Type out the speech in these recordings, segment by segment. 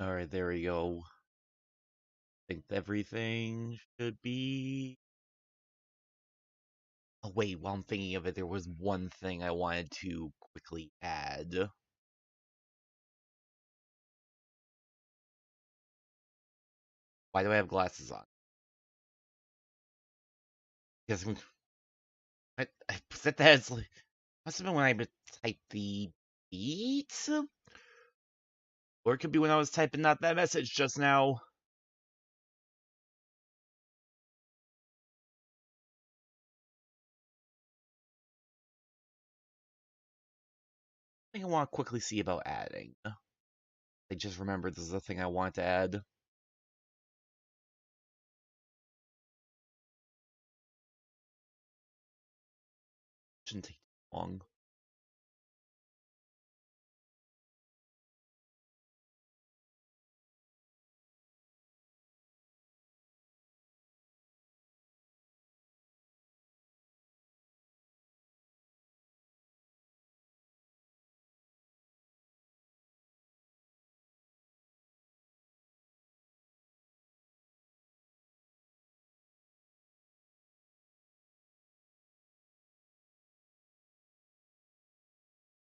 Alright, there we go. I think everything should be... Oh wait, while I'm thinking of it, there was one thing I wanted to quickly add. Why do I have glasses on? Because I set that as like... Must have been when I typed the beat? Or it could be when I was typing out that message just now. I think I want to quickly see about adding. I just remembered this is the thing I want to add. Shouldn't take too long.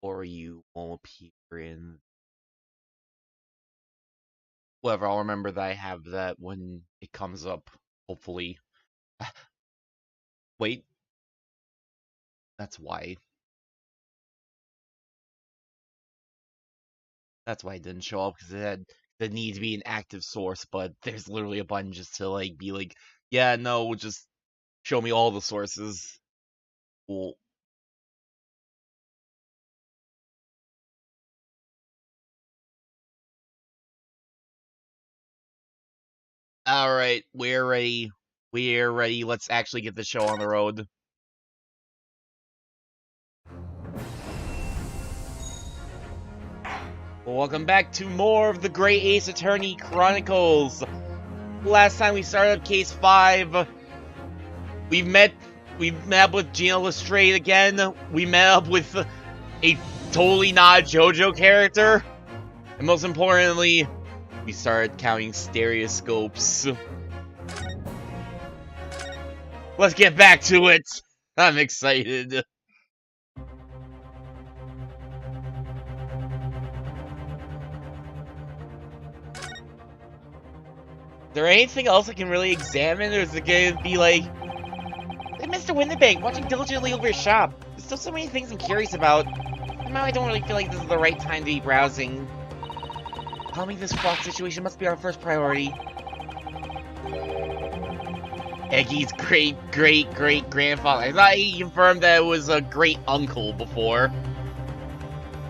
Or you won't appear in... Whatever, I'll remember that I have that when it comes up, hopefully. Wait. That's why. That's why it didn't show up, because it had the need to be an active source, but there's literally a button just to, like, be like, yeah, no, just show me all the sources. Cool. Alright, we're ready. We're ready. Let's actually get the show on the road. Welcome back to more of the Great Ace Attorney Chronicles. Last time we started up case 5. We met up with Gina Lestrade again. We met up with a totally not JoJo character. And most importantly, we started counting stereoscopes. Let's get back to it. I'm excited. Is there anything else I can really examine, or is it gonna be like, hey, Mr. Winterbank, watching diligently over your shop? There's still so many things I'm curious about. Somehow I don't really feel like this is the right time to be browsing. Calming this flock situation must be our first priority. Eggy's great-great-great-grandfather. I thought he confirmed that it was a great-uncle before.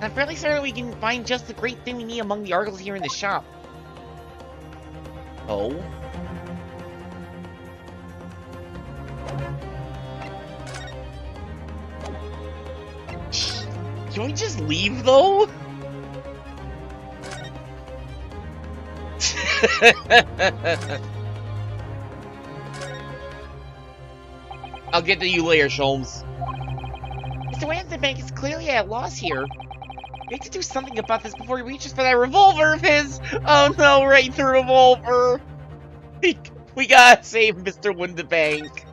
I'm fairly certain we can find just the great thing we need among the articles here in the shop. Oh? Can we just leave, though? I'll get to you later, Sholmes. Mr. Winterbank is clearly at a loss here. We need to do something about this before he reaches for that revolver of his! Oh no, right, the revolver! We gotta save Mr. Winterbank.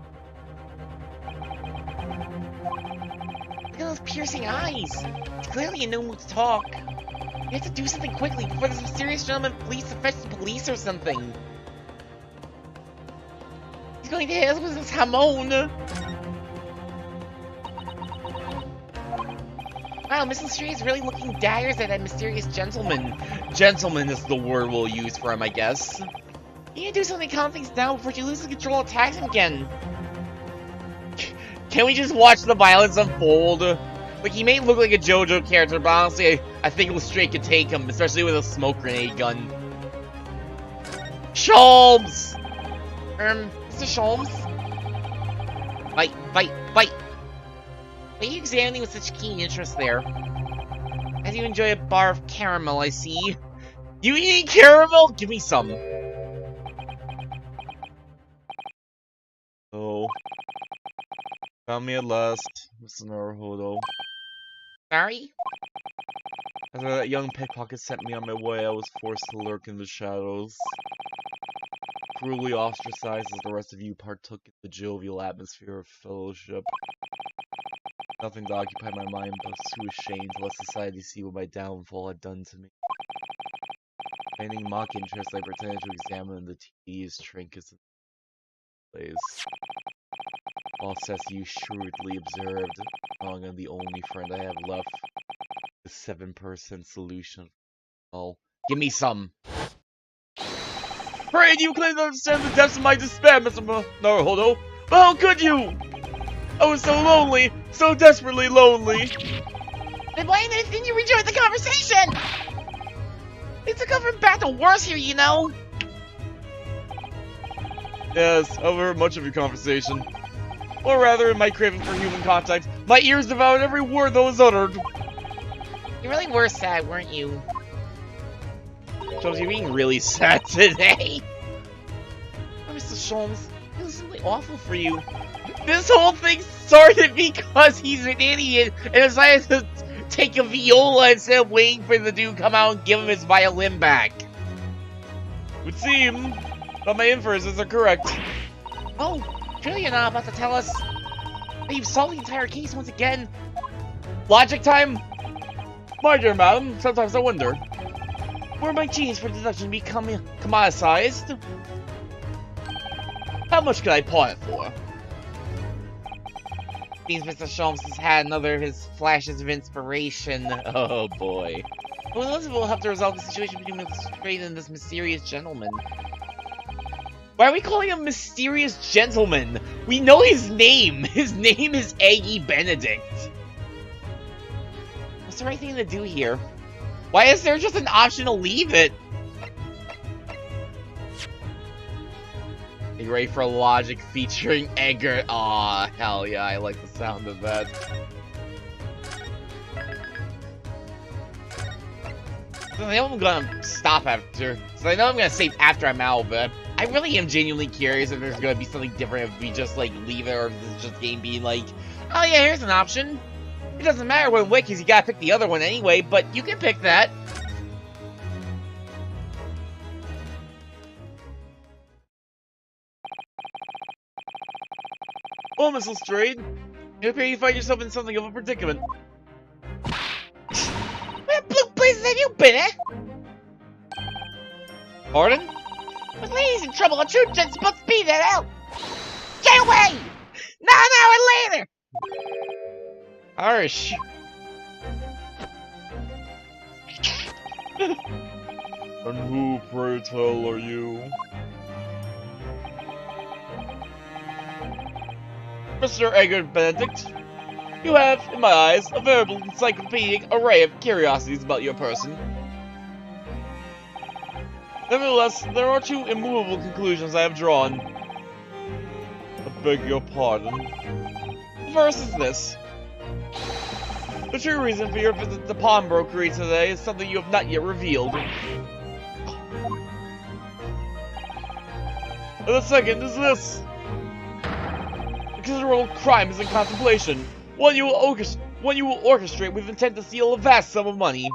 Look at those piercing eyes! He's clearly in no mood to talk. We have to do something quickly before this mysterious gentleman flees to fetch the police or something. He's going to hit us with his hamon! Wow, Miss Lestrade is really looking daggers at that mysterious gentleman. Gentleman is the word we'll use for him, I guess. You need to do something to calm things down before she loses control and attacks him again. Can we just watch the violence unfold? Like, he may look like a JoJo character, but honestly, I think Lestrade could take him, especially with a smoke grenade gun. Sholmes! Mr. Sholmes? Fight, fight, fight! Why are you examining with such keen interest there? As you enjoy a bar of caramel, I see. You eating caramel? Give me some. Oh. Found me at last, Mr. Naruhodo. Sorry? After that young pickpocket sent me on my way, I was forced to lurk in the shadows. Cruelly ostracized as the rest of you partook in the jovial atmosphere of fellowship. Nothing to occupy my mind, but I was too ashamed to let society see what my downfall had done to me. Feigning mock interest, I pretended to examine the tedious trinkets of the place. While you shrewdly observed, among and the only friend I have left, the 7% solution. Oh, give me some! Pray, you claim to understand the depths of my despair, Mr. Naruhodo, but how could you? I was so lonely, so desperately lonely. Then why didn't you rejoin the conversation? It took over bad to worse here, you know. Yes, I've heard much of your conversation. Or rather, in my craving for human contact, my ears devoured every word that was uttered. You really were sad, weren't you? Jones, you're being really sad today. Oh, Mr. Sholmes, it was really awful for you. This whole thing started because he's an idiot and decided to take a viola instead of waiting for the dude to come out and give him his violin back. It would seem that my inferences are correct. Oh, surely you're not about to tell us that you've solved the entire case once again? Logic time? My dear madam, sometimes I wonder, were my genius for deduction becoming commoditized? How much could I pawn it for? Means Mr. Sholmes has had another of his flashes of inspiration. Oh boy. Well, Elizabeth will have to resolve the situation between Mr. Straight and this mysterious gentleman. Why are we calling him Mysterious Gentleman? We know his name! His name is Aggie Benedict! What's the right thing to do here? Why is there just an option to leave it? Are you ready for Logic featuring Edgar? Aw, hell yeah, I like the sound of that. So I know I'm gonna stop after. So I know I'm gonna save after I'm out, but I really am genuinely curious if there's gonna be something different if we just like leave it, or if this is just game being like, oh yeah, here's an option. It doesn't matter when wait, because you gotta pick the other one anyway, but you can pick that. Oh, Miss Lestrade, it appears you find yourself in something of a predicament. Where blue blazes have you been, eh? Pardon? With ladies in trouble, a true gent's supposed to be there now. Get away! Not an hour later! Harsh. And who, pray tell, are you? Mr. Edgar Benedict, you have, in my eyes, a veritable encyclopedic array of curiosities about your person. Nevertheless, there are two immovable conclusions I have drawn. I beg your pardon. The first is this. The true reason for your visit to pawnbrokery today is something you have not yet revealed. And the second is this. A considerable crime is in contemplation. One you will orchestrate with intent to steal a vast sum of money.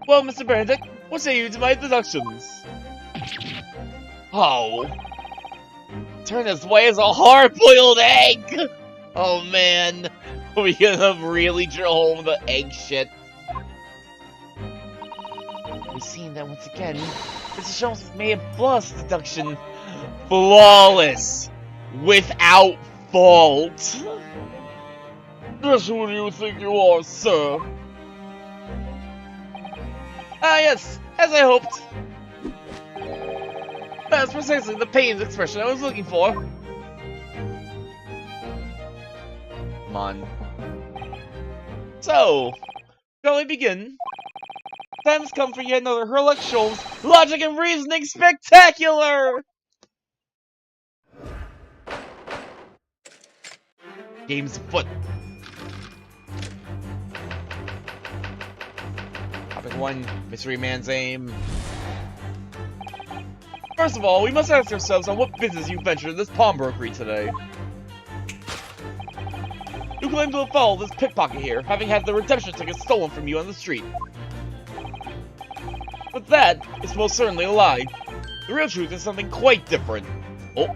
Well, Mr. Benedict, what say you to my deductions? Oh. Turn this way as a hard-boiled egg! Oh man, we gonna really drill home the egg shit. We've seen that once again. Mr. Sholmes has made a flawless deduction. Flawless! Without fault! Just who do you think you are, sir? Ah yes, as I hoped. That's precisely the pained expression I was looking for. Come on. So, shall we begin? Time has come for yet another Herlock Sholmes Logic and Reasoning Spectacular! Game's foot. Topic 1, Mystery Man's aim. First of all, we must ask ourselves on what business you ventured in this pawnbrokery today. You claim to have followed this pickpocket here, having had the redemption ticket stolen from you on the street. But that is most certainly a lie. The real truth is something quite different. Oh.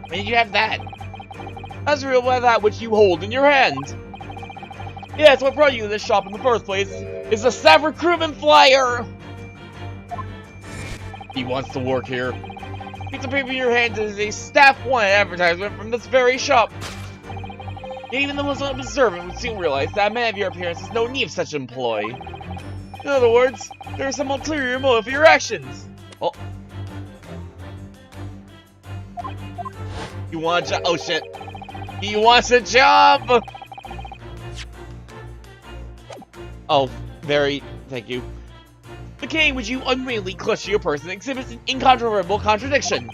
When did you have that? As real by that which you hold in your hand. Yes, what brought you to this shop in the first place is the staff recruitment flyer! He wants to work here. Piece of paper in your hand is a staff wanted advertisement from this very shop. Yet even the most unobservant would soon realize that a man of your appearance has no need of such an employee. In other words, there is some ulterior motive for your actions. Oh. You want a job? Oh shit. He wants a job! Oh, thank you. The cane which you unwillingly clutch to your person exhibits an incontrovertible contradiction.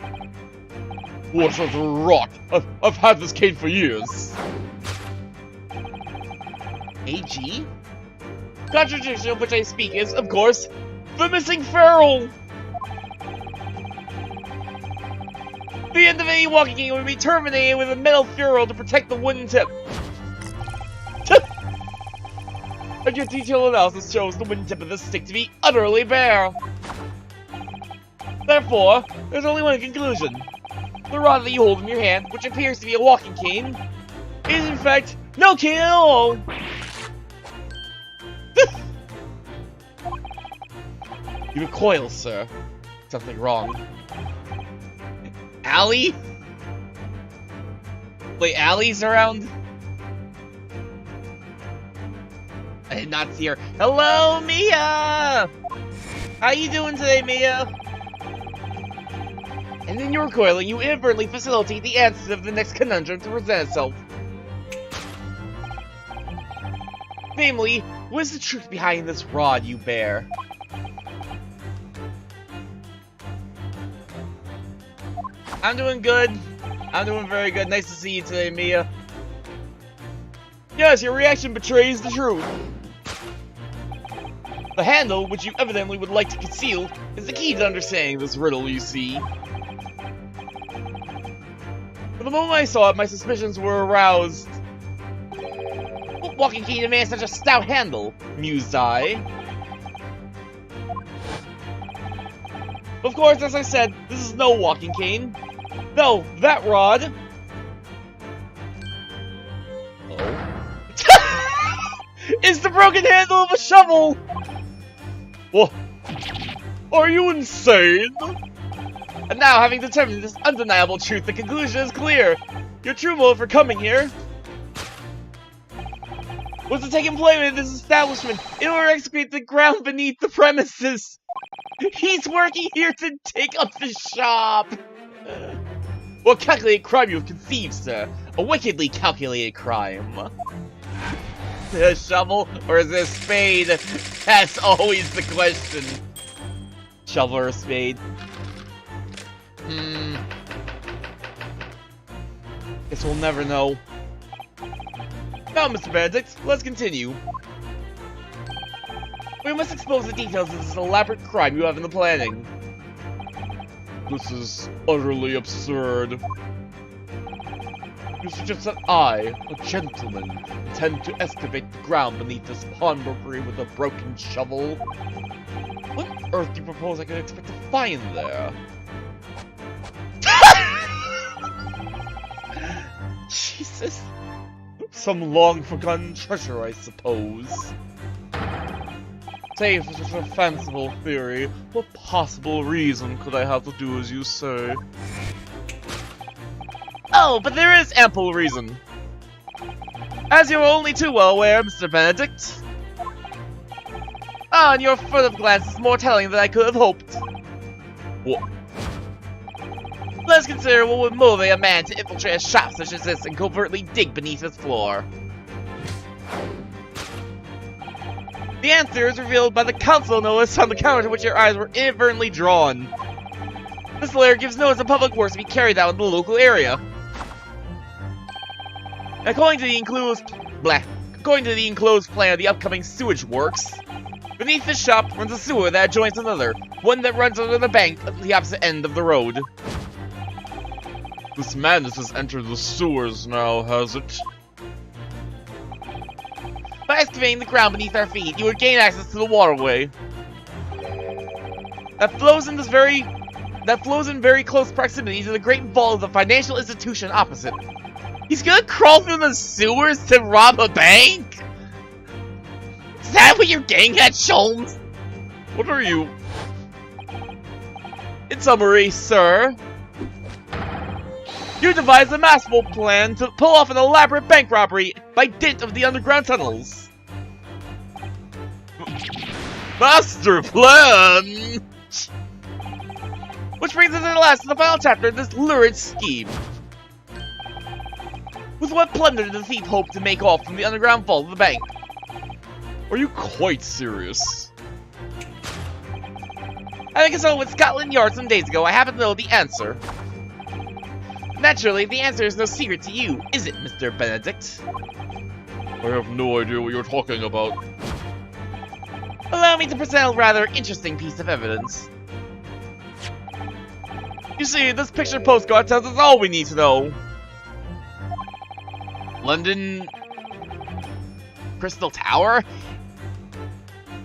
What sort of rot? I've had this cane for years. AG? Contradiction of which I speak is, of course, the missing ferrule! The end of any walking cane would be terminated with a metal ferrule to protect the wooden tip. And your detailed analysis shows the wooden tip of the stick to be utterly bare. Therefore, there's only one conclusion. The rod that you hold in your hand, which appears to be a walking cane, is in fact no cane at all. You recoil, sir. Something wrong. Allie? Wait, Allie's around? I did not see her. Hello, Mia! How you doing today, Mia? And in your recoiling, you inadvertently facilitate the answer of the next conundrum to present itself. Namely, what is the truth behind this rod you bear? I'm doing good. I'm doing very good. Nice to see you today, Mia. Yes, your reaction betrays the truth. The handle, which you evidently would like to conceal, is the key to understanding this riddle, you see. From the moment I saw it, my suspicions were aroused. What walking cane demands such a stout handle? Mused I. Of course, as I said, this is no walking cane. No, that rod. Oh. Is the broken handle of a shovel! What? Are you insane? And now, having determined this undeniable truth, the conclusion is clear. Your true motive for coming here was to take employment in this establishment in order to excavate the ground beneath the premises. He's working here to take up the shop. What calculated crime you have conceived, sir? A wickedly calculated crime. A shovel or is it a spade? That's always the question. Shovel or spade? Guess we'll never know. Now, Mr. Benedict, let's continue. We must expose the details of this elaborate crime you have in the planning. This is utterly absurd. You suggest that I, a gentleman, intend to excavate the ground beneath this pawnbrokery with a broken shovel? What on earth do you propose I could expect to find there? Jesus. Some long-forgotten treasure, I suppose. Say, for such a fanciful theory, what possible reason could I have to do as you say? Oh, but there is ample reason. As you're only too well aware, Mr. Benedict. Ah, and your further glance is more telling than I could have hoped. What? Let's consider what would motivate a man to infiltrate a shop such as this and covertly dig beneath its floor. The answer is revealed by the council notice on the counter to which your eyes were inadvertently drawn. This letter gives notice of public works to be carried out in the local area. According to the enclosed plan of the upcoming sewage works, beneath this shop runs a sewer that adjoins another, one that runs under the bank at the opposite end of the road. This madness has entered the sewers now, has it? excavating the ground beneath our feet, you would gain access to the waterway. That flows in very close proximity to the great vault of the financial institution opposite. He's gonna crawl through the sewers to rob a bank? Is that what you're getting at, Sholmes? What are you? In summary, sir, you devised a masterful plan to pull off an elaborate bank robbery by dint of the underground tunnels. Master plan! Which brings us at last to the final chapter of this lurid scheme. With what plunder did the thief hope to make off from the underground vault of the bank? Are you quite serious? Having consulted with Scotland Yard some days ago, I happen to know the answer. Naturally, the answer is no secret to you, is it, Mr. Benedict? I have no idea what you're talking about. Allow me to present a rather interesting piece of evidence. You see, this picture postcard tells us all we need to know. London... Crystal Tower?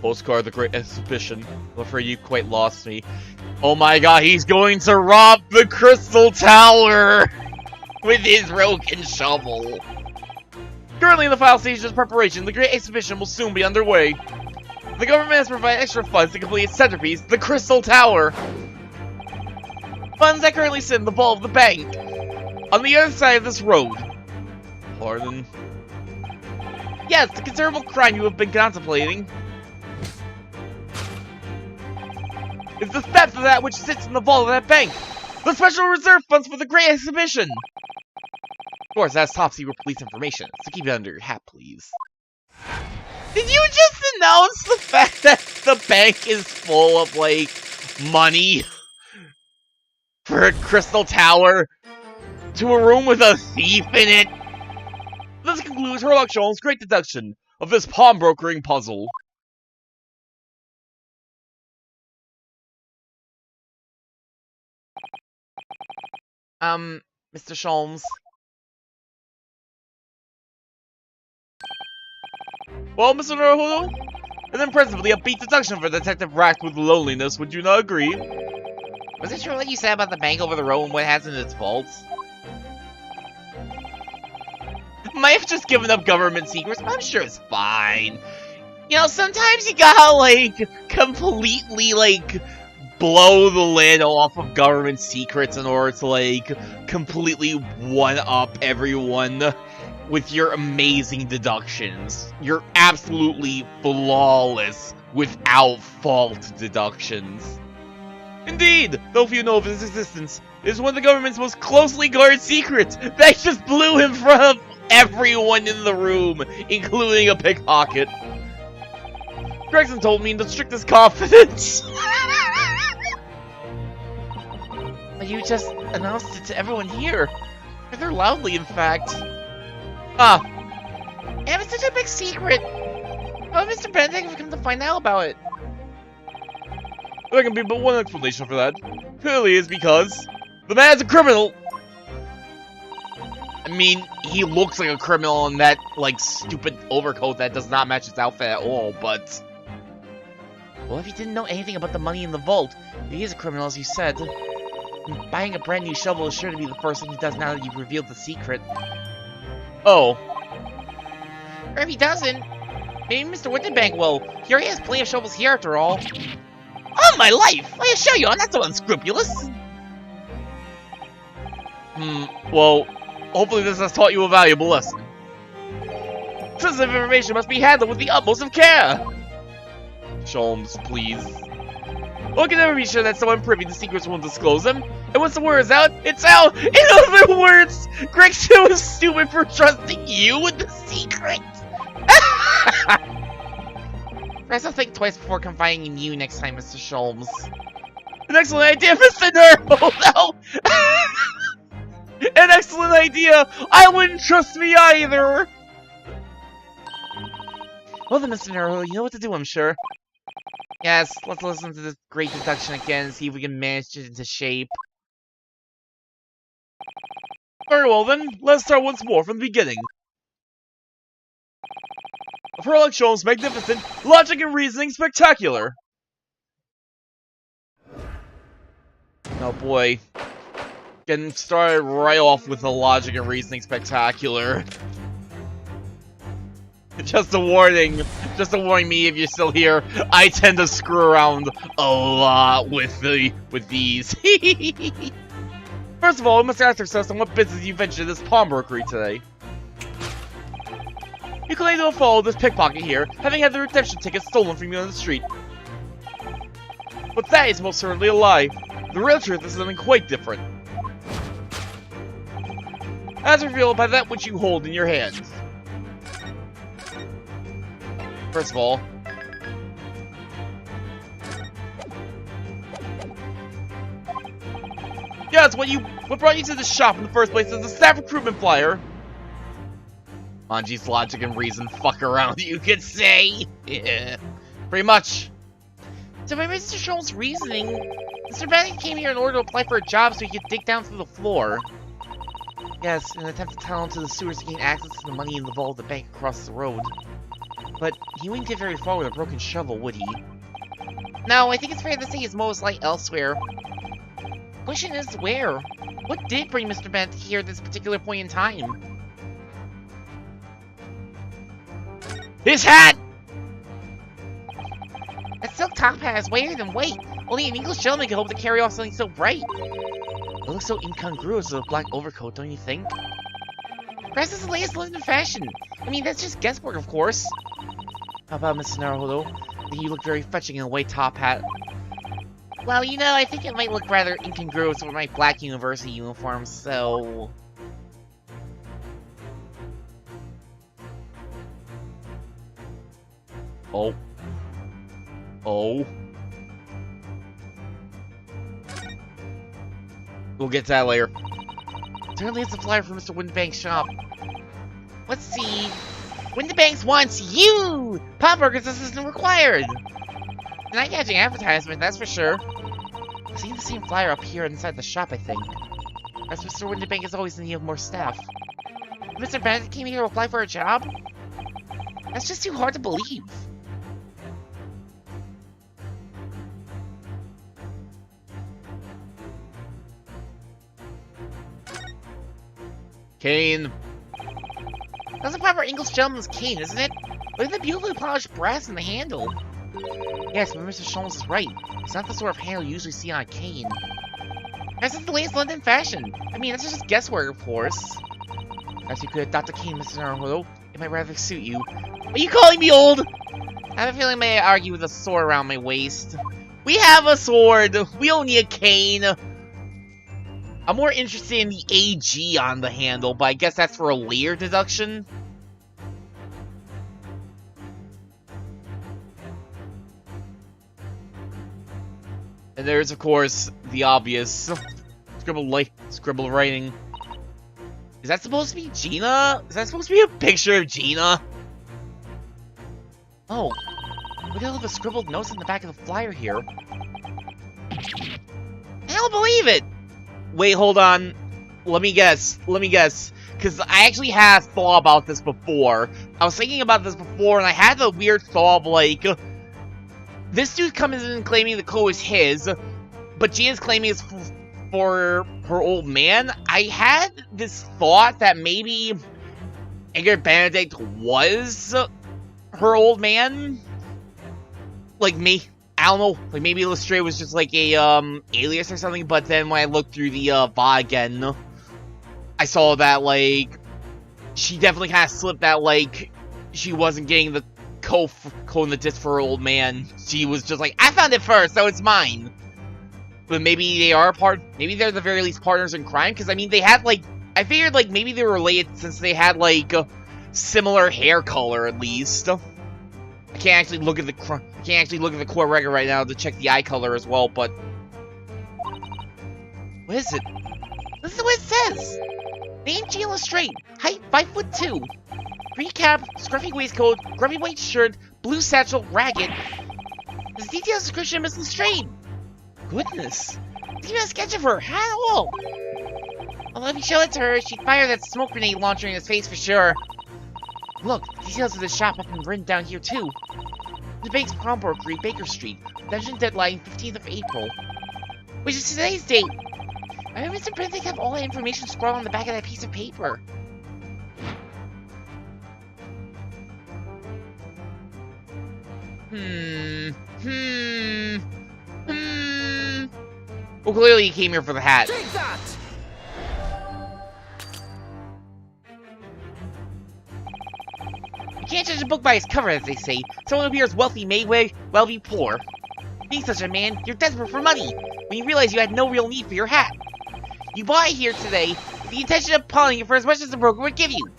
Postcard, the Great Exhibition. I'm afraid you quite lost me. Oh my god, he's going to rob the Crystal Tower! With his broken shovel. Currently in the final stages of preparation, the Great Exhibition will soon be underway. The government has provided extra funds to complete its centerpiece, the Crystal Tower. Funds that currently sit in the vault of the bank. On the other side of this road. Pardon? Yes, the considerable crime you have been contemplating is the theft of that which sits in the vault of that bank. The special reserve funds for the Great Exhibition. Of course, that's top secret police information, so keep it under your hat, please. Did you just announce the fact that the bank is full of, like, money for a Crystal Tower to a room with a thief in it? This concludes Sherlock Holmes' great deduction of this pawnbrokering puzzle. Mr. Sholmes. Well, Mr. Naruhodo, an impressively upbeat deduction for a detective racked with loneliness, would you not agree? Was it true what you said about the bank over the road and what it has in its vaults? Might have just given up government secrets, but I'm sure it's fine. You know, sometimes you gotta, like, completely, like, blow the lid off of government secrets in order to, like, completely one-up everyone with your amazing deductions. Your absolutely flawless, without fault deductions. Indeed, though few know of his existence, it is one of the government's most closely guarded secrets that just blew in front of everyone in the room, including a pickpocket. Gregson told me in the strictest confidence. But you just announced it to everyone here. Rather loudly, in fact. Ah. And it's such a big secret. How did Mr. Benedict come to find out about it? There can be but one explanation for that. Clearly it's because the man's a criminal. I mean, he looks like a criminal in that, like, stupid overcoat that does not match his outfit at all, but... Well, if he didn't know anything about the money in the vault, if he is a criminal, as you said, buying a brand new shovel is sure to be the first thing he does now that you've revealed the secret. Oh. Or if he doesn't, maybe Mr. Winterbank will. He already has plenty of shovels here, after all. On my life! I assure you, I'm not so unscrupulous! Well, hopefully this has taught you a valuable lesson. Sensitive information must be handled with the utmost of care! Sholmes, please. One can never be sure that someone privy to secrets won't disclose them. And once the word is out, it's out! In other words, Gregson was stupid for trusting you with the secret! Perhaps I'll think twice before confiding in you next time, Mr. Sholmes. An excellent idea, Mr. Nerd! Oh, no! An excellent idea! I wouldn't trust me either! Well then, Mr. Nero, you know what to do, I'm sure. Yes, let's listen to this great deduction again and see if we can manage it into shape. Very well then, let's start once more from the beginning. Of her like Sholmes, magnificent, logic and reasoning spectacular. Oh boy. Getting started right off with the logic and reasoning spectacular. Just a warning me if you're still here. I tend to screw around a lot with these. First of all, we must ask ourselves on what business you ventured this pawnbrokery today. You claim to have followed this pickpocket here, having had the redemption ticket stolen from you on the street. But that is most certainly a lie. The real truth is something quite different. As revealed by that which you hold in your hands. First of all, yeah, it's what brought you to the shop in the first place is the staff recruitment flyer. Manji's logic and reason fuck around, you could say. Yeah, pretty much. So by Mr. Scholl's reasoning, Mr. Benedict came here in order to apply for a job so he could dig down through the floor. Yes, in an attempt to tunnel into the sewers to gain access to the money in the vault of the bank across the road. But he wouldn't get very far with a broken shovel, would he? No, I think it's fair to say his motives lie elsewhere. Question is, where? What did bring Mr. Benedict here at this particular point in time? His hat! That silk top hat is whiter than white. Only an English gentleman could hope to carry off something so bright. It looks so incongruous with a black overcoat, don't you think? Perhaps it's the latest London fashion. I mean, that's just guesswork, of course. How about Mrs. Naruhodo? I think you look very fetching in a white top hat. Well, you know, I think it might look rather incongruous with my black university uniform, so... Oh. Oh. We'll get to that later. Certainly it's a flyer for Mr. Windibank's shop. Let's see. Windibanks wants you! Pawnbroker's assistant required! An eye-catching advertisement, that's for sure. I've seen the same flyer up here inside the shop, I think. As Mr. Windibank is always in need of more staff. Mr. Benedict came here to apply for a job? That's just too hard to believe. Cane. That's a proper English gentleman's cane, isn't it? Look at the beautifully polished brass in the handle. Yes, but Mr. Scholl's is right. It's not the sort of handle you usually see on a cane. That's just the latest London fashion. I mean, that's just guesswork, of course. Perhaps you could adopt a cane, Mr. Naruhodo. It might rather suit you. Are you calling me old? I have a feeling I may argue with a sword around my waist. We have a sword. We don't need a cane. I'm more interested in the AG on the handle, but I guess that's for a layer deduction. And there's, of course, the obvious scribble writing. Is that supposed to be Gina? Is that supposed to be a picture of Gina? Oh, look at all the scribbled notes in the back of the flyer here. I don't believe it! Wait, hold on. Let me guess. Because I actually have thought about this before. I was thinking about this before, and I had the weird thought of, like... This dude comes in claiming the code is his, but Gina's claiming it's for her old man. I had this thought that maybe Benedict was her old man. Like, me. I don't know, like maybe Illustrator was just like a alias or something, but then when I looked through the VOD again, I saw that like she definitely kind of slipped that like she wasn't getting the code in the disc for her old man. She was just like, I found it first, so it's mine. But maybe they are maybe they're the very least partners in crime, because I mean they had like, I figured like maybe they were related since they had like similar hair color at least. I can't actually look at the core record right now to check the eye color as well, but what is it? This is what it says. Name G Illustrate. Height 5'2". Green cap, scruffy waistcoat, grubby white shirt, blue satchel, ragged. There's a detailed description of Miss Illustrate. Goodness. Give me a sketch of her. How? Well, if you show it to her, she'd fire that smoke grenade launcher in his face for sure. Look, details of the shop have been written down here too. The bank's pawnbrokery, Baker Street. Redemption deadline 15th of April. Which is today's date. I heard Mr. Benedict have all that information scrawled on the back of that piece of paper. Well, clearly he came here for the hat. Take that! You can't judge a book by its cover, as they say. Someone who appears wealthy may well be poor. Being such a man, you're desperate for money, when you realize you had no real need for your hat. You bought it here today with the intention of pawning it for as much as the broker would give you.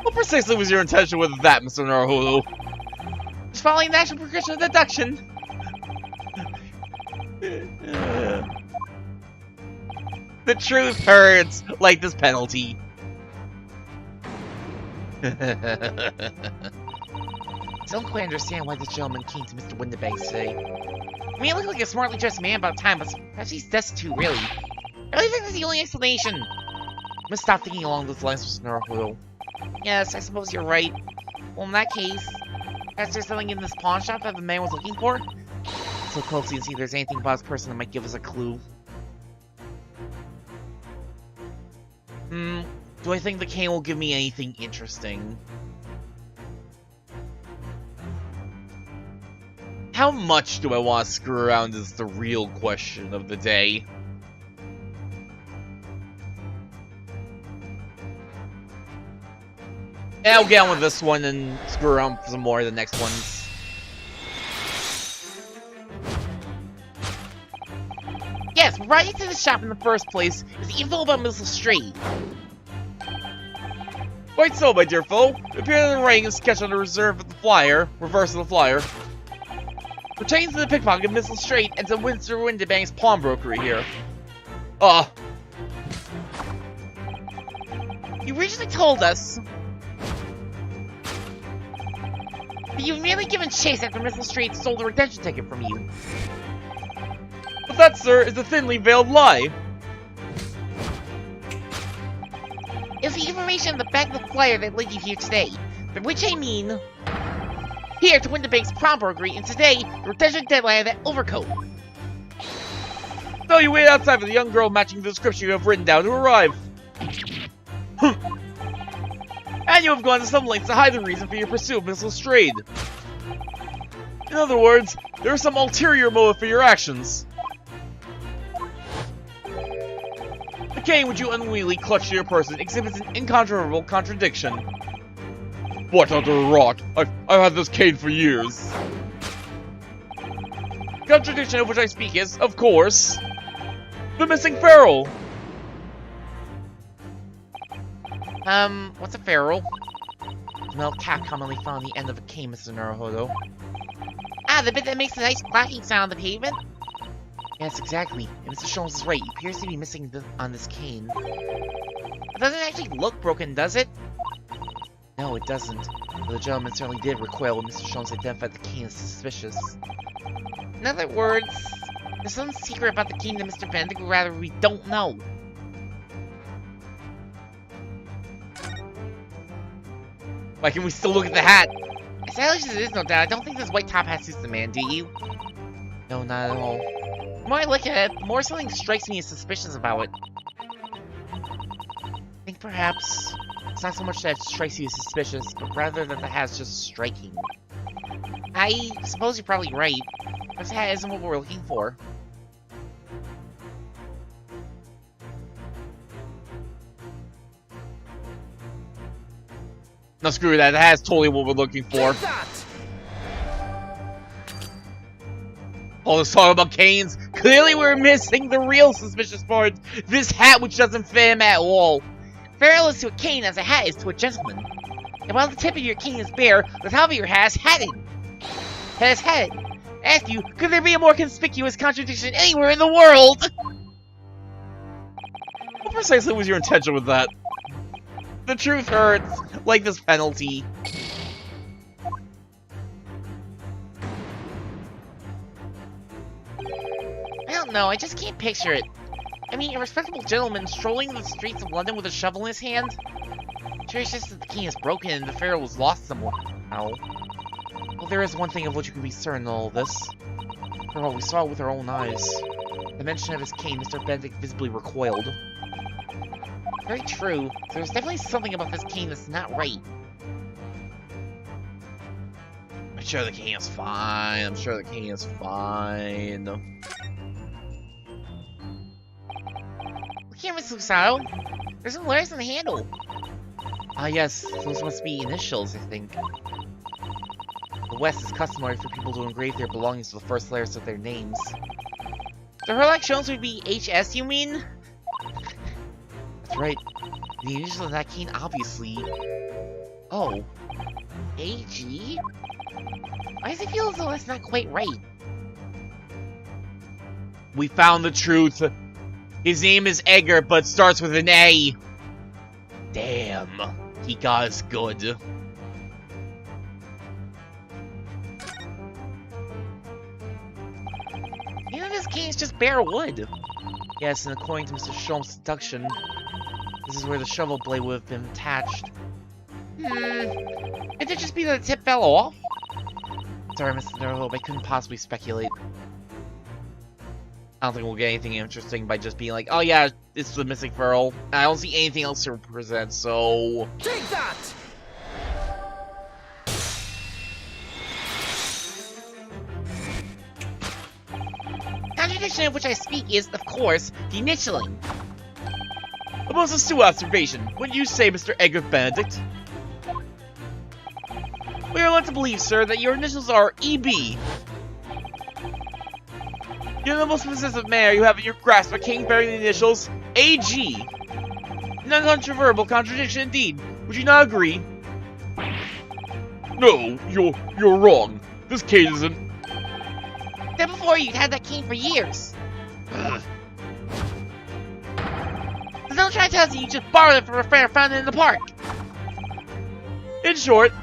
What precisely was your intention with that, Mr. Naruhodo? Just following the natural progression of deduction. The truth hurts, like this penalty. Don't quite understand why this gentleman came to Mr. Windibanks today. I mean, he looked like a smartly dressed man about time, but perhaps he's destitute, really. I really think that's the only explanation. I must stop thinking along those lines, Mr. Naruhodo. Yes, I suppose you're right. Well, in that case, is there something in this pawn shop that the man was looking for? So closely to see if there's anything about this person that might give us a clue. Do I think the cane will give me anything interesting? How much do I want to screw around is the real question of the day. Yeah, I'll get on with this one and screw around for some more of the next ones. Yes, right into the shop in the first place is the info about Miss Lestrade. Quite so, my dear foe. Appear in the writing and sketch on the reverse of the flyer. Pertains to the pickpocket of Miss Lestrade and to Mr. Windibank's pawnbrokery here. You originally told us that you've merely given chase after Miss Lestrade stole the redemption ticket from you. But that, sir, is a thinly veiled lie. It's the information on the back of the flyer that led you here today. By which I mean, here to Windibank's pawnbrokery, and today, the redemption deadline of that overcoat. So you wait outside for the young girl matching the description you have written down to arrive. And you have gone to some lengths to hide the reason for your pursuit of Miss Lestrade. In other words, there is some ulterior motive for your actions. The cane which you unwillingly clutch to your person exhibits an incontrovertible contradiction. What utter rot! I've had this cane for years. The contradiction of which I speak is, of course, the missing ferrule. What's a ferrule? An old cap commonly found on the end of a cane, Mr. Naruhodo. Ah, the bit that makes a nice clacking sound on the pavement? Yes, exactly. And Mr. Sholmes is right. He appears to be missing on this cane. It doesn't actually look broken, does it? No, it doesn't. But the gentleman certainly did recoil when Mr. Sholmes identified the cane as suspicious. In other words, there's some secret about the cane that Mr. Benedict would rather we don't know. Why can we still look at the hat? As stylish as it is, no doubt, I don't think this white top hat suits the man, do you? No, not at all. The more I look at it, the more something strikes me as suspicious about it. I think perhaps it's not so much that it strikes you as suspicious, but rather that the hat's just striking. I suppose you're probably right. This hat isn't what we're looking for. No, screw that. The hat's totally what we're looking for. All this talk about canes. Clearly we're missing the real suspicious part. This hat which doesn't fit him at all. Ferrule is to a cane as a hat is to a gentleman. And while the tip of your cane is bare, the top of your hat is hatted. Has head. Ask you, could there be a more conspicuous contradiction anywhere in the world? What precisely was your intention with that? The truth hurts, like this penalty. I don't know, I just can't picture it. I mean, a respectable gentleman strolling the streets of London with a shovel in his hand? Sure, it's just that the cane is broken and the pharaoh was lost somewhere. Well, there is one thing of which you can be certain in all this. For all, we saw it with our own eyes. The mention of his cane, Mr. Benedict visibly recoiled. Very true. There's definitely something about this cane that's not right. I'm sure the cane is fine. I'm sure the cane is fine. Look here, Miss Luxaro. There's some letters on the handle. Ah, yes. Those must be initials, I think. The West is customary for people to engrave their belongings to the first letters of their names. So Herlock Jones would be HS, you mean? That's right. The initials of that cane, obviously. Oh. AG? Why does it feel as though that's not quite right? We found the truth. His name is Edgar, but starts with an A. Damn. He got us good. You know, this cane is just bare wood. Yes, and according to Mr. Sholmes' deduction, this is where the shovel blade would have been attached. Could it just be that the tip fell off? Sorry, Mr. Nerhope, I couldn't possibly speculate. I don't think we'll get anything interesting by just being like, oh yeah, it's the missing pearl. I don't see anything else to represent, so... Take that! Contradiction of which I speak is, of course, the initialing. A most astute observation. Wouldn't you say, Mr. Edgar Benedict? We are led to believe, sir, that your initials are EB. You're the most possessive manner you have in your grasp a king bearing the initials AG. An uncontrovertible contradiction indeed. Would you not agree? No, you're wrong. This cane isn't. Then before you'd had that cane for years. So don't try to tell us that you just borrowed it from a friend or found it in the park. In short,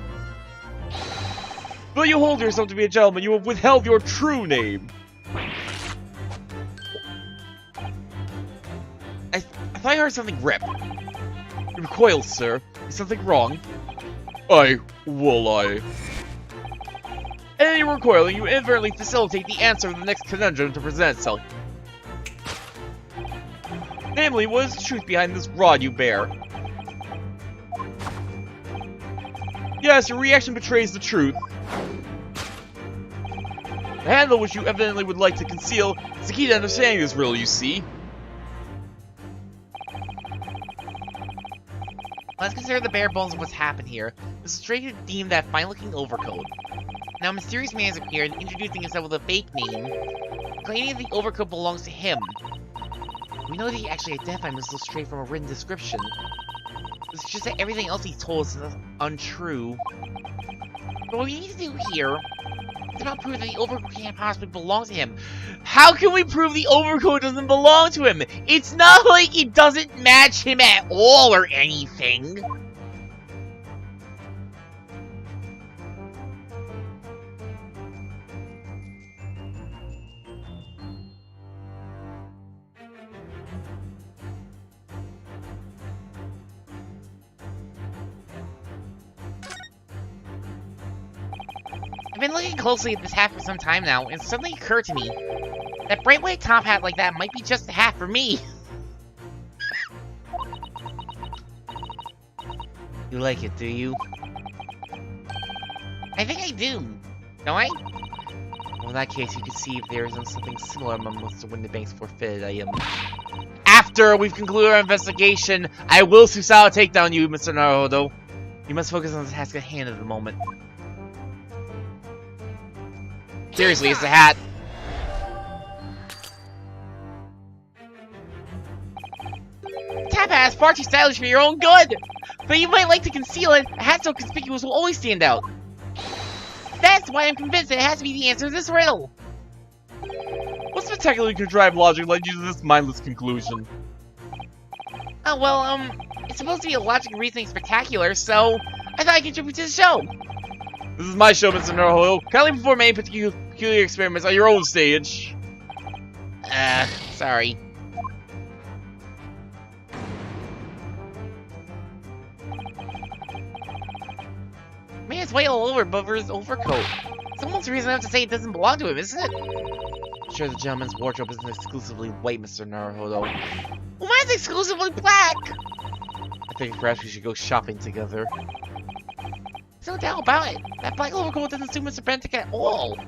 though you hold yourself to be a gentleman, you have withheld your true name. I thought I heard something rip. You recoil, sir. Is something wrong? And in your recoiling, you inadvertently facilitate the answer of the next conundrum to present itself. Namely, what is the truth behind this rod you bear? Yes, your reaction betrays the truth. The handle which you evidently would like to conceal is the key to understanding this riddle, you see. Let's consider the bare bones of what's happened here. Mr. Stray deemed that fine-looking overcoat. Now, a mysterious man has appeared, introducing himself with a fake name, claiming that the overcoat belongs to him. We know that he actually identified Mr. Stray from a written description. It's just that everything else he told us is untrue. But what we need to do here is not prove that the overcoat can't possibly belong to him. How can we prove the overcoat doesn't belong to him? It's not like it doesn't match him at all or anything. I've been looking closely at this hat for some time now, and it suddenly occurred to me that bright white top hat like that might be just the hat for me. You like it, do you? I think I do. Don't I? Well, in that case, you can see if there isn't something similar among Mr. Windybank's forfeited item. After we've concluded our investigation, I will Susawa take down you, Mr. Naruhodo. You must focus on the task at hand at the moment. Seriously, it's a hat. Top hat is far too stylish for your own good! But you might like to conceal it. A hat so conspicuous will always stand out. That's why I'm convinced that it has to be the answer to this riddle. What spectacularly contrived logic led you to this mindless conclusion? Oh, well, it's supposed to be a logic and reasoning spectacular, so I thought I'd contribute to the show. This is my show, Mr. Naruhodo. Kindly perform any peculiar experiments on your own stage. Sorry. it's white all over but for his overcoat. It's almost reason enough to say it doesn't belong to him, isn't it? I'm sure the gentleman's wardrobe isn't exclusively white, Mr. Naruhodo. Well, mine's exclusively black! I think perhaps we should go shopping together. There's no doubt about it. That black overcoat doesn't suit Mr. Benedict at all.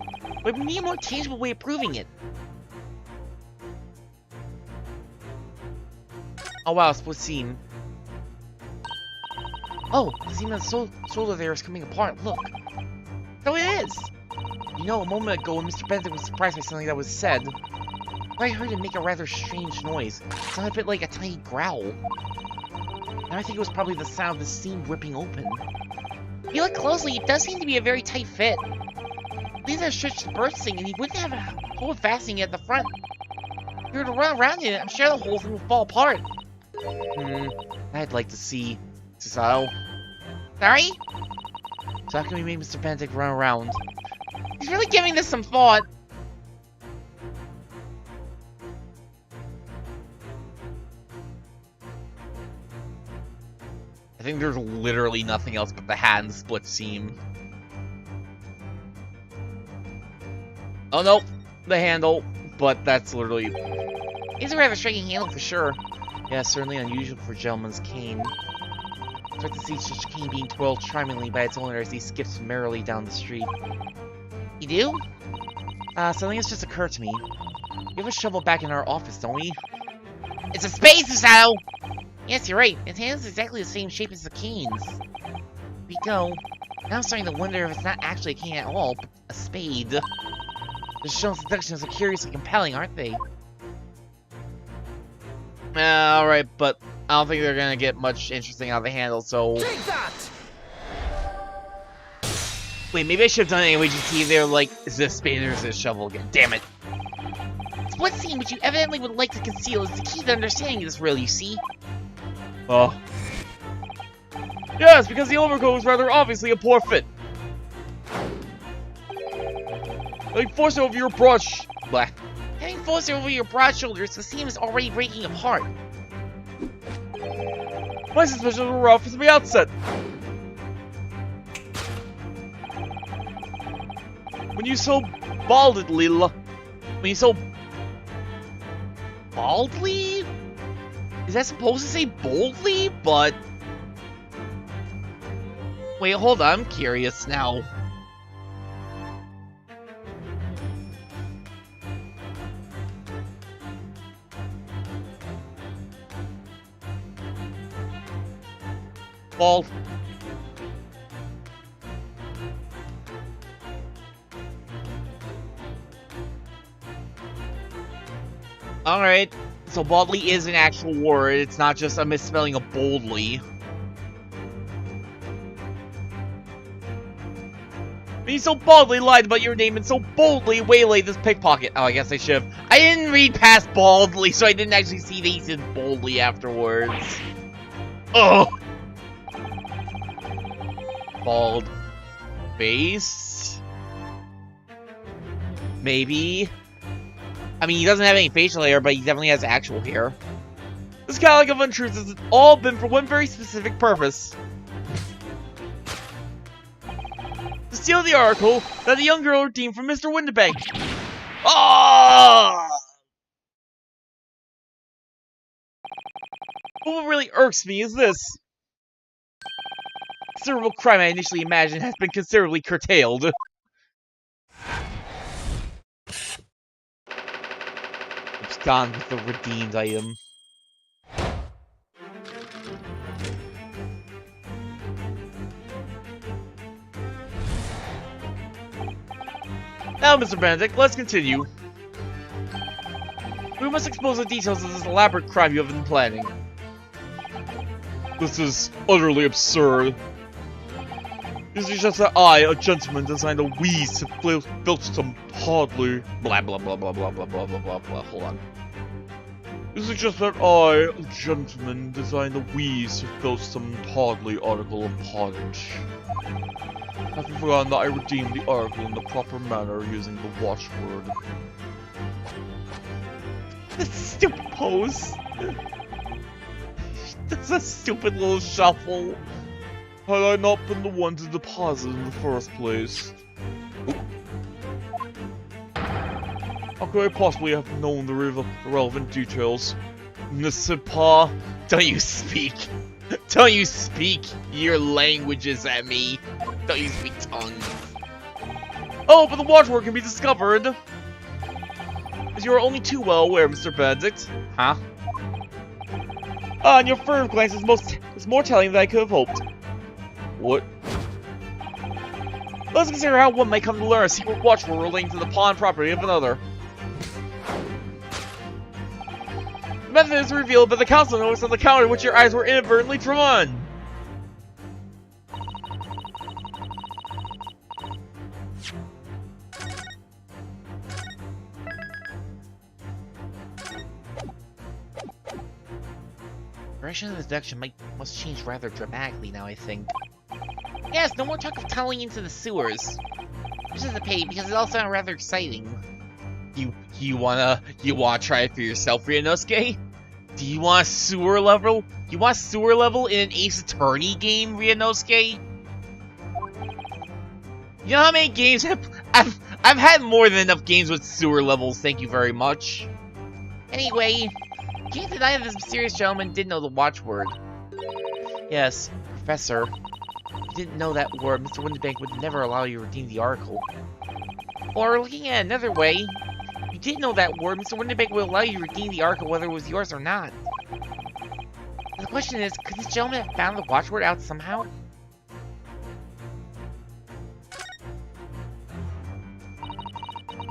But we need a more tangible way of proving it. Oh wow, split seam. Oh, the seam of the shoulder there is coming apart, look. So it is! You know, a moment ago when Mr. Benedict was surprised by something that was said, I heard him make a rather strange noise. It sounded a bit like a tiny growl. Now I think it was probably the sound of the seam ripping open. If you look closely, it does seem to be a very tight fit. These are stretched bursting, and he wouldn't have a hole fastening at the front. If you were to run around in it, I'm sure the whole thing would fall apart. I'd like to see. So? Sorry? So how can we make Mr. Benedict run around? He's really giving this some thought. I think there's literally nothing else but the hat and the split seam. Oh no, the handle, but that's literally... It's a rather striking handle for sure. Yeah, certainly unusual for a gentleman's cane. It's like to see such a cane being twirled charmingly by its owner as he skips merrily down the street. You do? Something has just occurred to me. We have a shovel back in our office, don't we? It's a spade, Susato! Yes, you're right. Its hand is exactly the same shape as the cane's. Here we go. Now I'm starting to wonder if it's not actually a cane at all, but a spade. The show's deductions are curiously compelling, aren't they? Alright, but I don't think they're gonna get much interesting out of the handle, so... Take that! Wait, maybe I should have done it anyway, just see if they're like, is this a spade or is this a shovel again? Damn it! Split seam, which you evidently would like to conceal, is the key to understanding this riddle, you see? Oh. Yes, because the overcoat was rather obviously a poor fit. Like, force it over your broad black. Having forced it over your broad shoulders, the seam is already breaking apart. My suspicions were off from the outset. When you so baldly, baldly? Is that supposed to say boldly? But wait, hold on, I'm curious now. Bald. Alright, so baldly is an actual word, it's not just a misspelling of boldly. When you so boldly lied about your name and so boldly waylaid this pickpocket. Oh, I guess I should have. I didn't read past baldly, so I didn't actually see that he said boldly afterwards. Oh! Bald face? Maybe? I mean, he doesn't have any facial hair, but he definitely has actual hair. This catalog of untruths has all been for one very specific purpose. To steal the article that the young girl redeemed from Mr. Windibank. Ah! But what really irks me is this. Considerable crime I initially imagined has been considerably curtailed. Gone with the redeemed item. Now, Mr. Benedict, let's continue. We must expose the details of this elaborate crime you have been planning. This is utterly absurd. This is just that I, a gentleman, designed a wheeze to filch some hardly... Blah blah blah blah blah blah blah blah blah blah. Hold on. This is just that I, a gentleman, designed a wheeze to filch some hardly article of pottage. Having forgotten that I redeemed the article in the proper manner using the watchword. This stupid pose. That's a stupid little shuffle. Had I not been the one to deposit in the first place? How could I possibly have known the relevant details? Mr. Pa, don't you speak your languages at me. Don't you speak tongues. Oh, but the watchword can be discovered. As you are only too well aware, Mr. Benedict. Huh? And your first glance is more telling than I could have hoped. What? Let's consider how one might come to learn a secret watchword relating to the pawn property of another. The method is revealed by the council notice on the counter which your eyes were inadvertently drawn. Direction of the deduction must change rather dramatically now, I think. Yes, no more talk of tunneling into the sewers. Which is a pay because it all sounded rather exciting. You wanna try it for yourself, Ryunosuke? Do you want sewer level? You want sewer level in an Ace Attorney game, Ryunosuke? You know how many games I've had more than enough games with sewer levels, thank you very much. Anyway, can't deny that this mysterious gentleman did know the watchword. Yes, Professor. If you didn't know that word, Mr. Winterbank would never allow you to redeem the article. Or looking at it another way, if you did know that word, Mr. Winterbank would allow you to redeem the article whether it was yours or not. The question is, could this gentleman have found the watchword out somehow?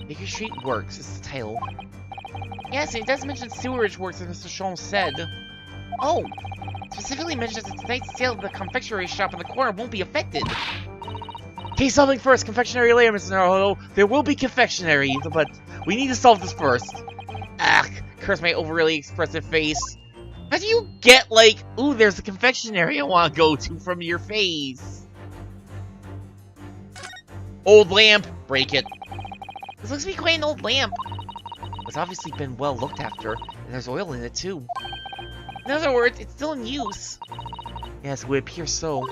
Baker Street Works is the title. Yes, it does mention sewerage works, as Mr. Sholmes said. Oh! Specifically mentions that tonight's sale at the confectionery shop in the corner won't be affected. Case solving first, confectionery later, Mr. Naruto. There will be confectionery, but we need to solve this first. Ah, curse my overly expressive face. How do you get, like, ooh, there's a confectionery I want to go to from your face? Old lamp, break it. This looks to be quite an old lamp. It's obviously been well looked after, and there's oil in it too. In other words, it's still in use. Yes, it would appear so.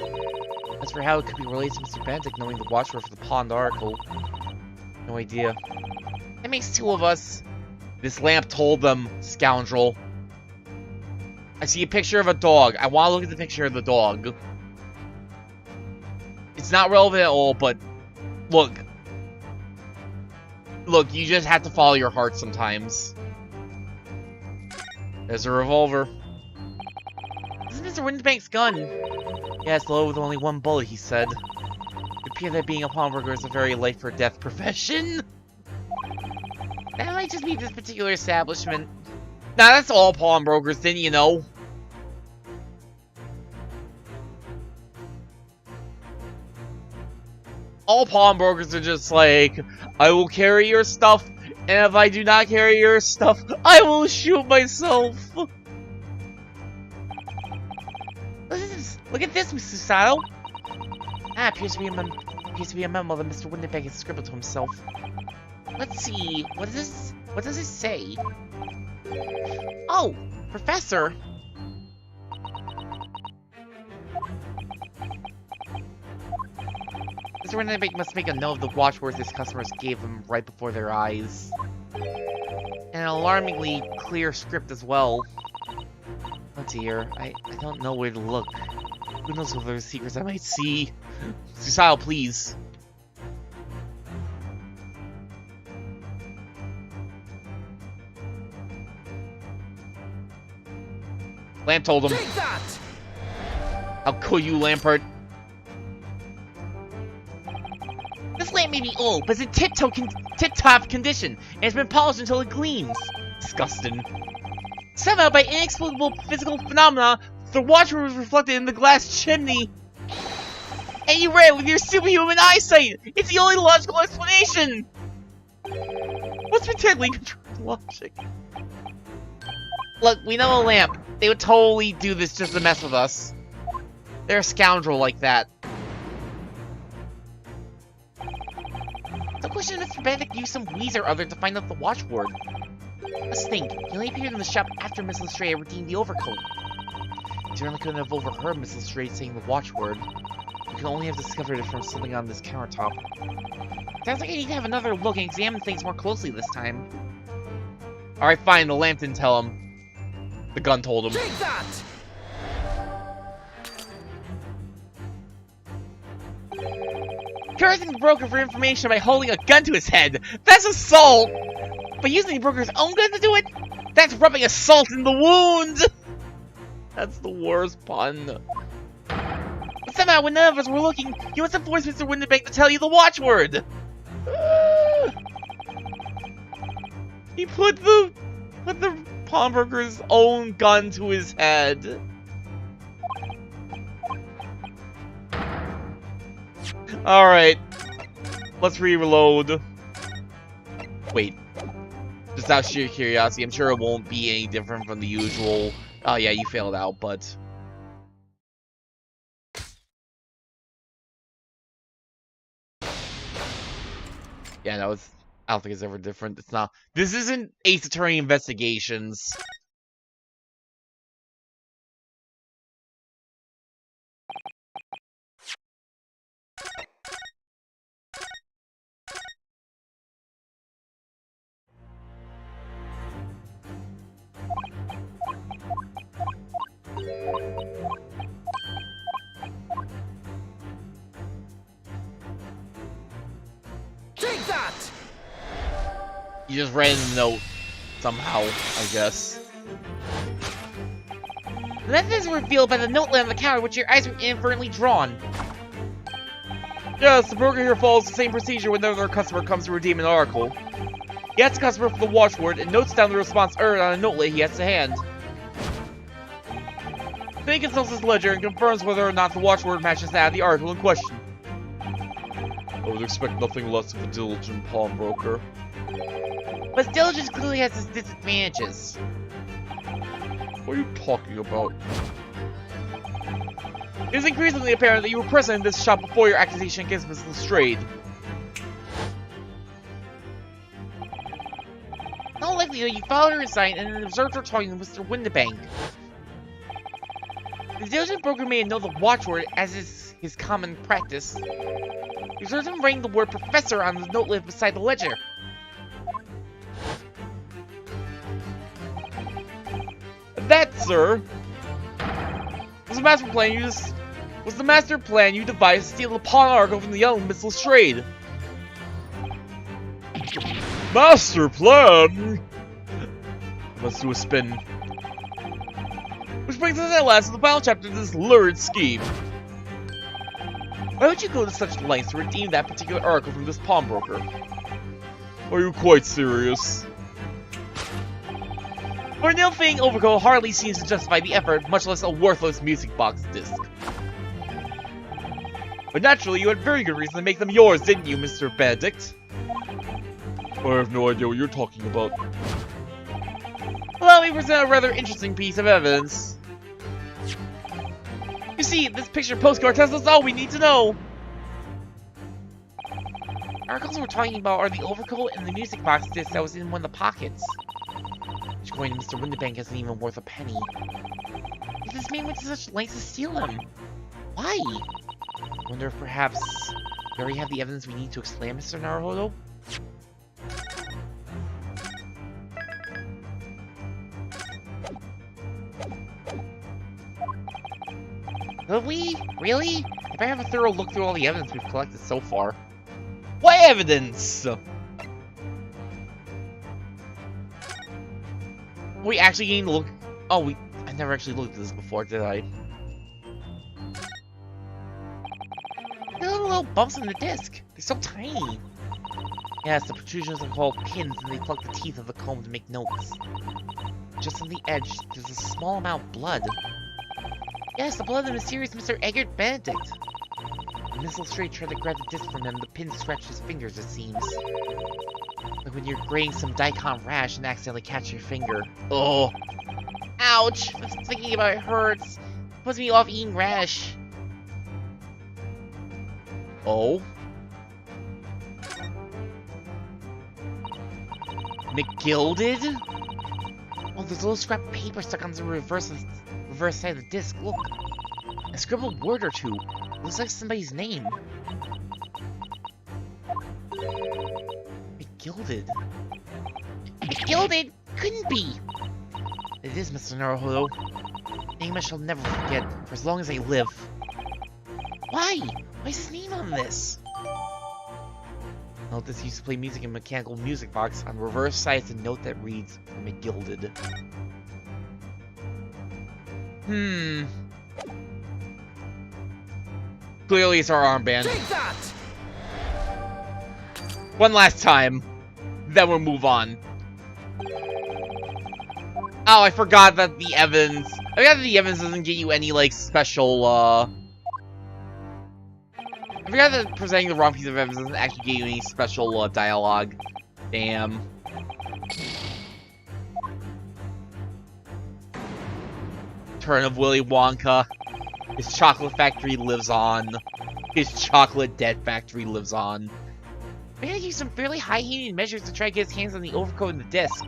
As for how it could be related to Mr. Benedict knowing the watchword for the pawned article, no idea. That makes two of us. This lamp told them, scoundrel. I see a picture of a dog. I want to look at the picture of the dog. It's not relevant at all, but look. Look, you just have to follow your heart sometimes. There's a revolver. This is Mr. Winterbank's gun. Yes, loaded with only one bullet, he said. It appears that being a pawnbroker is a very life-or-death profession. That might just be this particular establishment. Nah, that's all pawnbrokers, didn't you know? All pawnbrokers are just like, I will carry your stuff, and if I do not carry your stuff, I will shoot myself. Look at this, Mr. Sato. Ah, appears to be a memo that Mr. Winterbank has scribbled to himself. Let's see, what does it say? Oh, Professor. Mr. Winterbank must make a note of the watchwords his customers gave him right before their eyes. And an alarmingly clear script as well. Oh dear, I don't know where to look. Who knows what other secrets I might see? Susao, please. Lamp told him. Take that! How could you, Lampert? This lamp may be old, but it's in tip-top condition, and it's been polished until it gleams. Disgusting. Somehow, by inexplicable physical phenomena, the watchword was reflected in the glass chimney. And you read it with your superhuman eyesight! It's the only logical explanation! What's particularly controlled logic? Look, we know a lamp. They would totally do this just to mess with us. They're a scoundrel like that. The question is if Benedict used some wheeze or other to find out the watchword. Let's think. He only appeared in the shop after Miss Lestrade redeemed the overcoat. He certainly couldn't have overheard Miss Lestrade saying the watchword. You can only have discovered it from something on this countertop. Sounds like I need to have another look and examine things more closely this time. Alright, fine, the lamp didn't tell him. The gun told him. Take that! Cursing the broker for information by holding a gun to his head. That's assault! But using the broker's own gun to do it? That's rubbing assault in the wound! That's the worst pun. But somehow, when none of us were looking, you must have forced Mr. Winterbank to tell you the watchword! He put the pawnbroker's own gun to his head. Alright. Let's reload. Wait. Just out of sheer curiosity, I'm sure it won't be any different from the usual. Oh yeah, you failed out, but... Yeah, that was... I don't think it's ever different. It's not... This isn't Ace Attorney Investigations. Take that! You just read the note somehow, I guess. The method is revealed by the note laying on the counter, which your eyes were inadvertently drawn. Yes, the broker here follows the same procedure whenever their customer comes to redeem an article. He asks the customer for the watchword and notes down the response earned on a notelet he has to hand. Then he consults his ledger and confirms whether or not the watchword matches that of the article in question. I would expect nothing less of a diligent pawnbroker. But diligence clearly has its disadvantages. What are you talking about? It is increasingly apparent that you were present in this shop before your accusation against Miss Lestrade. Not likely that you followed her inside and observed her talking to Mr. Winterbank. The diligent broker may know the watchword, as is his common practice. You observed him writing the word professor on the notelet beside the ledger. That, sir, was the master plan you devised to steal the pawn article from the young Miss Lestrade. Master plan? Let's do a spin. Which brings us at last to the final chapter of this lurid scheme. Why would you go to such lengths to redeem that particular article from this pawnbroker? Are you quite serious? For an ill-fitting overcoat hardly seems to justify the effort, much less a worthless music box disc. But naturally, you had very good reason to make them yours, didn't you, Mr. Benedict? I have no idea what you're talking about. Allow me to present a rather interesting piece of evidence. You see, this picture postcard tells us all we need to know. The articles we're talking about are the overcoat and the music box disc that was in one of the pockets. Which, according to Mr. Winterbank, isn't even worth a penny. But this man went to such lengths to steal them. Why? I wonder if perhaps we already have the evidence we need to explain Mr. Naruhodo? Will we? Really? I better have a thorough look through all the evidence we've collected so far. What evidence? We actually getting to look. Oh, I never actually looked at this before, did I? There are little bumps in the disc. They're so tiny. Yes, the protrusions are called pins, and they plug the teeth of the comb to make notes. Just on the edge, there's a small amount of blood. Yes, the blood of the mysterious Mr. Eggert Benedict. When Miss Lestrade tried to grab the disc from him, the pin scratched his fingers, it seems. Like when you're grating some daikon rash and accidentally catch your finger. Oh. Ouch! Just thinking about it hurts. It puts me off eating rash. Oh? McGilded? Oh, there's a little scrap of paper stuck on the reverse side of the disc. Look. A scribbled word or two. Looks like somebody's name. McGilded. McGilded? Couldn't be! It is, Mr. Naruhodo. Name I shall never forget for as long as I live. Why? Why is his name on this? Note this used to play music in a mechanical music box. On the reverse side is a note that reads, for McGilded. Clearly it's our armband. Take that! One last time. Then we'll move on. Oh, I forgot that the evidence... I forgot that the evidence doesn't get you any, like, special, I forgot that presenting the wrong piece of evidence doesn't actually get you any special, dialogue. Damn. Turn of Willy Wonka. His chocolate factory lives on. His chocolate debt factory lives on. Benedict used some fairly high-handed measures to try to get his hands on the overcoat and the disc.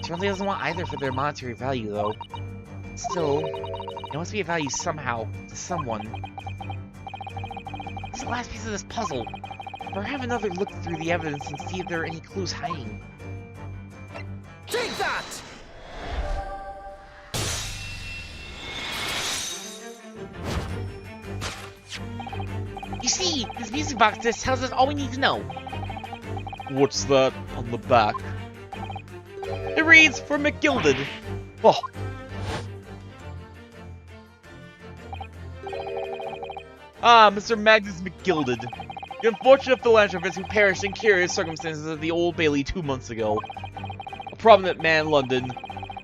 Certainly doesn't want either for their monetary value, though. Still, there must be a value somehow, to someone. This is the last piece of this puzzle. Or have another look through the evidence and see if there are any clues hiding. Take that! You see, this music box disc tells us all we need to know. What's that on the back? It reads, for McGilded. Oh. Ah, Mr. Magnus McGilded. The unfortunate philanthropist who perished in curious circumstances at the Old Bailey 2 months ago. A prominent man in London,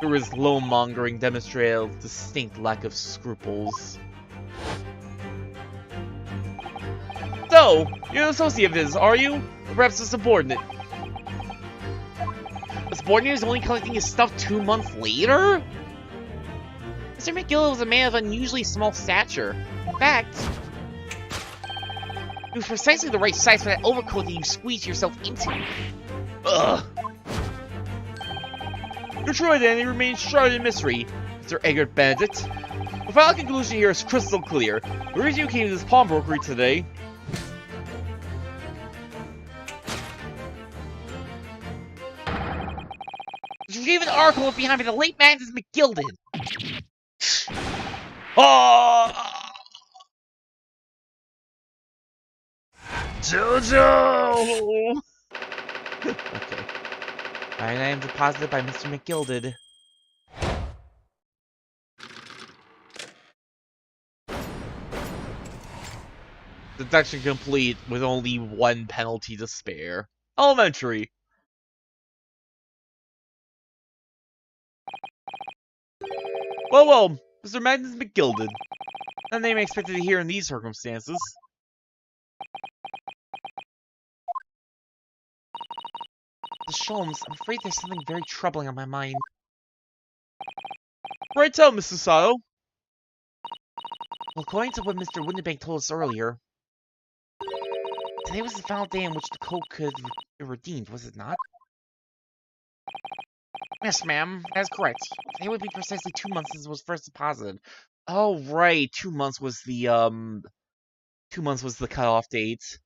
through his loan-mongering, demonstrated a distinct lack of scruples. So, you're an associate of his, are you? Or perhaps a subordinate? The subordinate is only collecting his stuff 2 months later? Mr. McGilded was a man of unusually small stature. In fact, he was precisely the right size for that overcoat that you squeezed yourself into. Ugh. Your true identity remains shrouded in mystery, Mr. Eggert Benedict. The final conclusion here is crystal clear. The reason you came to this pawnbrokery today... You gave an article behind me, the late Magnus McGilded. Oh! Jojo! Okay. Alright, I am deposited by Mr. McGilded. Deduction complete with only one penalty to spare. Elementary. Well, Mr. Magnus McGilded. Not a name I expected to hear in these circumstances. The Sholmes, I'm afraid there's something very troubling on my mind. Right tell, Mr. Sato. Well, according to what Mr. Windenbank told us earlier, today was the final day in which the code could be redeemed, was it not? Yes, ma'am, that's correct. Today would be precisely 2 months since it was first deposited. Oh, right. 2 months was the, 2 months was the cutoff date.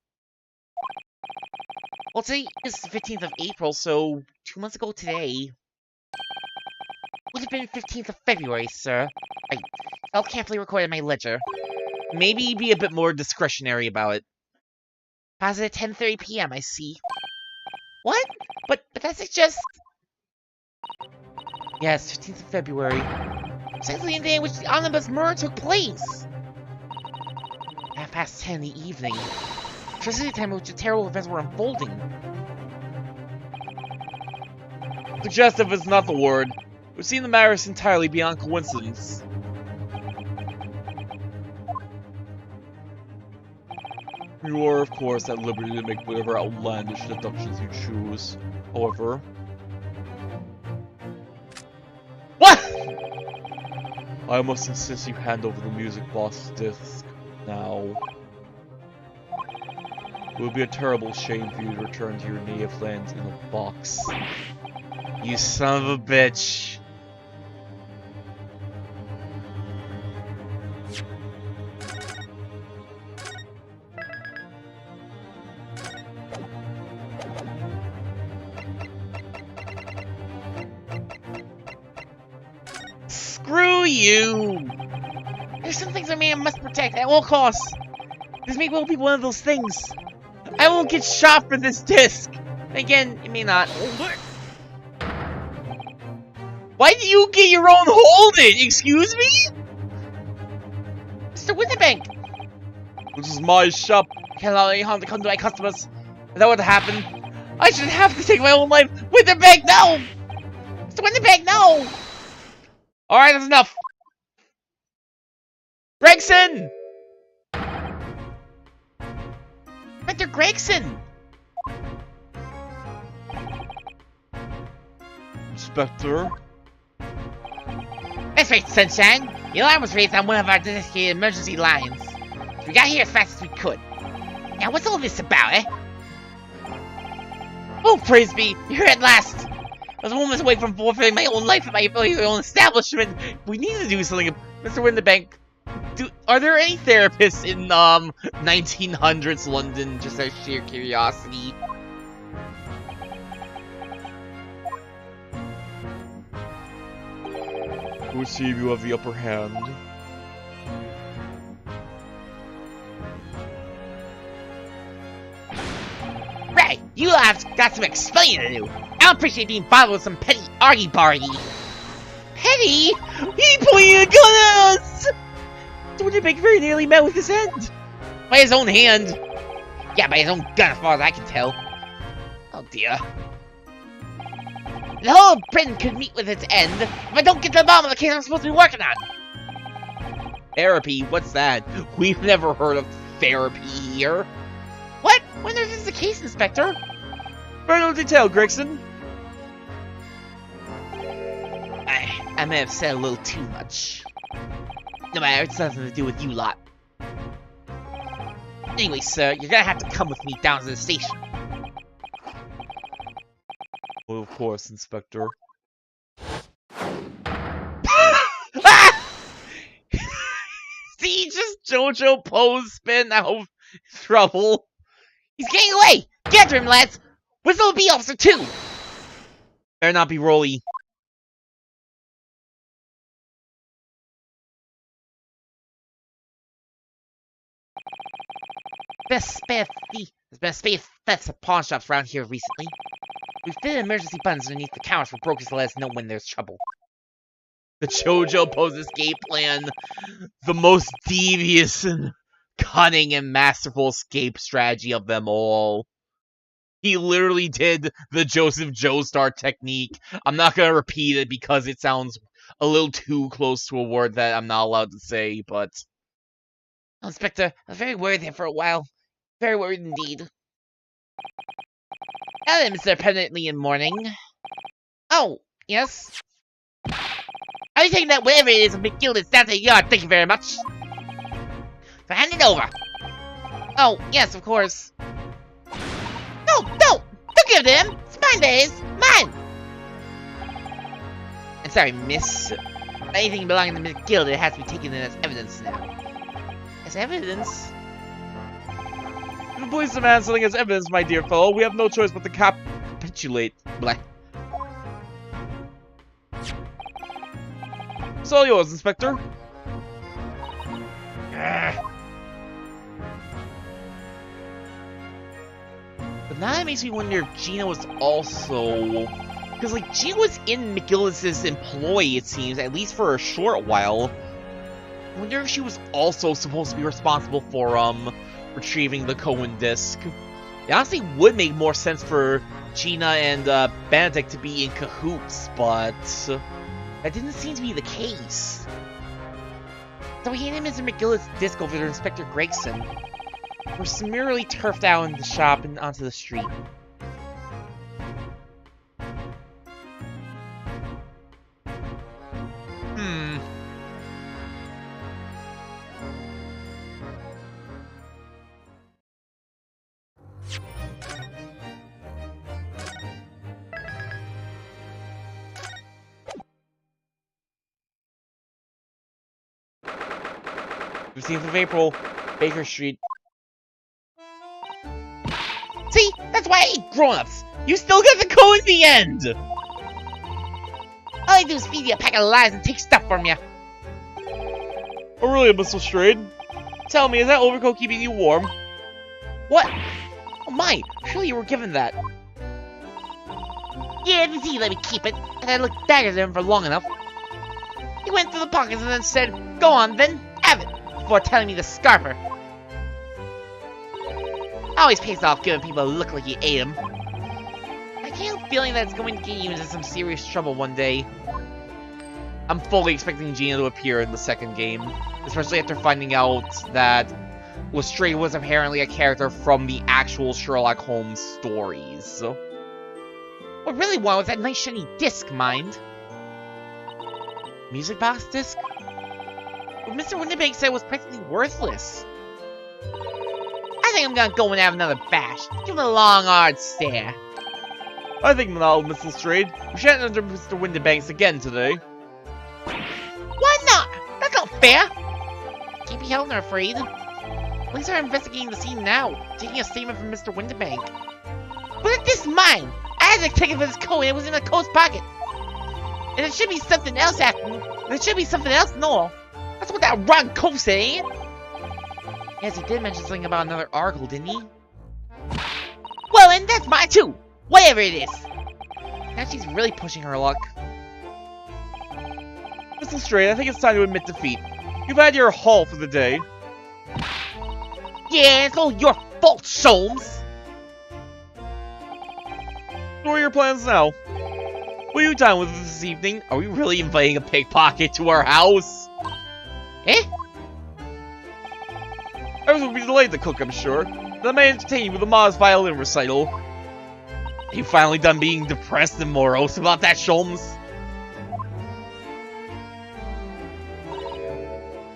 Well, today is the 15th of April, so 2 months ago today would have been 15th of February, sir. I felt carefully recorded in my ledger. Maybe be a bit more discretionary about it. Positive 10:30 p.m., I see. What? But that's just... Yes, 15th of February. Precisely the day in which the omnibus murder took place. 10:30 in the evening. Precisely the time in which the terrible events were unfolding. Suggestive is not the word. We've seen the matter is entirely beyond coincidence. You are, of course, at liberty to make whatever outlandish deductions you choose. However... What?! I must insist you hand over the music box disc now. It would be a terrible shame for you to return to your native lands in a box. You son of a bitch. you! There's some things a man must protect at all costs. This may well be one of those things. I won't get shot for this disc! Again, it may not. Hold it! Why do you get your own hold it? Excuse me? Mr. Winterbank! This is my shop. I can't allow any harm to come to my customers. Is that what happened? I should have to take my own life. Winterbank, no! Mr. Winterbank, no! Alright, that's enough. Gregson! Inspector Gregson! Inspector? That's right, Sunshine. The alarm was raised on one of our designated emergency lines. So we got here as fast as we could. Now, what's all this about, eh? Oh, praise be! You're here at last! I was moments away from forfeiting my own life and my ability to own establishment. We need to do something. Mr. Winterbank, are there any therapists in 1900s London, just out of sheer curiosity? We'll see if you have the upper hand. Right, you have got some explaining to do. I don't appreciate being bothered with some petty argy-bargy. Petty? He pointed a gun at us! The Winterbank very nearly met with his end. By his own hand. Yeah, by his own gun as far as I can tell. Oh dear. The whole of Britain could meet with its end if I don't get to the bottom of the case I'm supposed to be working on. Therapy? What's that? We've never heard of therapy here. What? When is this the case, Inspector? Very no detail, Gregson. I may have said a little too much. No matter, it's nothing to do with you lot. Anyway, sir, you're gonna have to come with me down to the station. Well, of course, Inspector. See, just JoJo pose spin out of trouble. He's getting away! Get after him, lads! Whistle be Officer 2! Better not be Rolly. There's been a spate of thefts at pawn shops around here recently. We've fitted emergency buttons underneath the counters for brokers to let us know when there's trouble. The JoJo pose escape plan. The most devious and cunning and masterful escape strategy of them all. He literally did the Joseph Joestar technique. I'm not gonna repeat it because it sounds a little too close to a word that I'm not allowed to say, but... Oh, Inspector, I was very worried there for a while. Very worried indeed. Now then, Mr. Permanently in mourning. Oh, yes? Are you taking that whatever it is of McGilda's down to the yard? Thank you very much. So hand it over. Oh, yes, of course. No, don't give it to him. It's mine, that is. Mine. I'm sorry, miss. Anything belonging to Miss Gilda has to be taken in as evidence now. As evidence? If the police demand something as evidence, my dear fellow, we have no choice but to capitulate. Blah. It's all yours, Inspector. But now that makes me wonder if Gina was also... Because, like, Gina was in McGillis's employ, it seems, at least for a short while. I wonder if she was also supposed to be responsible for, retrieving the Cohen disc. It honestly would make more sense for Gina and, Benedict to be in cahoots, but... that didn't seem to be the case. So he handed Mr. McGillis' disc over to Inspector Gregson. We're summarily turfed out in the shop and onto the street. '15th of April, Baker Street. See? That's why I hate grown-ups! You still got the code at the end! All I do is feed you a pack of lies and take stuff from you. Oh really, Mr. Strayed? Tell me, is that overcoat keeping you warm? What? Oh my, surely you were given that. Yeah, the Z let me keep it, and I looked back at him for long enough. He went through the pockets and then said, "Go on then, have it," before telling me to scarf her. Always pays off giving people a look like you ate them. I can't help feeling that it's going to get you into some serious trouble one day. I'm fully expecting Gina to appear in the second game, especially after finding out that Lestrade was apparently a character from the actual Sherlock Holmes stories. What I really want was that nice shiny disc, mind. Music box disc? What Mr. Winterbank said was practically worthless. I think I'm gonna go and have another bash. Give him a long, hard stare. I think not, Miss Lestrade. We shan't enter Mr. Winterbanks again today. Why not? That's not fair. Can't be held nor afraid. Police are investigating the scene now, taking a statement from Mr. Winterbank. But it's this mine! I had the ticket for this coat and it was in the coat's pocket. And it should be something else after. There should be something else, no. That's what that rotten coat said, ain't it? Yes, he did mention something about another article, didn't he? Well, and that's mine too! Whatever it is! Now she's really pushing her luck. Miss Lestrade, I think it's time to admit defeat. You've had your haul for the day. Yeah, it's all your fault, Sholmes! What are your plans now? What are you done with this evening? Are we really inviting a pickpocket to our house? Eh? Ours will be delayed to cook, I'm sure. That may entertain you with a modest violin recital. Are you finally done being depressed and morose about that, Sholmes?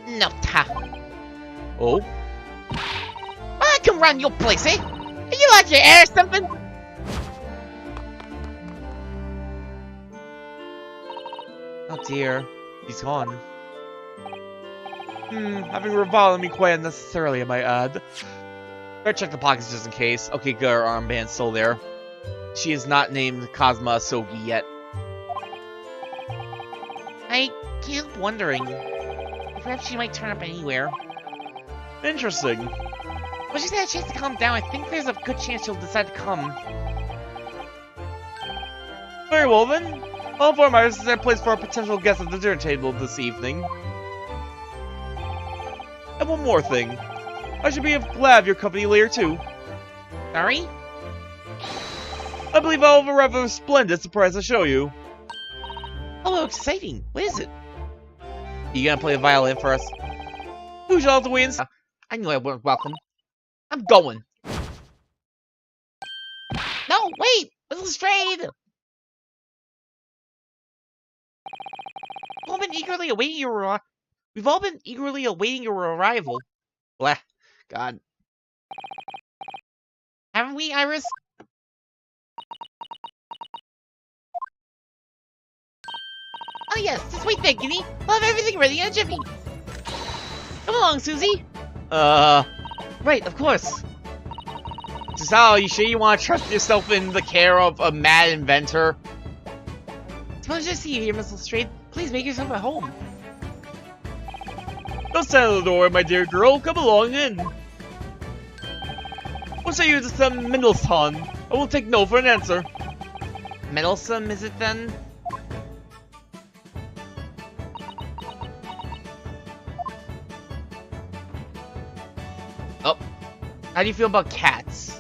No, ta. Oh? I can run your place, eh? Are you out your air or something? Oh dear, he's gone. Having reviled me quite unnecessarily, I might add. Better check the pockets just in case. Okay, good, our armband's still there. She is not named Cosma Asogi yet. I can't help wondering. Perhaps she might turn up anywhere. Interesting. When she's had a chance to calm down, I think there's a good chance she'll decide to come. Very well then. I'll inform my that place for our potential guest at the dinner table this evening. And one more thing. I should be glad of your company later too. Sorry? I believe I'll have a rather splendid surprise to show you. Oh, exciting. What is it? You gonna play the violin for us? Who shall have to wait and see? I knew I wasn't welcome. I'm going. No, wait! Little Lestrade! We've all been eagerly awaiting your arrival. Blah. God. Haven't we, Iris? Oh yes, just wait there, Guinea. We'll have everything ready in a jiffy. Come along, Susie. Right, of course. Giselle, you sure you want to trust yourself in the care of a mad inventor? It's a pleasure to see you here, Miss Lestrade. Please make yourself at home. Don't stand at the door, my dear girl. Come along in. What say you to some Mendelssohn? I will take no for an answer. Meddlesome, is it then? Oh. How do you feel about cats?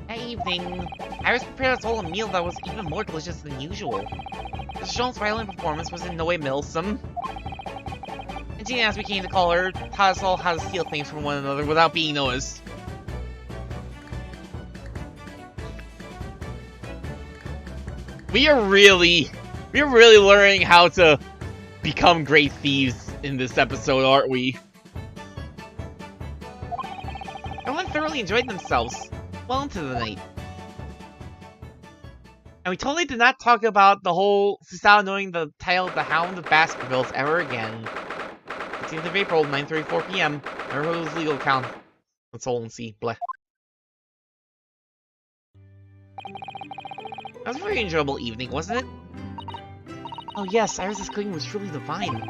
That evening, Iris prepared us all a meal that was even more delicious than usual. The Jones' violin performance was in no way meddlesome. And Gina, as we came to call her, taught us all how to steal things from one another without being noticed. We're really learning how to become great thieves in this episode, aren't we? Everyone thoroughly enjoyed themselves, well into the night. And we totally did not talk about the whole Susao knowing the title The Hound of Baskervilles ever again. 16th of April, 9:34 p.m. Neighborhood's legal account. Console and see. Bleh. That was a very enjoyable evening, wasn't it? Oh yes, Iris' cooking was truly divine.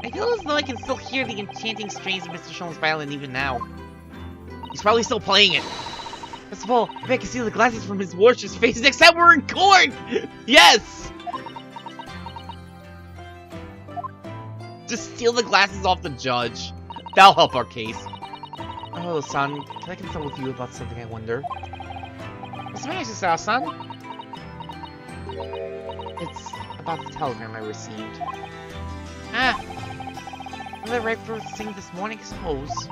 I feel as though I can still hear the enchanting strains of Mr. Sholmes' violin even now. He's probably still playing it. First of all, I can see the glasses from his lordship's face next time we're in court! Yes! Just steal the glasses off the judge. That'll help our case. Oh, son, can I consult with you about something, I wonder? What's the matter, son? It's about the telegram I received. Ah! Was I right for thing this morning, I suppose?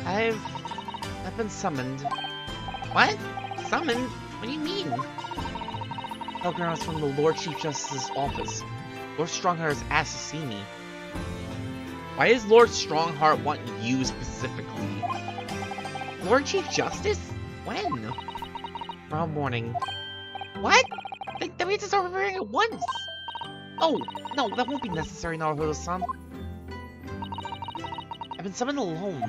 I've been summoned. What? Summoned? What do you mean? Telegram was from the Lord Chief Justice's office. Lord Strongheart has asked to see me. Why does Lord Strongheart want you specifically? Lord Chief Justice? When? Tomorrow morning. What? Then we have to start preparing at once! Oh, no, that won't be necessary, Naruto-san. I've been summoned alone.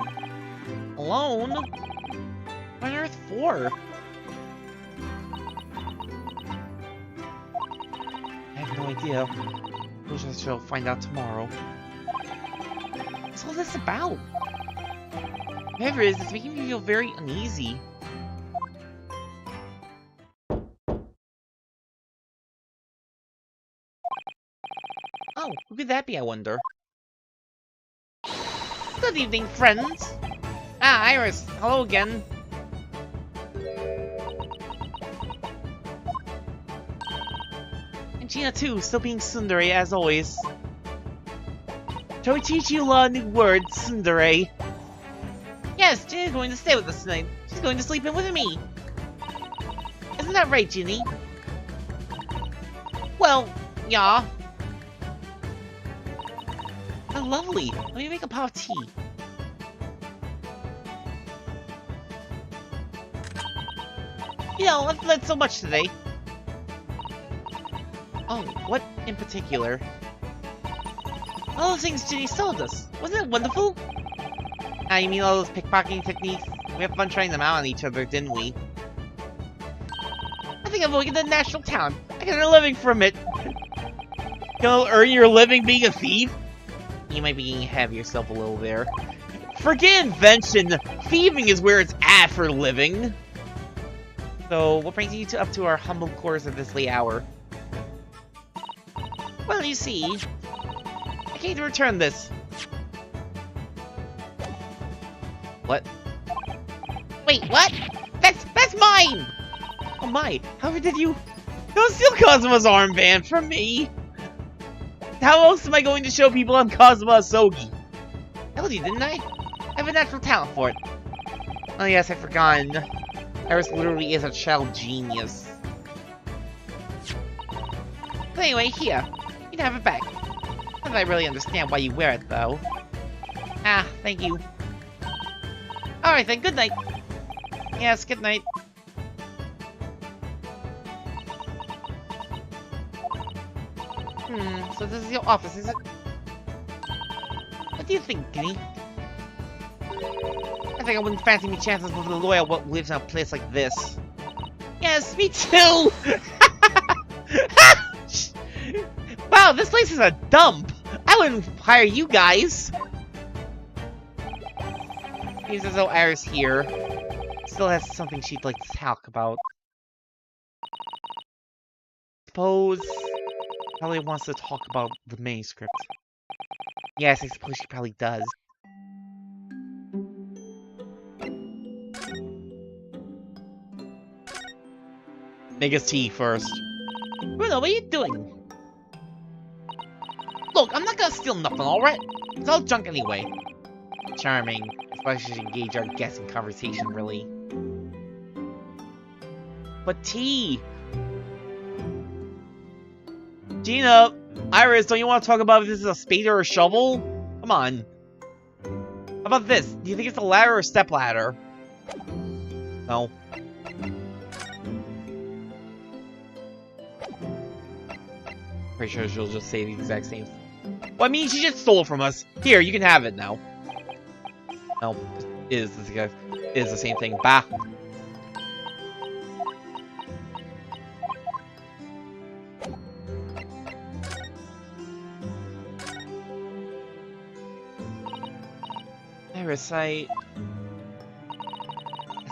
Alone? What on earth for? I have no idea. I shall find out tomorrow. What's all this about? Whatever it is, it's making me feel very uneasy. Oh, who could that be, I wonder? Good evening, friends! Ah, Iris, hello again. And Gina too, still being tsundere as always. Shall we teach you a new word, tsundere? Yes, Gina's going to stay with us tonight. She's going to sleep in with me. Isn't that right, Ginny? Well, yeah. Oh, lovely. Let me make a pot of tea. You know, I've learned so much today. Oh, what in particular? All those things Ginny told us. Wasn't it wonderful? Ah, you mean all those pickpocketing techniques? We had fun trying them out on each other, didn't we? I think I'm going to the national town. I can earn a living from it. You'll earn your living being a thief? You might be getting ahead of yourself a little there. Forget invention! Thieving is where it's at for living! So, what brings you up to our humble quarters at this late hour? Well, you see, I came to return this. What? Wait, what? That's mine! Oh my, how did you... Don't steal Kazuma's armband from me! How else am I going to show people I'm Kazuma Asogi? I told you, didn't I? I have a natural talent for it. Oh yes, I've forgotten. Iris literally is a child genius. But anyway, here. You can have it back. Not that I really understand why you wear it, though. Ah, thank you. Alright then, good night. Yes, good night. So this is your office, is it? What do you think, Ginny? I think I wouldn't fancy me chances with a lawyer what lives in a place like this. Yes, me too! Wow, this place is a dump! I wouldn't hire you guys! Seems as though Iris here still has something she'd like to talk about. Suppose probably wants to talk about the manuscript. Yes, I suppose she probably does. Make us tea first. Bruno, what are you doing? Look, I'm not gonna steal nothing, alright? It's all junk anyway. Charming. I should engage our guests in conversation, really. But tea! Gina! Iris, don't you want to talk about if this is a spade or a shovel? Come on. How about this? Do you think it's a ladder or a step ladder? No. Pretty sure she'll just say the exact same. Well, I mean, she just stole it from us. Here, you can have it now. No, it is the same thing. Bah. Iris, I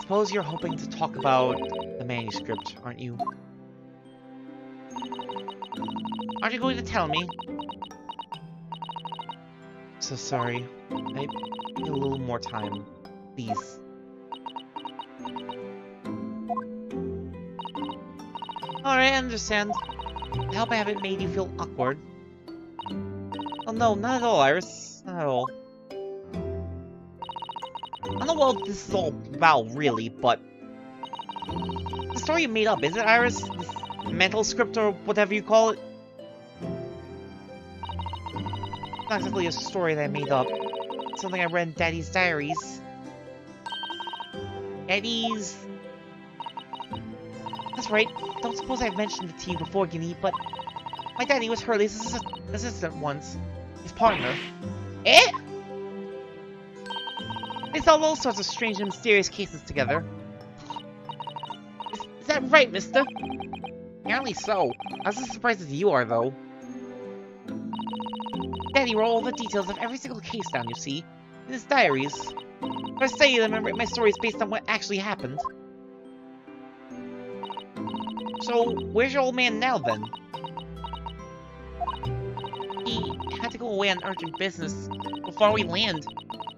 suppose you're hoping to talk about the manuscript, aren't you? Aren't you going to tell me? So sorry. I need a little more time. Please. Alright, I understand. I hope I haven't made you feel awkward. Oh no, not at all, Iris. Not at all. I don't know what this is all about, really, but... The story you made up, is it, Iris? This mental script or whatever you call it? It's not exactly a story that I made up. It's something I read in Daddy's diaries. Daddy's... That's right. Don't suppose I've mentioned it to you before, Guinea, but... My daddy was Hurley's assistant once. His partner. Eh? They solved all sorts of strange and mysterious cases together. Is that right, mister? Apparently so. I was as surprised as you are, though. Daddy wrote all the details of every single case down, you see, in his diaries. If I study them and write my stories based on what actually happened. So, where's your old man now, then? He had to go away on urgent business before we land.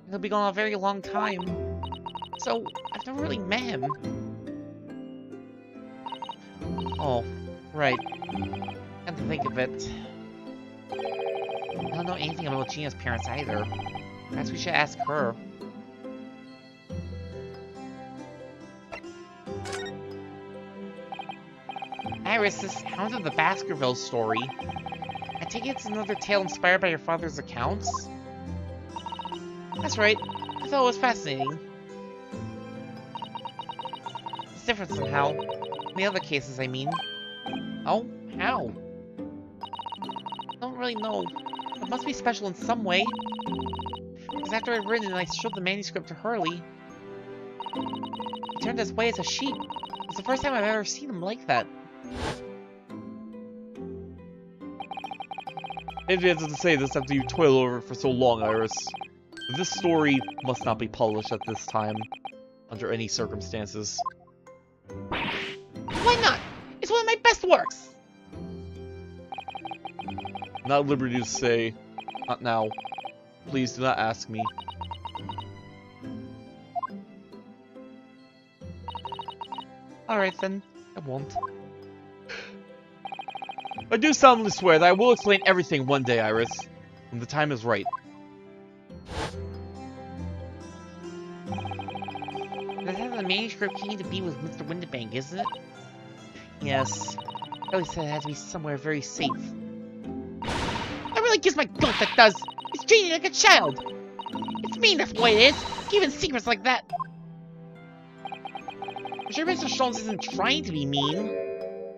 He'll be gone a very long time. So, I've never really met him. Oh, right. Come to think of it. I don't know anything about Gina's parents either. Perhaps we should ask her. Iris, this Hound of the Baskerville story. I take it it's another tale inspired by your father's accounts? That's right. I thought it was fascinating. It's different somehow. In the other cases, I mean. Oh? How? I don't really know. It must be special in some way. Because after I'd written and I showed the manuscript to Hurley, he turned as white as a sheet. It was the first time I've ever seen him like that. Maybe you have to say this after you toil over it for so long, Iris. But this story must not be published at this time, under any circumstances. Why not? It's one of my best works! I'm not at liberty to say, not now. Please do not ask me. Alright then, I won't. I do solemnly swear that I will explain everything one day, Iris, when the time is right. That has the manuscript key to be with Mr. Windibank, isn't it? Yes. I always said it had to be somewhere very safe. That really gives my goat, that does! It's treating like a child! It's mean, that's what it is! Keeping secrets like that! I'm sure Mr. Jones isn't trying to be mean.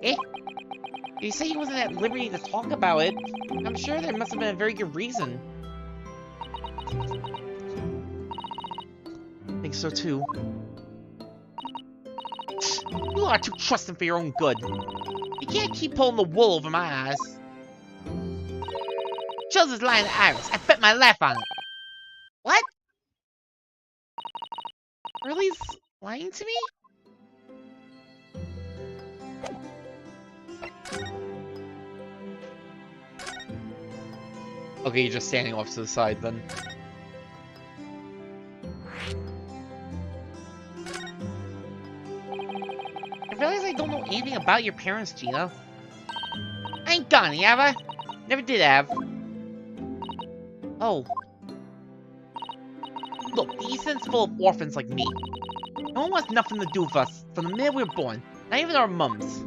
Eh? You say he wasn't at liberty to talk about it. I'm sure there must have been a very good reason. I think so too. You are too trusting for your own good. You can't keep pulling the wool over my eyes. Chills is lying to Iris. I bet my life on it. What? Hurley's lying to me? Okay, you're just standing off to the side then. I realize I don't know anything about your parents, Gina. I ain't got any, have I? Never did have. Oh. Look, the East End's full of orphans like me. No one wants nothing to do with us from the minute we were born. Not even our mums.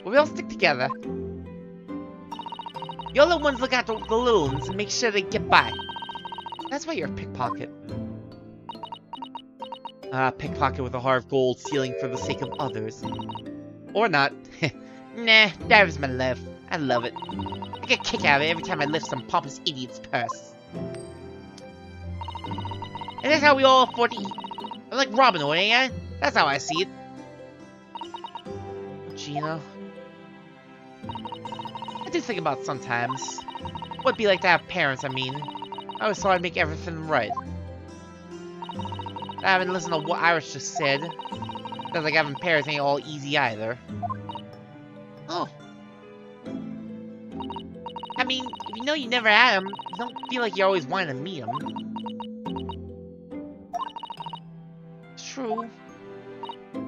But we all stick together. You're the ones look after the little ones and make sure they get by. That's why you're a pickpocket. Pickpocket with a heart of gold, stealing for the sake of others. Or not. Nah, that was my life. I love it. I get a kick out of it every time I lift some pompous idiot's purse. And that's how we all afford to eat. I'm like Robin Hood, ain't I? That's how I see it. Gina? I do think about it sometimes. What'd be like to have parents, I mean. I always thought I'd make everything right. I haven't listened to what Iris just said. Sounds like having parents ain't all easy either. Oh. I mean, if you know you never had them, you don't feel like you always wanted to meet them. It's true. I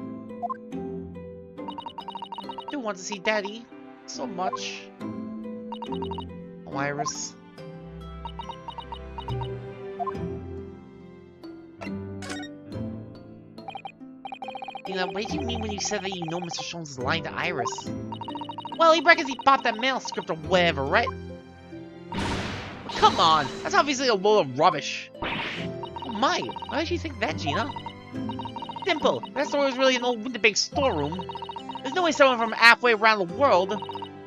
do want to see Daddy so much. Oh, Iris. You know, what did you mean when you said that you know Mr. Sholmes is lying to Iris? Well, he reckons he popped that mail script or whatever, right? Come on, that's obviously a load of rubbish. Oh my, why did you think that, Gina? Simple, that store was really an old Winterbank storeroom. There's no way someone from halfway around the world,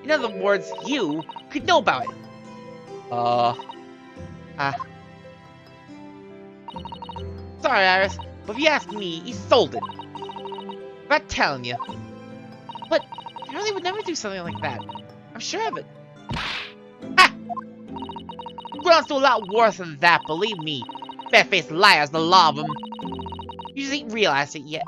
in other words, you, could know about it. Sorry, Iris, but if you ask me, he sold it. I'm not telling you. But he really would never do something like that. I'm sure of it. Ha! Grounds do a lot worse than that, believe me. Fat-faced liars, the law of them. You just ain't realized it yet.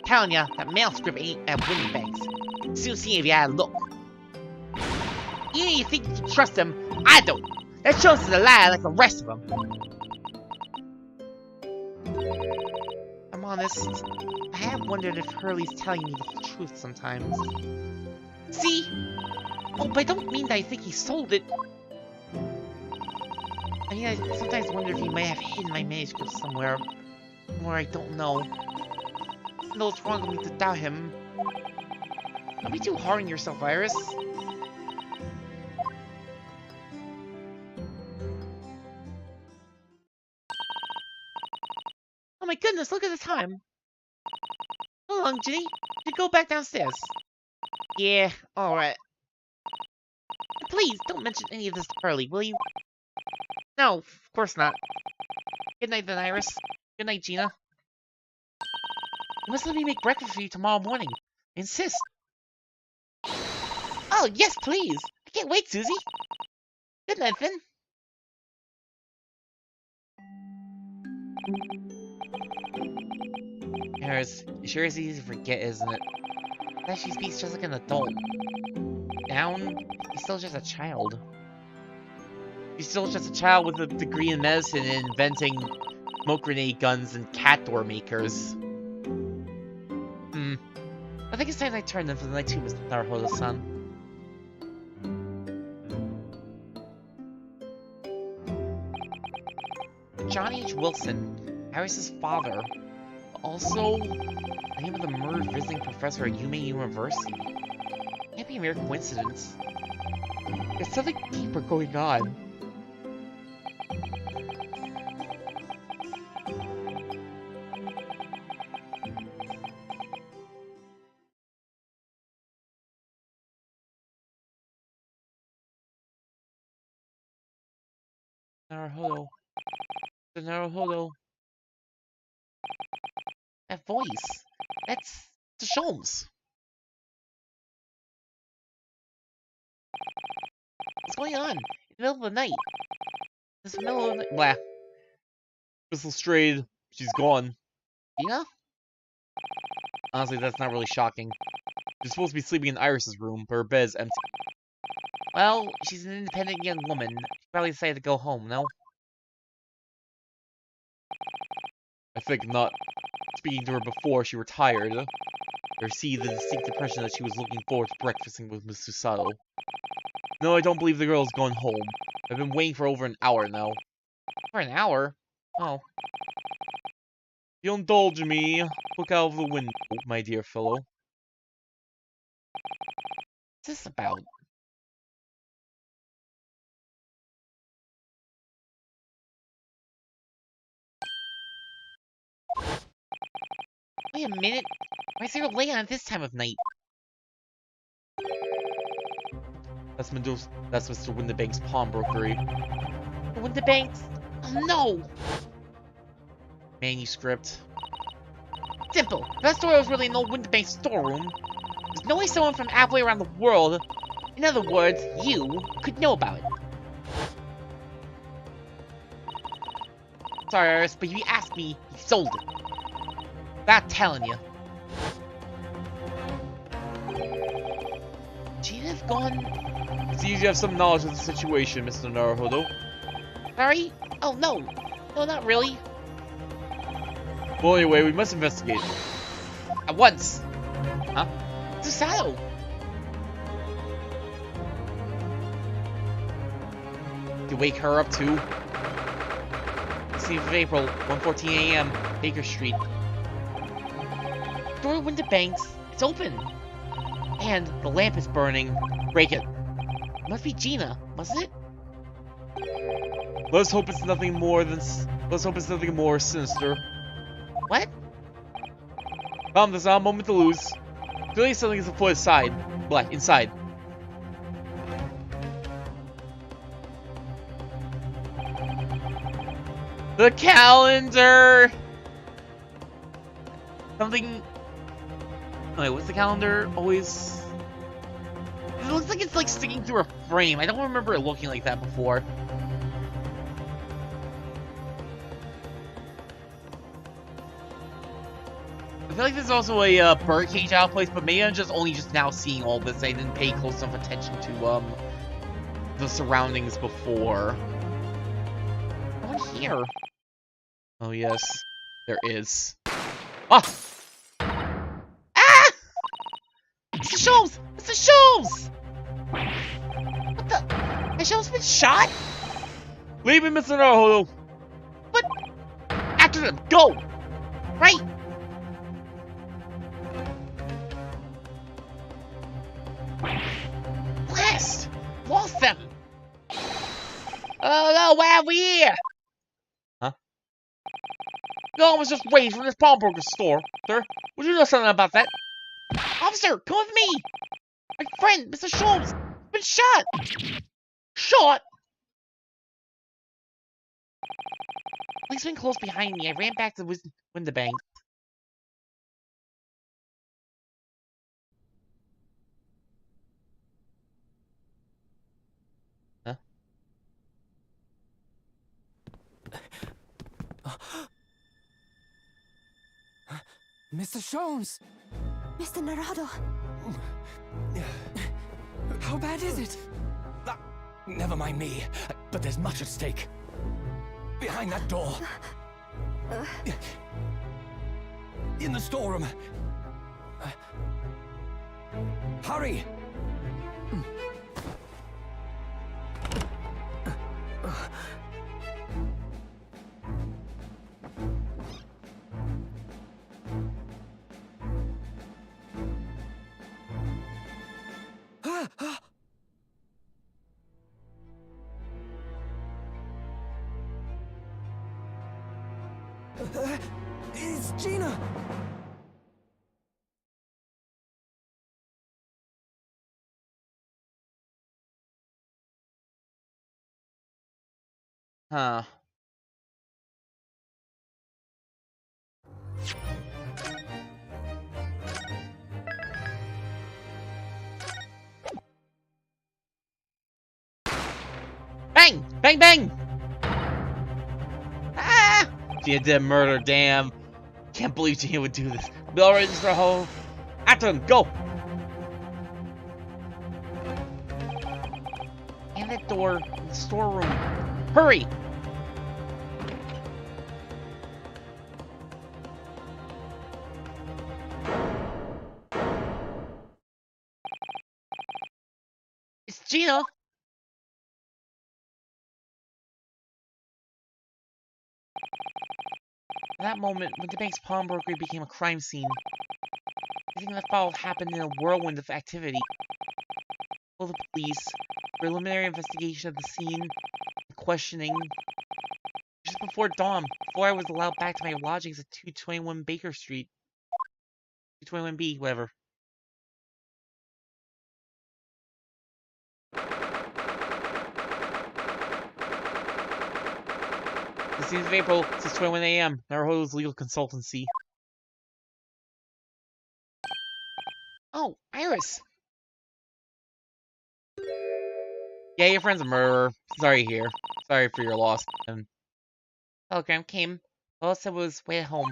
Telling ya, that mail script ain't at Winterbank's. Soon see if you had a look. Even if you think you can trust him, I don't. That shows is a liar like the rest of them. I'm honest. I have wondered if Hurley's telling me the truth sometimes. See? Oh, but I don't mean that I think he sold it. I mean, I sometimes wonder if he may have hidden my manuscript somewhere. Somewhere I don't know. I know it's wrong of me to doubt him. Don't be too hard on yourself, Iris. Oh my goodness, look at the time. How long, Ginny? You go back downstairs. Yeah, alright. Please, don't mention any of this to Hurley, will you? No, of course not. Good night then, Iris. Good night, Gina. You must let me make breakfast for you tomorrow morning. I insist. Oh, yes, please. I can't wait, Susie. Good night, then. Iris, it sure is easy to forget, isn't it? That she speaks just like an adult. Down, he's still just a child. He's still just a child with a degree in medicine and inventing smoke grenade guns and cat door makers. I think it's time I turned in for the night too, Mr. Naruhodo-san. John H. Wilson, Iris' father, but also the name of the murdered visiting professor at Yume University. Can't be a mere coincidence. There's something deeper going on. Naruhodo. The Naruhodo. That voice. That's the Sholmes. What's going on? In the middle of the night. This middle of the night. Blah. Crystal strayed. She's gone. Yeah? Honestly, that's not really shocking. She's supposed to be sleeping in Iris's room, but her bed's empty. Well, she's an independent young woman. She probably decided to go home, no? I think not. Speaking to her before she retired, I received the distinct impression that she was looking forward to breakfasting with Miss Susato. No, I don't believe the girl's gone home. I've been waiting for over an hour now. For an hour? Oh. If you'll indulge me, look out of the window, my dear fellow. What's this about? Wait a minute. Why is there a light on at this time of night? That's Mr. Winterbank's pawnbrokery. The Winterbanks? Oh no! Manuscript. Simple. That store was really an old Winterbank storeroom. There's no way someone from halfway around the world, in other words, you, could know about it. Sorry, Iris, but if you ask me, he sold it. Not telling you. Gina's gone. It seems you have some knowledge of the situation, Mr. Naruhodo. Sorry? Oh, no. No, not really. Well, anyway, we must investigate. At once. Huh? It's a saddle. To wake her up too. 16th of April, 1:14 a.m., Baker Street. Door window banks. It's open. And the lamp is burning. Break it. Must be Gina, mustn't it? Let's hope it's nothing more than. Let's hope it's nothing more sinister. What? Come, there's not a moment to lose. Clearly something is afoot inside. Black, inside. The calendar! Something... Wait, what's the calendar always... It looks like it's like sticking through a frame. I don't remember it looking like that before. I feel like there's also a birdcage out place, but maybe I'm just only now seeing all this. I didn't pay close enough attention to the surroundings before. No one here. Oh yes, there is. Ah! Ah! It's the Shelves! It's the Shelves! What the? The Shelves been shot? Leave me, Mr. Naruhodo! But after them, go! Right! Blast! Lost them! Oh no, why are we here? Huh? No, I was just raised from this pawnbroker store, sir. Would you know something about that? Officer, come with me! My friend, Mr. Schultz, has been shot! Shot? Policeman close behind me. I ran back to the window bank. Huh? Mr. Sholmes! Mr. Naruhodo. How bad is it? Never mind me, but there's much at stake. Behind that door. In the storeroom. Hurry! It's Gina! Huh. Bang! Bang, bang! Ah! Gina did murder, damn. Can't believe Gina would do this. Bill register home. After him, go! And that door in the storeroom. Hurry! It's Gina! At that moment, when the bank's pawnbrokery became a crime scene, everything that followed happened in a whirlwind of activity. Well, the police, preliminary investigation of the scene, the questioning. Just before dawn, before I was allowed back to my lodgings at 221 Baker Street. 221B, whatever. The 16th of April, 6:21 a.m. Naruhodo's legal consultancy. Oh, Iris. Iris! Yeah, your friend's a murderer. Sorry here. Sorry for your loss. Telegram came. Well, said it was way at home.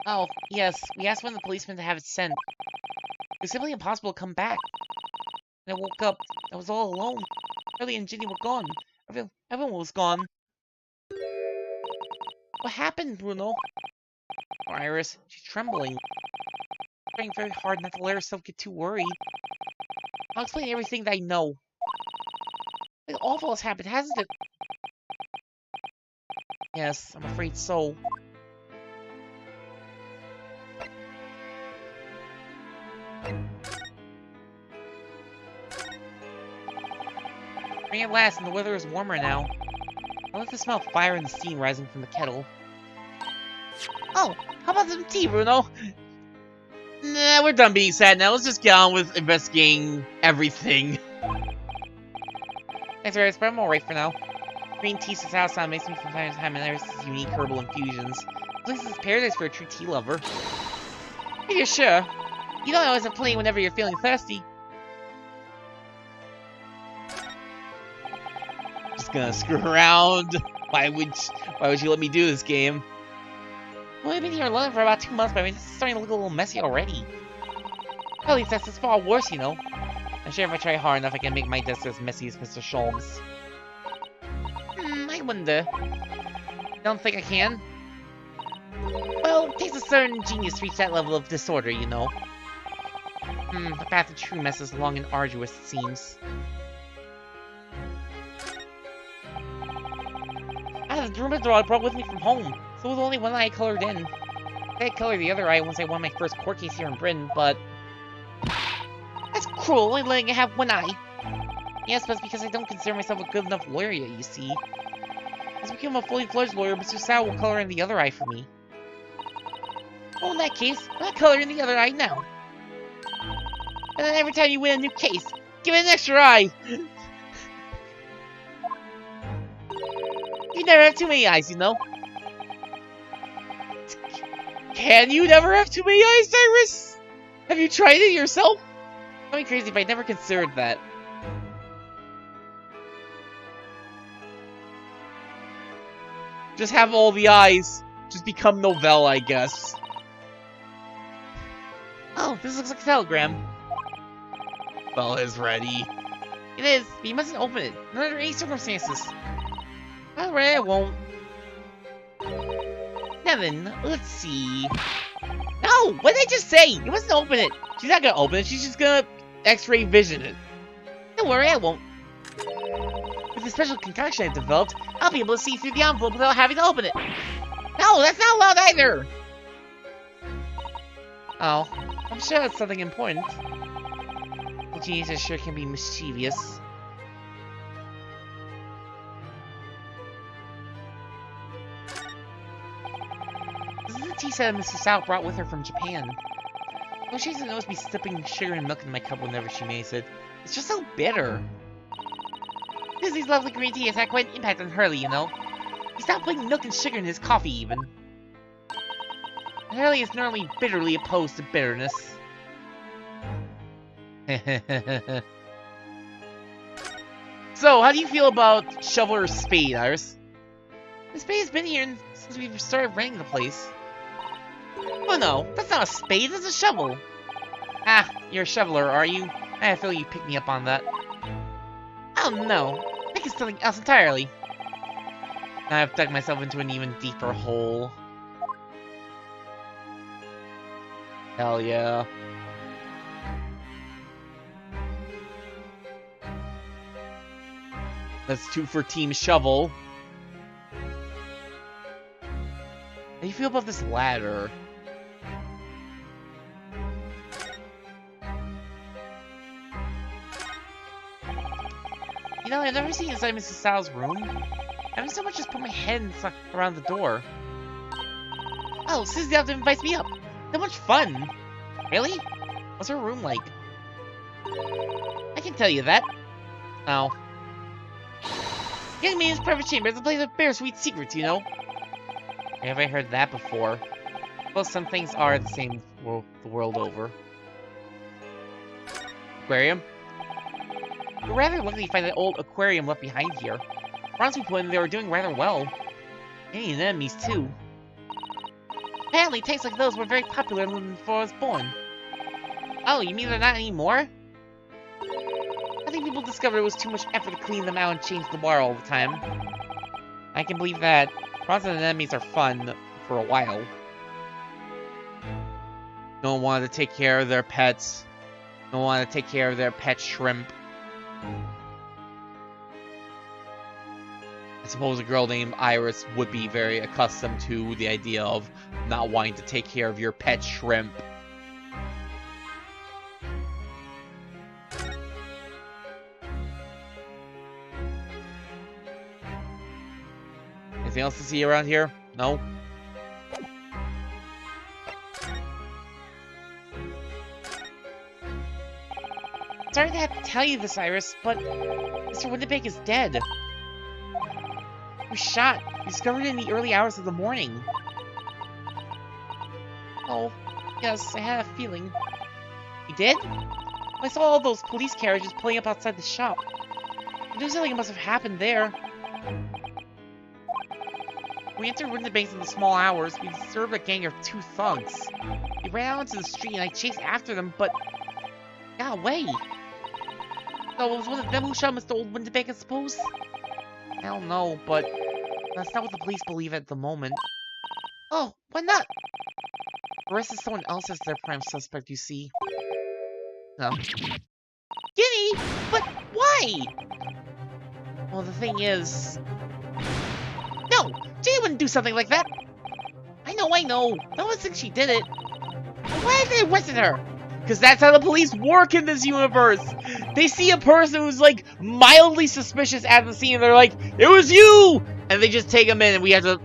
Oh, yes. We asked one of the policemen to have it sent. It was simply impossible to come back. When I woke up, I was all alone. Charlie and Ginny were gone. Everyone was gone. What happened, Bruno? Poor Iris. She's trembling. Trying very hard not to let herself get too worried. I'll explain everything that I know. Something awful has happened, hasn't it? Yes, I'm afraid so. Spring at last, and the weather is warmer now. I like to smell fire and steam rising from the kettle. Oh, how about some tea, Bruno? Nah, we're done being sad now. Let's just get on with investigating everything. Thanks, Iris, but I'm alright for now. Green tea since outside makes me from time to time and Iris' unique herbal infusions. This is paradise for a true tea lover. Are you sure? You know I always have plenty whenever you're feeling thirsty. Just gonna screw around. Why would you let me do this game? Well, I've been here alone for about 2 months, but I mean, it's starting to look a little messy already. Well, at least that's far worse, you know. I'm sure if I try hard enough, I can make my desk as messy as Mr. Sholmes. I wonder. Don't think I can? Well, it takes a certain genius to reach that level of disorder, you know. The path to true mess is long and arduous, it seems. I had a Dromedar I brought with me from home, so it was only one eye colored in. I had colored the other eye once I won my first court case here in Britain, but... That's cruel, only letting it have one eye. Yes, but it's because I don't consider myself a good enough lawyer yet, you see. As I become a fully fledged lawyer, Mr. Sao will color in the other eye for me. Well, in that case, I'll color in the other eye now. And then every time you win a new case, give it an extra eye! You never have too many eyes, you know? Can you never have too many eyes, Iris? Have you tried it yourself? I'm crazy, but I never considered that. Just have all the eyes. Just become Novell, I guess. Oh, this looks like a telegram. Bell is ready. It is, but you mustn't open it. Not under any circumstances. Alright, I won't. Now then, let's see. No! What did I just say? You mustn't open it. She's not gonna open it, she's just gonna X-ray vision it. Don't worry, I won't. With the special concoction I've developed, I'll be able to see through the envelope without having to open it. No, that's not allowed either! Oh, I'm sure it's something important. The geniuses sure can be mischievous. This is the tea set Mrs. Sao brought with her from Japan. Oh, she doesn't always be sipping sugar and milk in my cup whenever she makes it. It's just so bitter. Disney's lovely green tea has had quite an impact on Hurley, you know. He stopped putting milk and sugar in his coffee, even. And Hurley is normally bitterly opposed to bitterness. So, how do you feel about shovel or spade, Iris? The spade has been here since we started renting the place. Oh no, that's not a spade, that's a shovel. Ah, you're a shoveler, are you? I feel you picked me up on that. Oh no, I think it's something else entirely. Now I've dug myself into an even deeper hole. Hell yeah. That's 2 for Team Shovel. How do you feel about this ladder? You know, I've never seen inside Mrs. Sao's room. I haven't so much as put my head around the door. Oh, Susie Alden invites me up. So much fun. Really? What's her room like? I can tell you that. Oh. Young Man's private chamber is a place of bittersweet secrets, you know? Have I heard that before? Well, some things are the same the world over. aquarium? We're rather lucky to find an old aquarium left behind here. Bronze we put in, they were doing rather well. Any enemies, too. Apparently, tanks like those were very popular before I was born. Oh, you mean they're not anymore? I think people discovered it was too much effort to clean them out and change the water all the time. I can believe that. Bronze and enemies are fun for a while. No one wanted to take care of their pets. No one wanted to take care of their pet shrimp. I suppose a girl named Iris would be very accustomed to the idea of not wanting to take care of your pet shrimp. Anything else to see around here? No? Sorry to have to tell you this, Iris, but Mr. Winterbank is dead. He was shot. He was discovered in the early hours of the morning. Oh, yes, I had a feeling. You did? I saw all those police carriages pulling up outside the shop. There's something must have happened there. We entered Winterbanks in the small hours. We disturbed a gang of 2 thugs. They ran out into the street and I chased after them, but got away. So it was one of them who shot Mr. Old Winterbank, I suppose? I don't know, but that's not what the police believe at the moment. Oh, why not? Arrested someone else as their prime suspect, you see. No. Guinea? But why? Well, the thing is... No! Jay wouldn't do something like that! I know! No one thinks she did it. Why did they arrested her? Because that's how the police work in this universe! They see a person who's, like, mildly suspicious at the scene and they're like, it was you! And they just take him in and we have to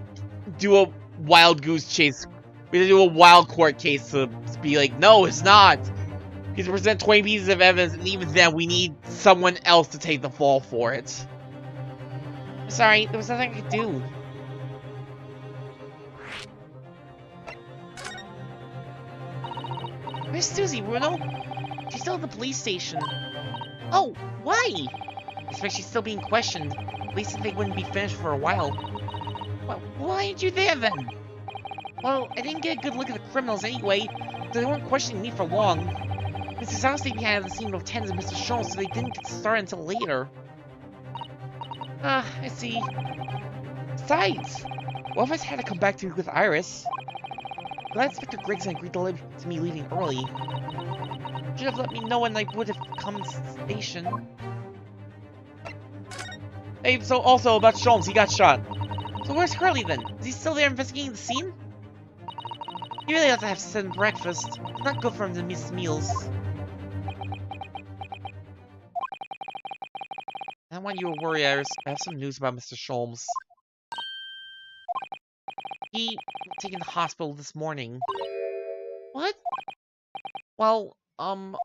do a wild goose chase. We have to do a wild court case to be like, no, it's not! You have to present 20 pieces of evidence, and even then, we need someone else to take the fall for it. I'm sorry, there was nothing I could do. Where's Susie, Bruno? She's still at the police station. Oh, why? I expect she's still being questioned. At least they wouldn't be finished for a while. Well, why aren't you there then? Well, I didn't get a good look at the criminals anyway, so they weren't questioning me for long. Mrs. House stayed behind at the scene of Tens and Mr. Schultz, so they didn't get started until later. Ah, I see. Besides, one of us had to come back to with Iris. Glad Inspector Gregson agreed to me leaving early. Should have let me know when I would have come to the station. Hey, so also about Schultz, he got shot. So where's Hurley then? Is he still there investigating the scene? He really has to have some breakfast. It's not good for him to miss meals. I don't want you to worry, Iris. I have some news about Mr. Sholmes. He was taken to the hospital this morning. What? Well, when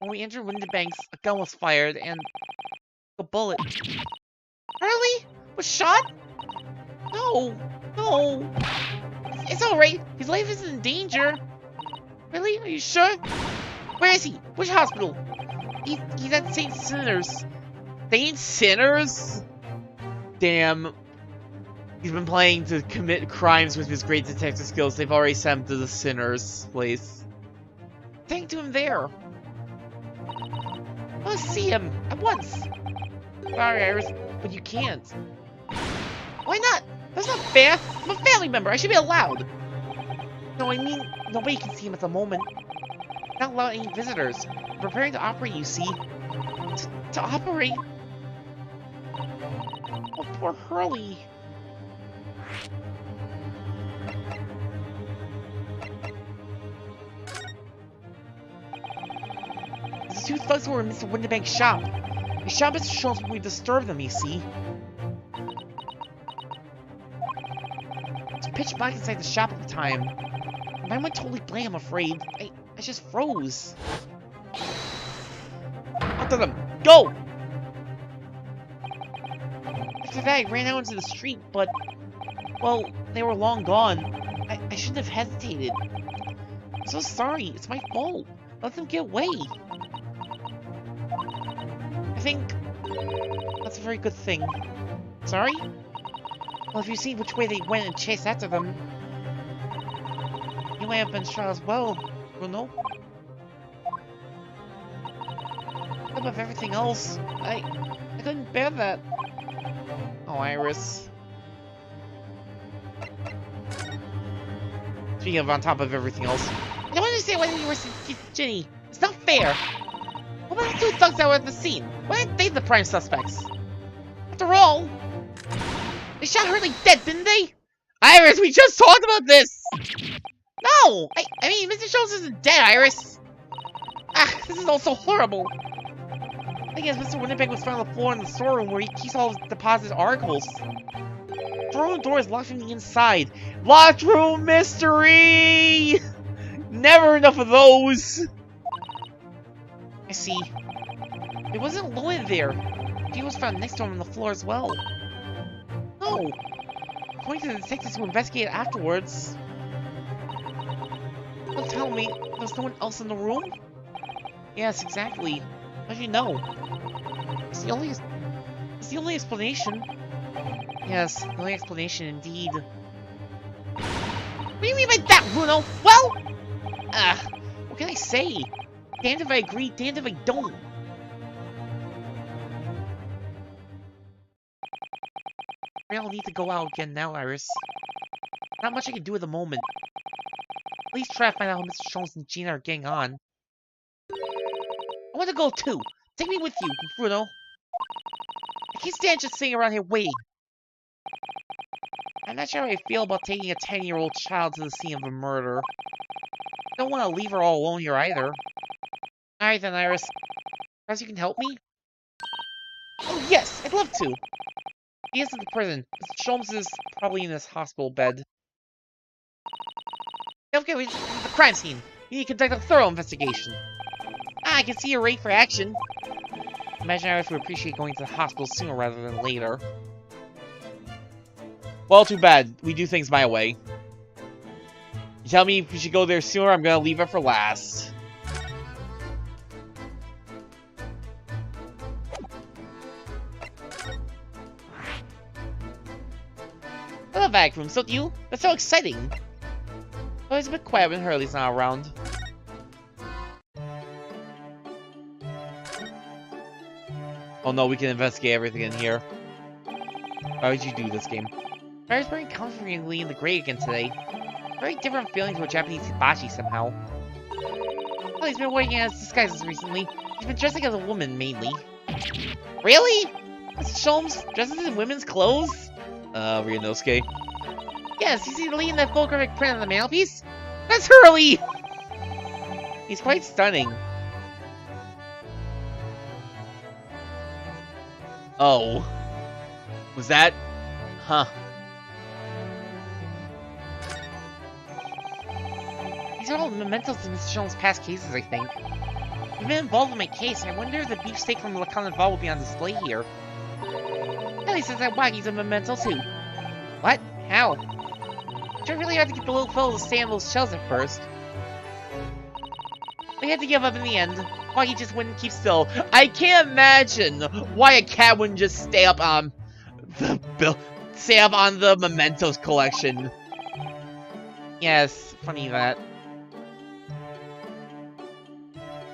we entered Winterbanks, a gun was fired and a bullet. Hurley was shot? No. It's alright. His life isn't in danger. Really? Are you sure? Where is he? Which hospital? He's at St. Sinners. St. Sinners? Damn. He's been planning to commit crimes with his great detective skills. They've already sent him to the Sinners place. Take to him there. I want to see him at once. Sorry, Iris, but you can't. Why not? That's not fair. I'm a family member. I should be allowed. No, I mean, nobody can see him at the moment. Not allowed any visitors. I'm preparing to operate, you see. To operate? Oh, poor Hurley. The 2 thugs were in Mr. Winterbank's shop. They shot Mr. Schultz when we disturbed them, you see. It's pitch black inside the shop at the time. Mine went totally blank, I'm afraid. I just froze. After them! Go! After that, I ran out into the street, but... well, they were long gone. I shouldn't have hesitated. I'm so sorry. It's my fault. Let them get away. think that's a very good thing. Sorry? Well, if you see which way they went and chased after them, you may have been shot as well, Bruno. On top of everything else, I couldn't bear that. Oh, Iris. Speaking of on top of everything else, I don't understand why you were Ginny. It's not fair. What about the two thugs that were at the scene? Why aren't they the prime suspects? After all, they shot her like dead, didn't they? Iris, we just talked about this! No! I mean, Mr. Schultz isn't dead, Iris! Ah, this is all so horrible. I guess Mr. Winnipeg was found on the floor in the storeroom where he keeps all his deposited articles. The room door is locked from the inside. Locked room mystery! Never enough of those! I see. It wasn't Lloyd there. He was found next to him on the floor as well. No! According to the detectives who investigated afterwards... Don't tell me, there's no one else in the room? Yes, exactly. How'd you know? It's the only explanation. Yes, the only explanation indeed. What do you mean by that, Bruno? Well... what can I say? Damned if I agree, damned if I don't. I'll need to go out again now, Iris. Not much I can do at the moment. At least try to find out how Mr. Jones and Gina are getting on. I want to go too. Take me with you, Bruno. I can't stand just sitting around here waiting. I'm not sure how I feel about taking a 10-year-old child to the scene of a murder. I don't want to leave her all alone here either. Alright then, Iris. Perhaps you can help me? Oh yes, I'd love to. He is in the prison. Mr. Sholmes is probably in his hospital bed. Okay, we the crime scene. We need to conduct a thorough investigation. I can see you're ready for action. Imagine Iris would appreciate going to the hospital sooner rather than later. Well, too bad. We do things my way. You tell me if we should go there sooner, I'm gonna leave it for last. I love vac rooms, don't you? That's so exciting. Oh, it's a bit quiet when Hurley's not around. Oh no, we can investigate everything in here. Why would you do this game? I was very comfortingly in the gray again today. Very different feeling to a Japanese hibachi somehow. Well, he's been wearing as disguises recently. He's been dressing as a woman, mainly. Really? Mr. Sholmes dresses in women's clothes? Ryunosuke. Yes, you see the lead in that photographic print on the mantelpiece? That's Hurley! He's quite stunning. Oh. Was that? Huh. These are all mementos to Mr. Sholmes' past cases, I think. I've been involved in my case, and I wonder if the beefsteak from Le Carnival will be on display here. Ellie says that Waggy's a memento too. What? How? I tried really hard to get the little fellow to stay on those shells at first. But he had to give up in the end. Waggy just wouldn't keep still. I can't imagine why a cat wouldn't just stay up on the mementos collection. Yes, funny that.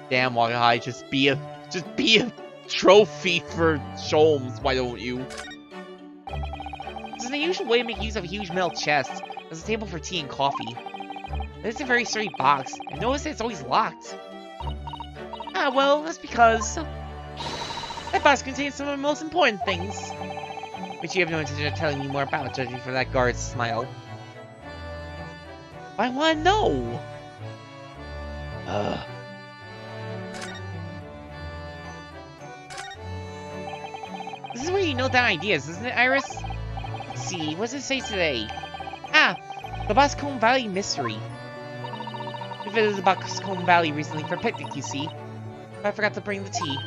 Damn, Wagahai, just be a trophy for Sholmes, why don't you? This is an unusual way to make use of a huge metal chest. There's a table for tea and coffee. It's a very sturdy box. I noticed it's always locked. Ah, well, that's because that box contains some of the most important things, which you have no intention of telling me more about, judging from that guard's smile. I want to know. This is where you note down ideas, isn't it, Iris? Let's see, what does it say today? Ah, the Boscombe Valley Mystery. We visited the Boscombe Valley recently for a picnic, you see. But I forgot to bring the tea.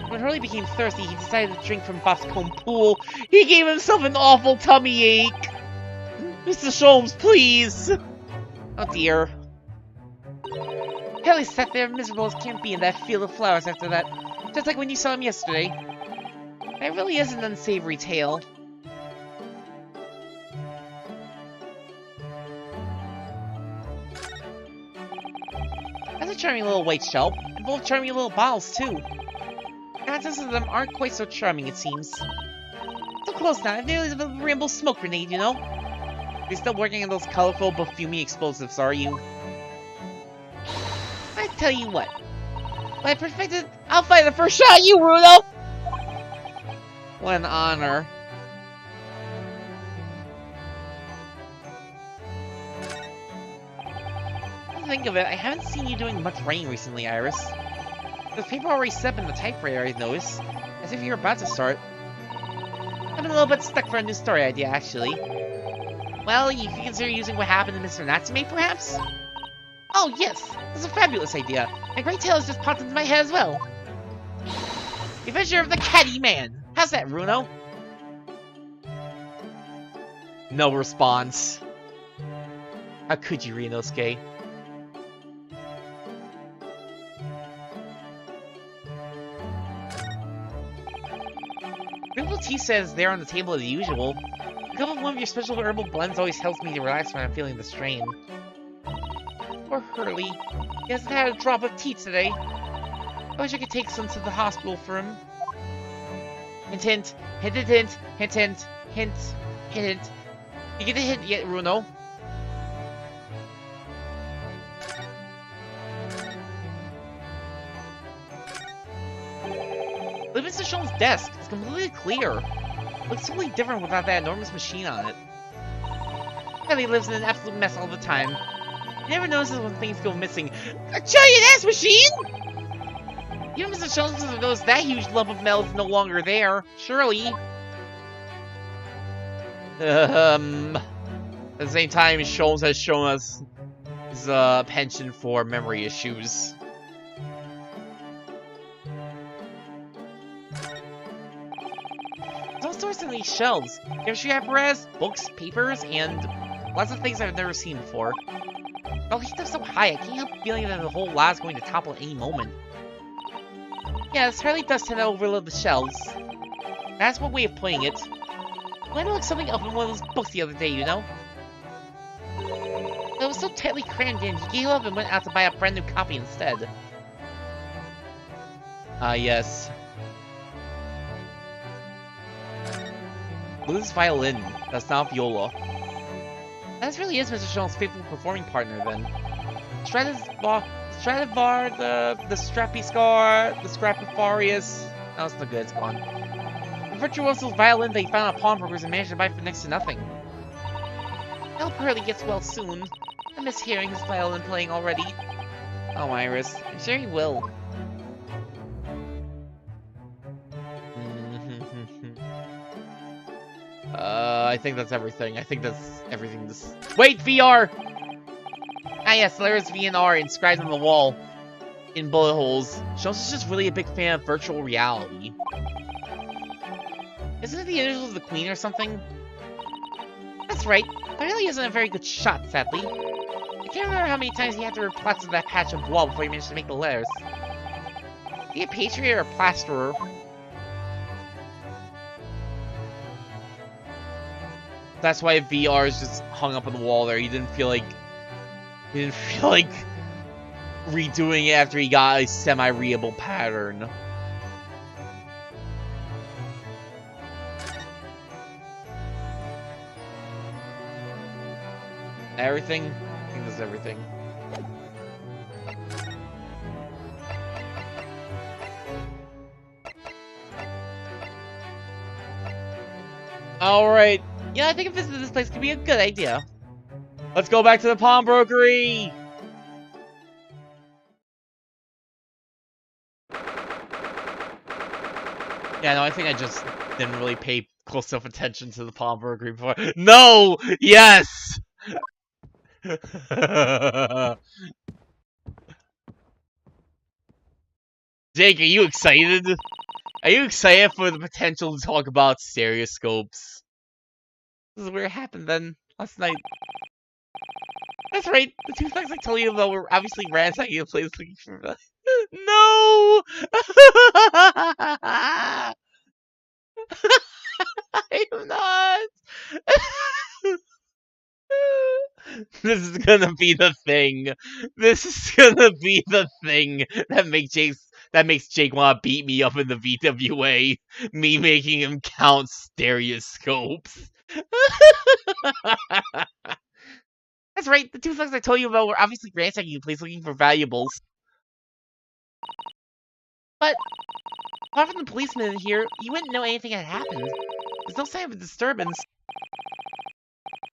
When Hurley became thirsty, he decided to drink from Boscombe Pool. He gave himself an awful tummy ache. Mr. Sholmes, please. Oh dear. Hurley sat there miserable as can be in that field of flowers after that. Just like when you saw him yesterday. It really is an unsavory tale. That's a charming little white shell, and both charming little bottles too. Contents of them aren't quite so charming, it seems. So close now, nearly the rainbow smoke grenade, you know? You're still working on those colorful but fumey explosives, are you? I tell you what. When I perfected, I'll fight the first shot at you, Runo! What an honor. Come to think of it, I haven't seen you doing much writing recently, Iris. The paper already set up in the typewriter, I noticed. As if you're about to start. I've been a little bit stuck for a new story idea, actually. Well, you could consider using what happened to Mr. Natsume, perhaps? Oh, yes! That's a fabulous idea. A great tale has just popped into my head as well. The Adventure of the Catty Man. How's that, Runo? No response. How could you, Rinosuke? Drinkable tea says they're on the table as usual. A cup of one of your special herbal blends always helps me to relax when I'm feeling the strain. Poor Hurley. He hasn't had a drop of tea today. I wish I could take some to the hospital for him. Hint, hint, hint, hint, hint, hint, hint, hint, hint. You get the hint yet, Runo? Look at Mr. Shone's desk. It's completely clear. Looks totally different without that enormous machine on it. Kelly lives in an absolute mess all the time. He never notices when things go missing. A giant ass machine! Even Mr. Jones doesn't notice that huge lump of metal is no longer there. Surely. At the same time, Sholmes has shown us his penchant for memory issues. There's all sorts in these shelves. Chemistry apparatus, books, papers, and lots of things I've never seen before. Oh, he's up so high, I can't help feeling that the whole lot is going to topple at any moment. Yeah, this Harley does tend to overload the shelves. That's one way of putting it. I looked something up in one of those books the other day, you know? It was so tightly crammed in, he gave up and went out to buy a brand new copy instead. Yes. Look at this violin. That's not viola. That really is Mr. Shone's faithful performing partner, then. Stradivar, the Strapiscar, the Scrapifarius. No, it's no good, it's gone. The virtuoso's violin that he found on pawnbrokers and managed to buy for next to nothing. I hope Hurley gets well soon. I miss hearing his violin playing already. Oh, Iris, I'm sure he will. I think that's everything. I think that's everything this... Wait, VR! Ah yes, there's VNR inscribed on the wall. In bullet holes. Jones is just really a big fan of virtual reality. Isn't it the initials of the Queen or something? That's right. That really isn't a very good shot, sadly. I can't remember how many times he had to replaster that patch of wall before he managed to make the letters. Is he a patriot or a plasterer? That's why VR is just hung up on the wall there. He didn't feel like redoing it after he got a semi-readable pattern. Everything? I think that's everything. Alright. Yeah, I think a visit to this place could be a good idea. Let's go back to the pawnbrokery! Yeah, no, I think I just didn't really pay close enough attention to the pawnbrokery before. No! Yes! Jake, are you excited? Are you excited for the potential to talk about stereoscopes? This is where it happened then, last night. That's right, the two facts I told you about were obviously ransacking the place looking for No! I'm not! This is gonna be the thing. This is gonna be the thing that makes Jake wanna beat me up in the VWA. Me making him count stereoscopes. That's right, the two thugs I told you about were obviously ransacking the place looking for valuables. But, apart from the policeman in here, you wouldn't know anything had happened. There's no sign of a disturbance.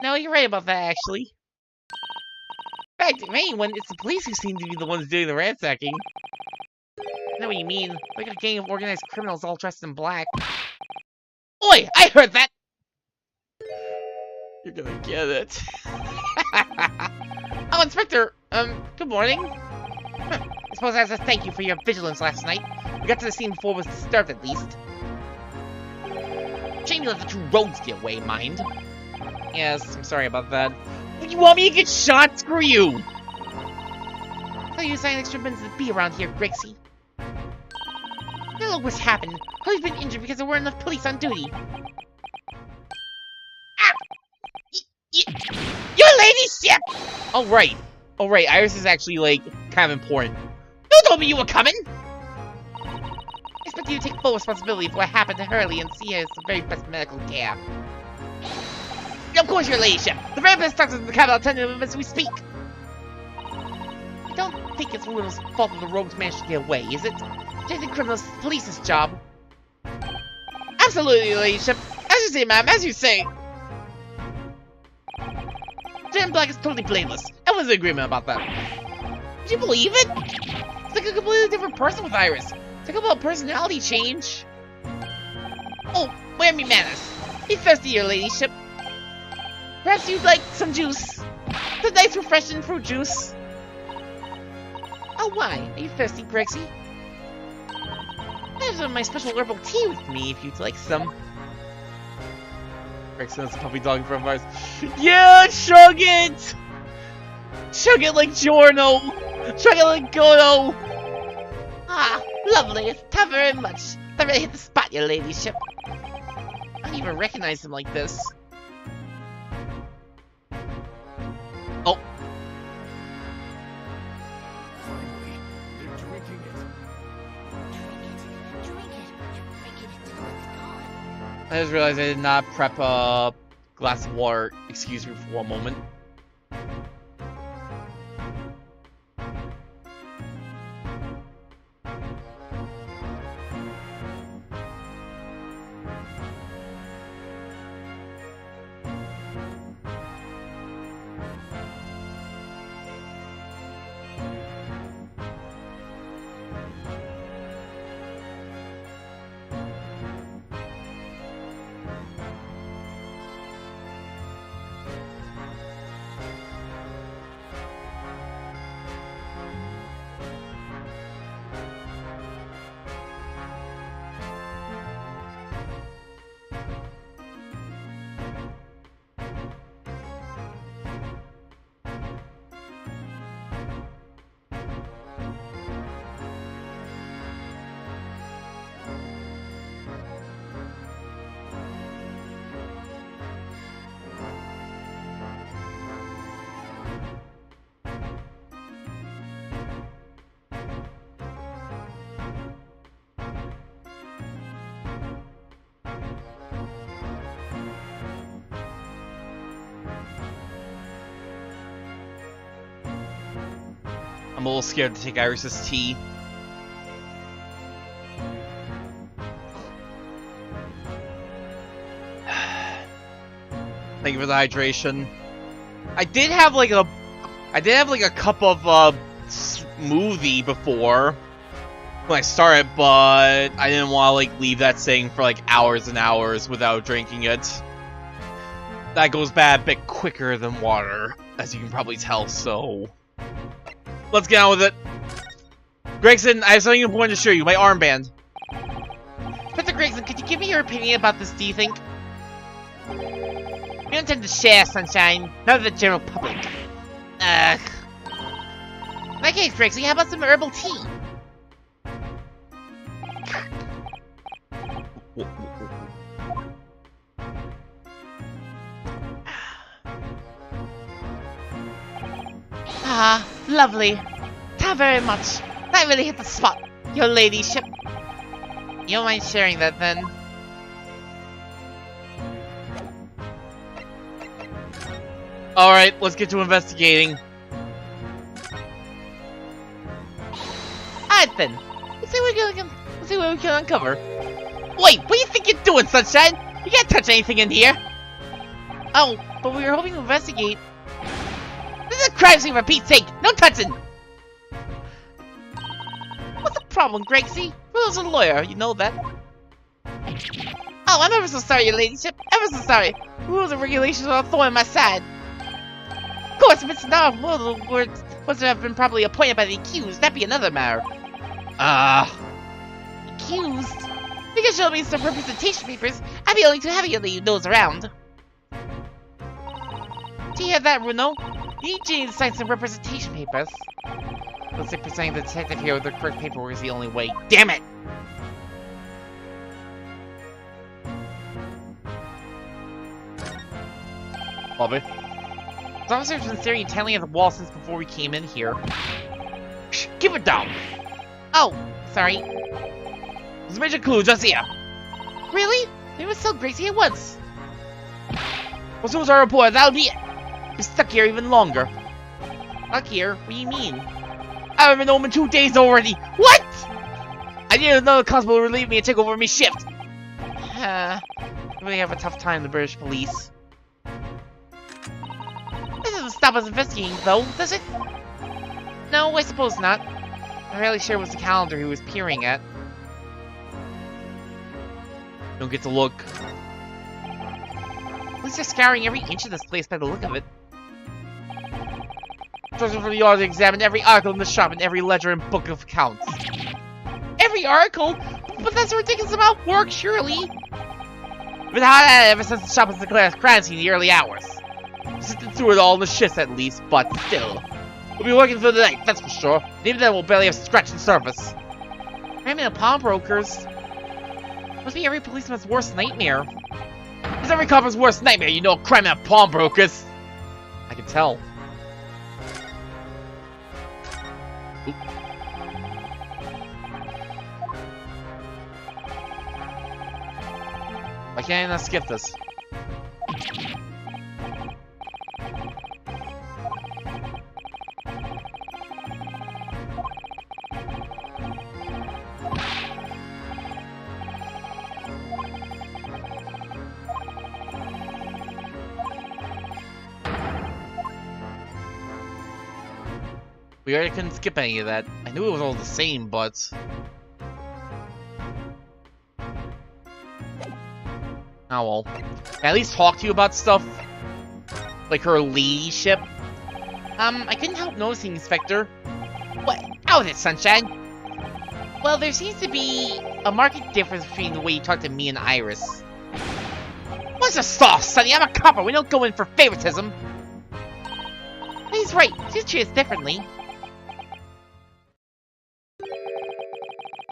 No, you're right about that, actually. In fact, if anyone, it's the police who seem to be the ones doing the ransacking. I know what you mean. Like a gang of organized criminals all dressed in black. Oi! I heard that! You're gonna get it. Oh, Inspector! Good morning. I suppose I have to thank you for your vigilance last night. We got to the scene before it was disturbed, at least. Shame you let the two rogues get away, mind. Yes, I'm sorry about that. You want me to get shot? Screw you! I thought you assigned extra minutes to be around here, Grixie. Now look what's happened. Chloe's been injured because there weren't enough police on duty. Ah! Your ladyship! Alright. Alright, Iris is actually, like, kind of important. You told me you were coming! I expect you to take full responsibility for what happened to Hurley and see her as the very best medical care. Of course, your ladyship! The very best doctors in the capital attend to him as we speak! I don't think it's Willow's fault that the rogues managed to get away, is it? Chasing criminals is the police's job. Absolutely, your ladyship! As you say, ma'am, as you say! Jen Black is totally blameless. Everyone's in agreement about that. Would you believe it? It's like a completely different person with Iris. Talk about personality change. Oh, where me manners. Be thirsty, your ladyship. Perhaps you'd like some juice. It's a nice refreshing fruit juice. Oh, why? Are you thirsty, Grexie? I have some of my special herbal tea with me if you'd like some. Excellent puppy dog in front of ours. Yeah, chug it! Chug it like Giorno! Chug it like Gono! Ah, lovely. Thank you very much. That really hit the spot, your ladyship. I don't even recognize him like this. Oh. Finally, they're drinking it. Drink it until it's gone. I just realized I did not prep a glass of water. Excuse me for one moment. I'm a little scared to take Iris's tea. Thank you for the hydration. I did have like a cup of smoothie before when I started, but I didn't want to like leave that sitting for like hours and hours without drinking it. That goes bad a bit quicker than water, as you can probably tell, so let's get on with it. Gregson, I have something important to show you, my armband. Professor Gregson, could you give me your opinion about this, do you think? We don't intend to share, Sunshine. Not with the general public. In that case, Gregson, how about some herbal tea? Ah, lovely. Thank you very much. That really hit the spot, your ladyship. You don't mind sharing that, then? Alright, let's get to investigating. Alright then. Let's see what we can uncover. Wait, what do you think you're doing, Sunshine? You can't touch anything in here. Oh, but we were hoping to investigate. This is a crime scene for Pete's sake! No touching! What's the problem, Gracie? Willow's a lawyer, you know that. Oh, I'm ever so sorry, your ladyship. Ever so sorry. Rules and regulations are a thorn in my side. Of course, if it's not Willow was to have been properly appointed by the accused, that'd be another matter. Accused? You can show me some representation papers. I'd be willing to have you leave those around. Do you hear that, Runo? You need Ginny to sign some representation papers. Looks like presenting the detective here with the correct paperwork is the only way. Damn it! Bobby? The officer's been staring intently at the wall since before we came in here. Shh, keep it down! Oh, sorry. There's a major clue just here. Really? They must tell Gracie at once. As soon as I report, that'll be it. Be stuck here even longer. Stuck here? What do you mean? I haven't been home in 2 days already. What? I need another constable to relieve me and take over my shift. They really have a tough time, the British police. This doesn't stop us investigating, though, does it? No, I suppose not. I'm fairly sure it was the calendar he was peering at. Don't get to look. At least they're scouring every inch of this place by the look of it. Trusting for the order to examine every article in the shop and every ledger and book of accounts. Every article? But that's a ridiculous amount of work, surely. I've been hot at it ever since the shop was declared a crime scene in the early hours. Sifted through it all in the shifts at least, but still. We'll be working through the night, that's for sure. And even then we'll barely have scratched the surface. I mean, the pawnbrokers. Must be every policeman's worst nightmare. It's every copper's worst nightmare, you know, crime and pawnbrokers. I can tell. Oop. Why can't I not skip this? We already couldn't skip any of that. I knew it was all the same, but... Oh well. Can I at least talk to you about stuff? Like her ladyship? I couldn't help noticing, Inspector. What? Out with it, Sunshine! Well, there seems to be a marked difference between the way you talk to me and Iris. What's the sauce, Sonny? I'm a copper. We don't go in for favoritism. He's right. She's treated differently.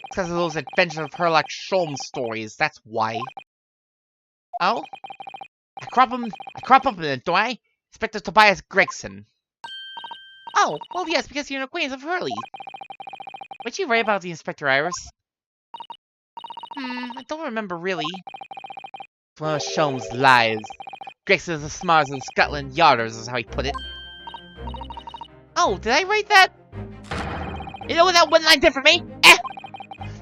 Because of those Adventures of Herlock Sholmes stories, that's why. Oh? I crop up in it, do I? Inspector Tobias Gregson. Oh, well yes, because you're an acquaintance of Hurley. What'd you write about the Inspector, Iris? I don't remember really. It's one of Sholmes' lies. Gregson is the smartest in Scotland Yarders, is how he put it. Oh, did I write that? You know what that one line did for me?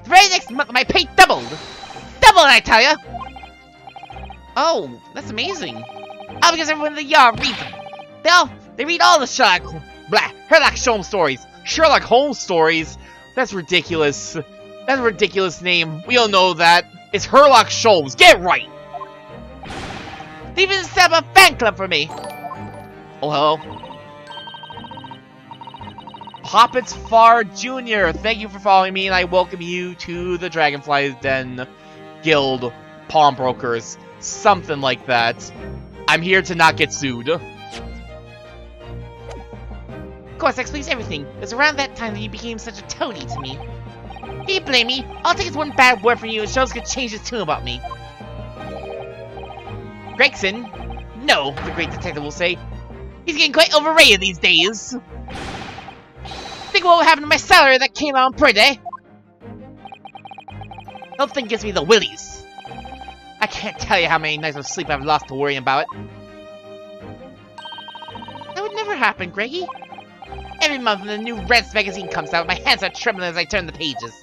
The very next month my pay doubled! Doubled, I tell ya! Oh, that's amazing. All because everyone in the yard reads them. They read all the Herlock Sholmes stories. Sherlock Holmes stories? That's ridiculous. That's a ridiculous name. We all know that. It's Herlock Sholmes. Get it right! They even set up a fan club for me. Oh, hello. Poppets Far Jr. Thank you for following me, and I welcome you to the Dragonfly's Den Guild Pawnbrokers. Something like that. I'm here to not get sued. Of course, that explains everything. It was around that time that you became such a toady to me. Can you blame me? All it takes one bad word from you and Sholmes could change his tune about me. Gregson? No, the great detective will say. He's getting quite overrated these days. Think what happened to my salary that came out on print, eh? Nothing gives me the willies. I can't tell you how many nights of sleep I've lost to worrying about it. That would never happen, Greggy. Every month when the new Reds magazine comes out, my hands are trembling as I turn the pages.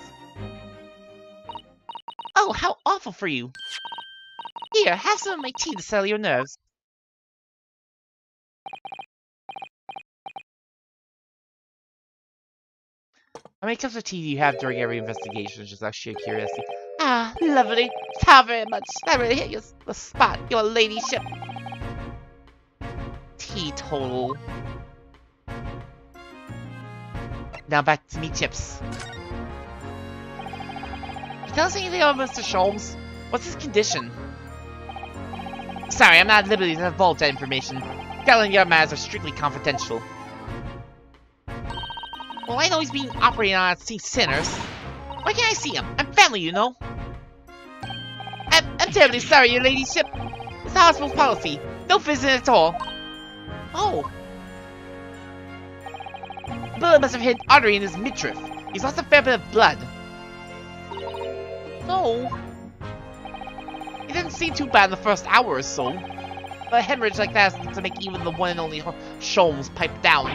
Oh, how awful for you. Here, have some of my tea to settle your nerves. How many cups of tea do you have during every investigation? Just out of sheer curiosity. Ah, lovely. How very much. That really hit the spot, your ladyship. Teetotal. Now back to me, Chips. Can you tell us anything about Mr. Sholmes? What's his condition? Sorry, I'm not at liberty to divulge that information. Galen Yard matters are strictly confidential. Well, I know he's being operated on at St. Sinners. Why can't I see him? I'm family, you know. I'm terribly sorry, your ladyship. It's the hospital's policy. No visiting at all. Oh. The bullet must have hit an artery in his midriff. He's lost a fair bit of blood. No. It didn't seem too bad in the first hour or so. But a hemorrhage like that is to make even the one and only Sholmes pipe down.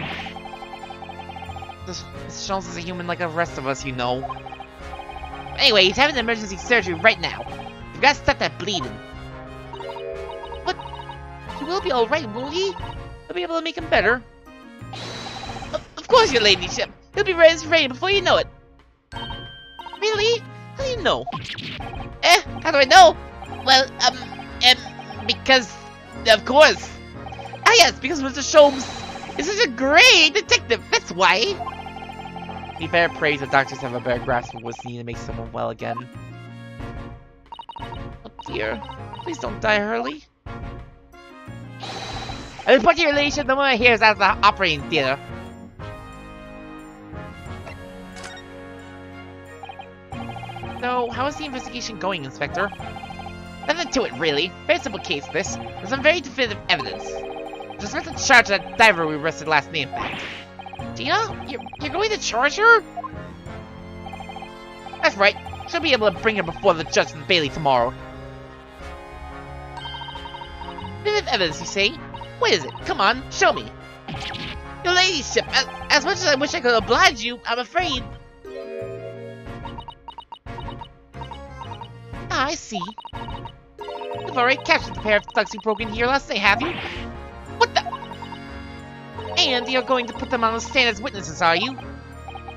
This Sholmes is a human like the rest of us, you know. Anyway, he's having emergency surgery right now. You've got to stop that bleeding. But he will be alright, won't he? I'll be able to make him better. Of course, your ladyship. He'll be ready as rain before you know it. Really? How do you know? How do I know? Well, because, of course. Ah yes, because Mr. Sholmes is such a great detective, that's why. We better pray the doctors have a better grasp of what's needed to make someone well again. Oh dear, please don't die early. I'll report to your ladyship the moment I hear is out of the operating theater. So, how is the investigation going, Inspector? Nothing to it, really. Very simple case, this. There's some very definitive evidence. Just with the charge of that diver we arrested last night, in fact. Gina? You're going to charge her? That's right. She'll be able to bring her before the judge and Bailey tomorrow. Definitive evidence, you say? What is it? Come on, show me. Your ladyship, as much as I wish I could oblige you, I'm afraid. Ah, I see. You've already captured the pair of thugs who broke in here last night, have you? What the? And you're going to put them on the stand as witnesses, are you?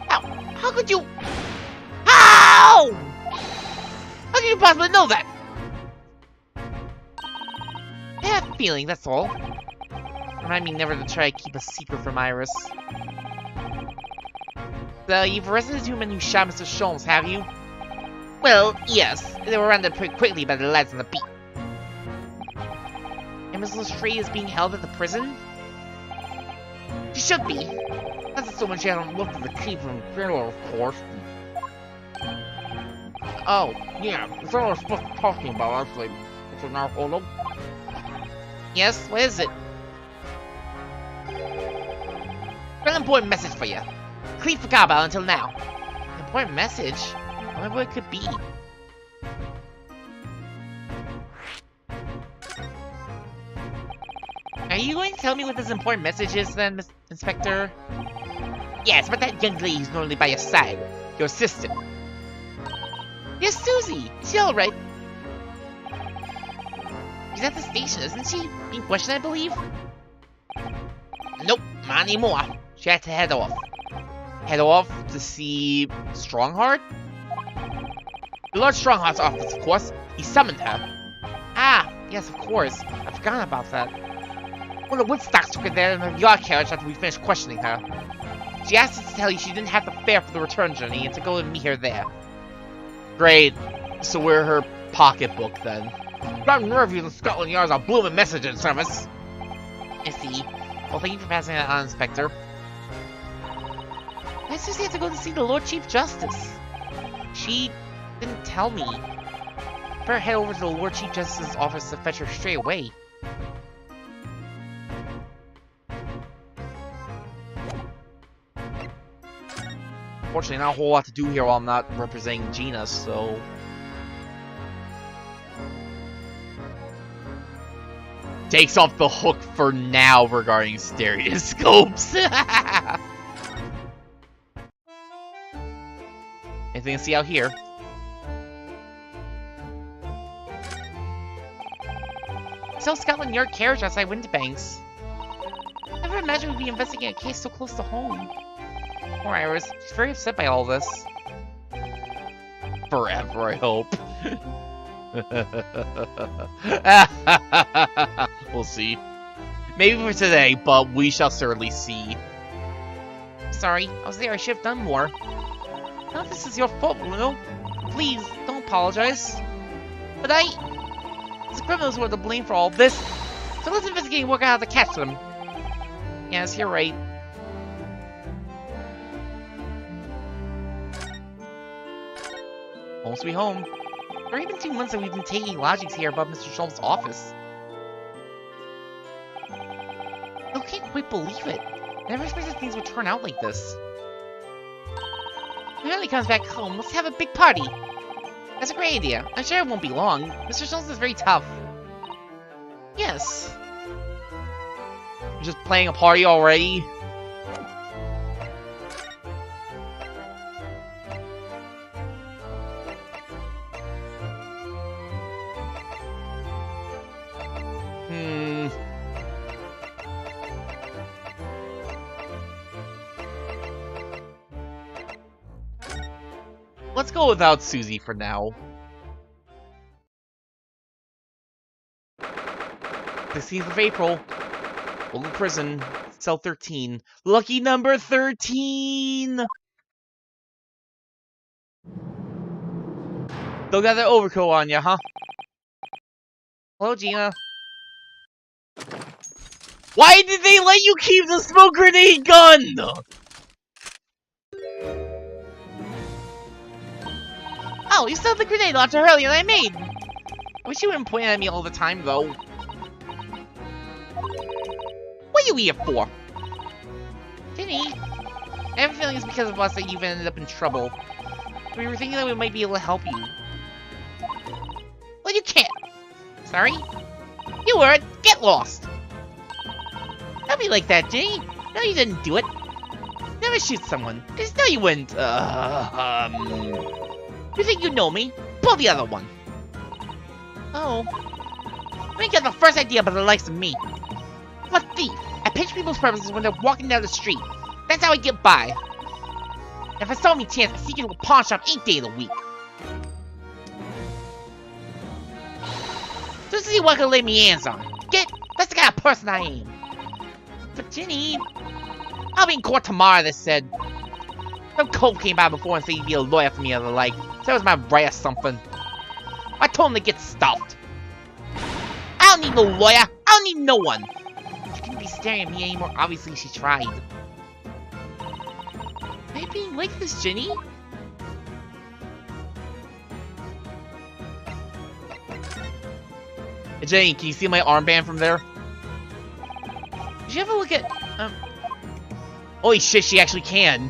How could you? How? How can you possibly know that? I have a feeling, that's all. Remind me never to try to keep a secret from Iris. So, you've arrested the two men who shot Mr. Sholmes, have you? Well, yes. They were rounded pretty quickly by the lads on the beat. And Miss Lestrade is being held at the prison? She should be. That's so much she hasn't looked at the key from the funeral, of course. Oh, yeah. That's what I was supposed to be talking about, actually. It's an hold up. Yes, what is it? Got an important message for you. Clean forgot about it until now. An important message? I wonder what it could be. Are you going to tell me what this important message is then, Miss Inspector? Yes, but that young lady who's normally by your side. Your assistant. Yes, Susie! Is she alright? She's at the station, isn't she? Being questioned, I believe? Nope, not anymore. She had to head off. Head off to see Strongheart? The Lord Strongheart's office, of course. He summoned her. Ah, yes, of course. I forgot about that. One of the Woodstocks took her there in her yacht carriage after we finished questioning her. She asked us to tell you she didn't have the fare for the return journey and to go and meet her there. Great. So we're her pocketbook then. Got nervous in Scotland Yard's a blooming messaging service. I see. Well, thank you for passing that on, Inspector. Why does Susie have to go to see the Lord Chief Justice? She didn't tell me. Better head over to the Lord Chief Justice's office to fetch her straight away. Fortunately, not a whole lot to do here while I'm not representing Gina, so... Takes off the hook for now regarding stereoscopes. Anything to see out here? Sell Scotland Yard carriage outside Winterbanks. Never imagined we'd be investigating a case so close to home. Poor Iris, she's very upset by all this. Forever, I hope. We'll see. Maybe for today, but we shall certainly see. Sorry, I was there. I should have done more. None of this is your fault, Bruno. Please, don't apologize. But it's the criminals who are to blame for all this. So let's investigate and work out how to catch them. Yes, you're right. Home sweet home. For even 2 months that we've been taking lodgings here above Mr. Sholmes' office. I can't quite believe it. I never expected things would turn out like this. When he comes back home, let's have a big party. That's a great idea. I'm sure it won't be long. Mr. Sholmes is very tough. Yes. You're just playing a party already? Let's go without Susie for now. 16th of April. Local prison. Cell 13. Lucky number 13! Still got that overcoat on ya, huh? Hello, Gina. Why did they let you keep the smoke grenade gun? Oh, you stole the grenade launcher earlier than I made! I wish you wouldn't point at me all the time, though. What are you here for? Ginny, I have a feeling it's because of us that you've ended up in trouble. We were thinking that we might be able to help you. Well, you can't. Sorry? You were. Get lost! Don't be like that, Ginny. No, you didn't do it. Never shoot someone. Cause no, you wouldn't. You think you know me? Pull the other one. Oh. I didn't get the first idea about the likes of me. I'm a thief. I pinch people's purposes when they're walking down the street. That's how I get by. If I saw me chance, I sneak into a pawn shop 8 days a week. Just to see what I can lay me hands on. Get? That's the kind of person I am. But Ginny, I'll be in court tomorrow, they said. Some cove came by before and said he'd be a lawyer for me or the like. So that was my right or something. I told him to get stuffed. I don't need no lawyer. I don't need no one. She couldn't be staring at me anymore. Obviously, she tried. Why being like this, Ginny? Hey, Ginny, can you see my armband from there? Did you ever look at... Holy shit, she actually can.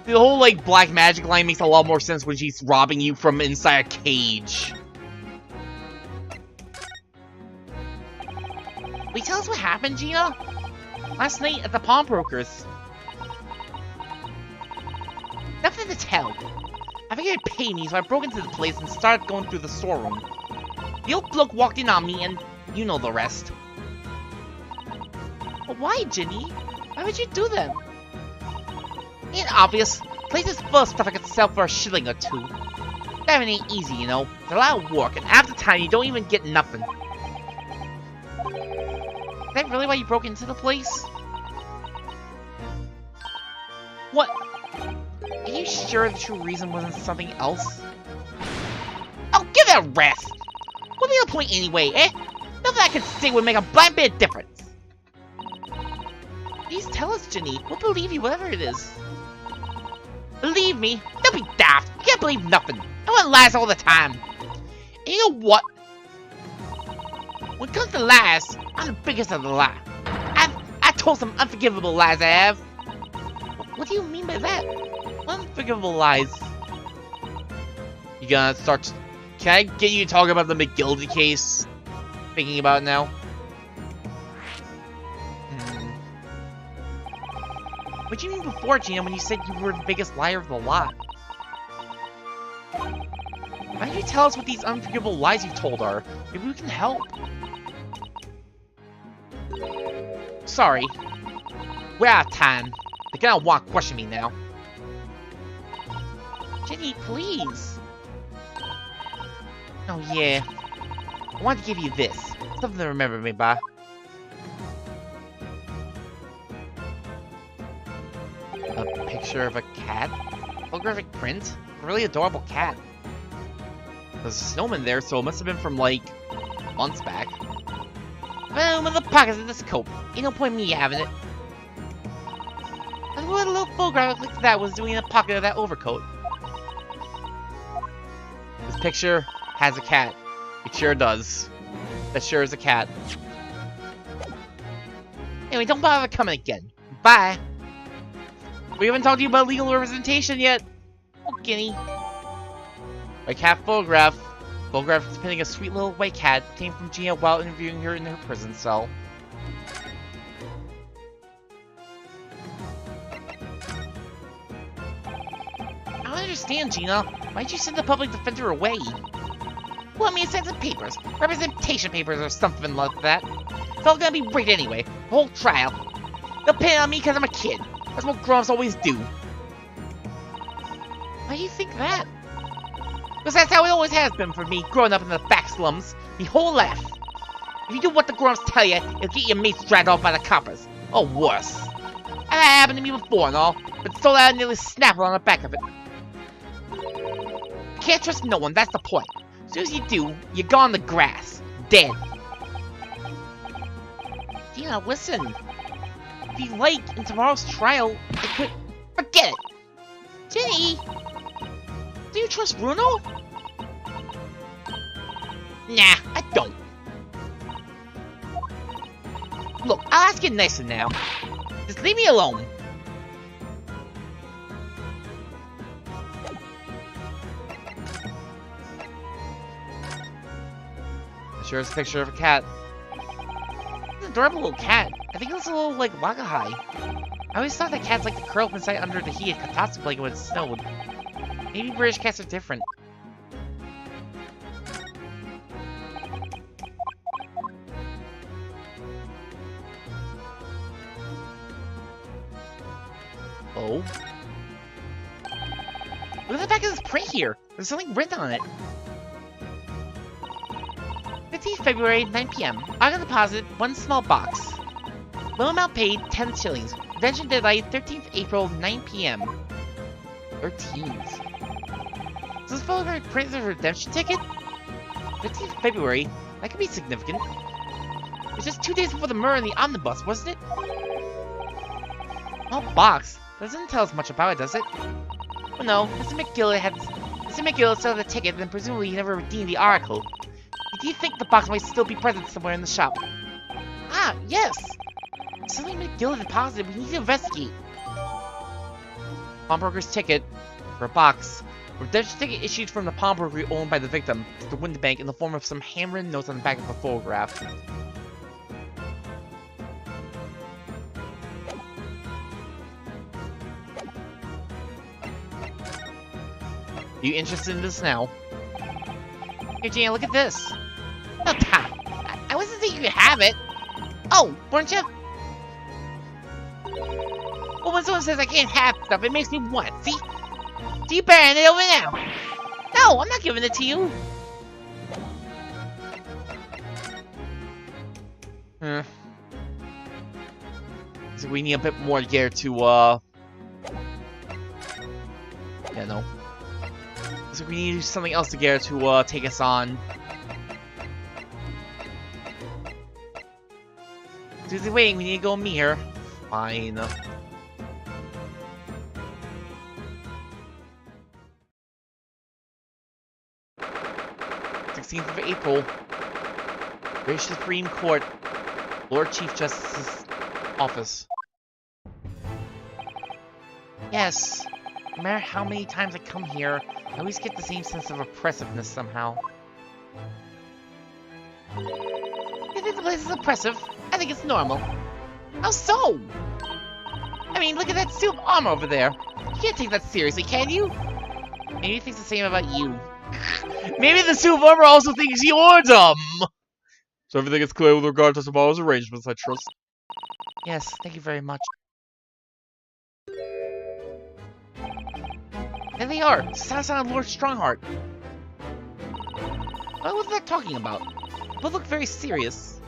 The whole, like, black magic line makes a lot more sense when she's robbing you from inside a cage. Will you tell us what happened, Gina? Last night at the pawnbroker's. Nothing to tell. I figured it'd pay me, so I broke into the place and started going through the storeroom. The old bloke walked in on me, and you know the rest. But why, Ginny? Why would you do that? Ain't obvious. Place is full of stuff I could sell for a shilling or two. That ain't easy, you know. It's a lot of work, and half the time you don't even get nothing. Is that really why you broke into the place? What? Are you sure the true reason wasn't something else? Oh, give it a rest! What'd be the point anyway, eh? Nothing I could say would make a blind bit of difference. Please tell us, Ginny. We'll believe you, whatever it is. Believe me? Don't be daft. You can't believe nothing. No one lies all the time. And you know what? When it comes to lies, I'm the biggest of the lie. I told some unforgivable lies, I have. What do you mean by that? Unforgivable lies. You gonna start... Can I get you to talk about the McGildy case? Thinking about it now. What do you mean before, Gina, when you said you were the biggest liar of the lot? Why don't you tell us what these unforgivable lies you told are? Maybe we can help. Sorry. We're out of time. They're gonna want to question me now. Jenny, please. Oh yeah. I wanted to give you this. Something to remember me by. A picture of a cat? Holographic print? A really adorable cat. There's a snowman there, so it must have been from, like, months back. Boom in the pockets of this coat. Ain't no point in me having it. And what a little photograph like that was doing in the pocket of that overcoat. This picture has a cat. It sure does. That sure is a cat. Anyway, don't bother coming again. Bye. We haven't talked to you about legal representation yet. Oh, Guinea. A cat photograph. Photograph depicting a sweet little white cat came from Gina while interviewing her in her prison cell. I don't understand, Gina. Why'd you send the public defender away? Well, I mean, send some papers. Representation papers or something like that. It's all gonna be rigged anyway. The whole trial. They'll pin it on me because I'm a kid. That's what grown-ups always do. Why do you think that? Because that's how it always has been for me, growing up in the back slums. Me whole life. If you do what the grown-ups tell you, it'll get your mates dragged off by the coppers. Or worse. And that happened to me before and all, but so that I nearly snapped on the back of it. Can't trust no one, that's the point. As soon as you do, you're gone the grass. Dead. Dina, listen. If you like, in tomorrow's trial, I could... Forget it! Jenny! Do you trust Bruno? Nah, I don't. Look, I'll ask you nicer now. Just leave me alone. Sure is a picture of a cat. It's an adorable little cat. I think it's a little like Wakahai. I always thought that cats like to curl up inside under the heated Katatsu blanket when it snowed. Maybe British cats are different. Oh? Look at the back of this print here! There's something written on it. 15th February, 9 PM. Auto deposit, 1 small box. Loan amount paid, 10 shillings. Redemption deadline, 13th April, 9 PM. 13th. So this photographic print is a redemption ticket? 15th February? That could be significant. It's just 2 days before the murder in the omnibus, wasn't it? Small box? Doesn't tell us much about it, does it? Well, no. Mr. McGill sold the ticket, then presumably he never redeemed the article. Do you think the box might still be present somewhere in the shop? Ah, yes! Something McGill deposited, we need to investigate. Pawnbroker's ticket for a box. Redemption ticket issued from the pawnbroker owned by the victim, Mr. Winterbank, in the form of some handwritten notes on the back of a photograph. Are you interested in this now? Here, Gina, look at this. No, Tom. I wasn't thinking you could have it. Oh, weren't you? Well, when someone says I can't have stuff, it makes me want it, see? So you better hand it over now. No, I'm not giving it to you. So we need a bit more gear to, yeah, no. So we need something else to get to take us on. Susie waiting, we need to go meet her. Fine. 16th of April. British Supreme Court, Lord Chief Justice's office. Yes. No matter how many times I come here, I always get the same sense of oppressiveness somehow. You think the place is oppressive? I think it's normal. How so? I mean, look at that suit of armor over there. You can't take that seriously, can you? Maybe he thinks the same about you. Maybe the suit of armor also thinks you're dumb! So everything is clear with regard to tomorrow's arrangements, I trust. Yes, thank you very much. There they are! Sasa and Lord Strongheart. What was that talking about? Both look very serious.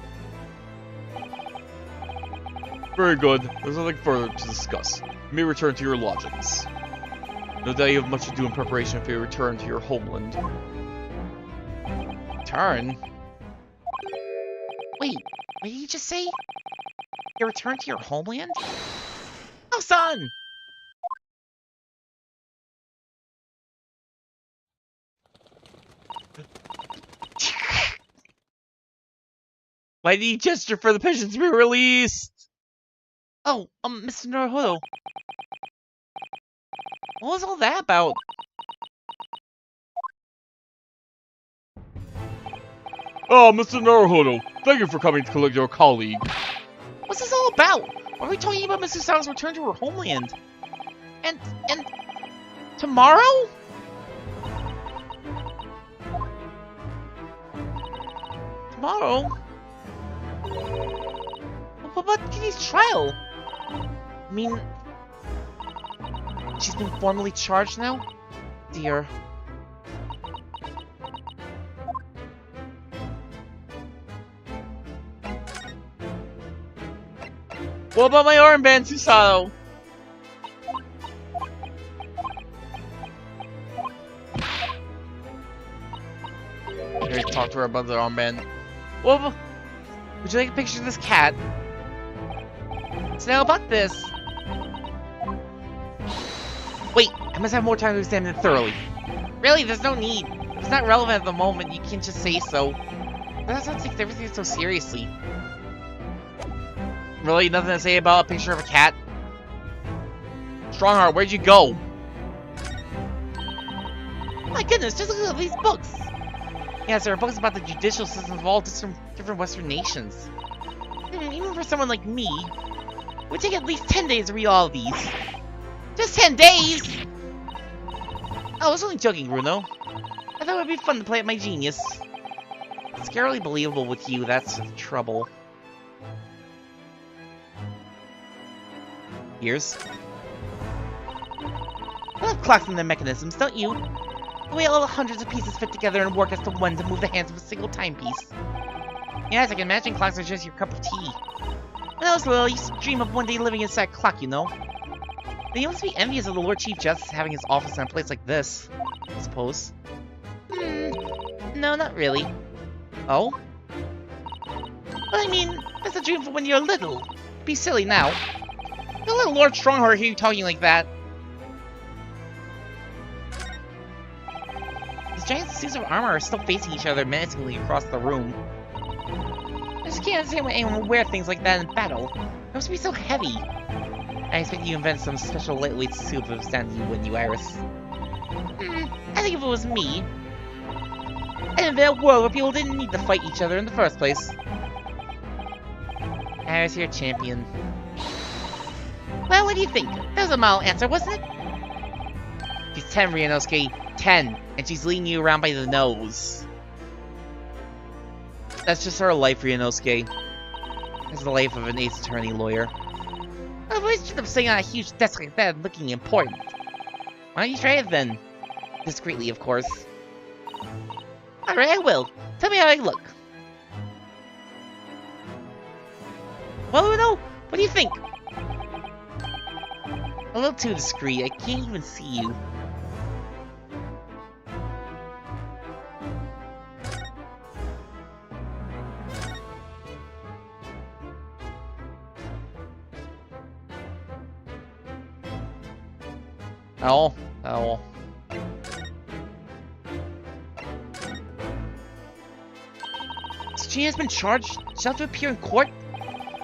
Very good. There's nothing further to discuss. You may return to your lodgings. No doubt you have much to do in preparation for your return to your homeland. Return? Wait, what did you just say? You return to your homeland? Oh, son! Why did he gesture for the pigeons to be released? Oh, Mr. Naruhodo. What was all that about? Oh, Mr. Naruhodo, thank you for coming to collect your colleague. What's this all about? Why are we talking about Mrs. Sang's return to her homeland? And tomorrow? Tomorrow? What about Kitty's trial? I mean, she's been formally charged now? Dear. What about my armband, Susato? Here, talk to her about the armband. Well, would you like a picture of this cat? So now about this. Wait, I must have more time to examine it thoroughly. Really, there's no need. If it's not relevant at the moment, you can just say so. But that's not take everything so seriously. Really, nothing to say about a picture of a cat? Strongheart, where'd you go? My goodness, just look at these books! Yes, there are books about the judicial systems of all different Western nations. Even for someone like me, it would take at least 10 days to read all of these. Just 10 days! I was only joking, Bruno. I thought it would be fun to play at my genius. It's scarily believable with you, that's the trouble. Years? I love clocks and their mechanisms, don't you? The way all the hundreds of pieces fit together and work as to one to move the hands of a single timepiece. Yes, I can imagine clocks are just your cup of tea. When I was little, I used to dream of one day living inside a clock, you know? But you must be envious of the Lord Chief Justice having his office in a place like this, I suppose. No, not really. Oh? But I mean, that's a dream for when you're little. Be silly now. Don't let Lord Strongheart hear you talking like that. These giant suits of armor are still facing each other menacingly across the room. I just can't understand why anyone would wear things like that in battle. It must be so heavy. I expect you invent some special lightweight suit if it was down to you, wouldn't you, Iris? I think if it was me, I'd invent a world where people didn't need to fight each other in the first place. Iris, you're a champion. Well, what do you think? That was a mild answer, wasn't it? She's 10, Ryunosuke. 10. And she's leading you around by the nose. That's just her life, Ryunosuke. That's the life of an Ace Attorney lawyer. I've always dreamed of sitting on a huge desk like that and looking important. Why don't you try it then? Discreetly, of course. Alright, I will. Tell me how I look. Well, no, what do you think? A little too discreet, I can't even see you. Oh. She has been charged? She'll have to appear in court?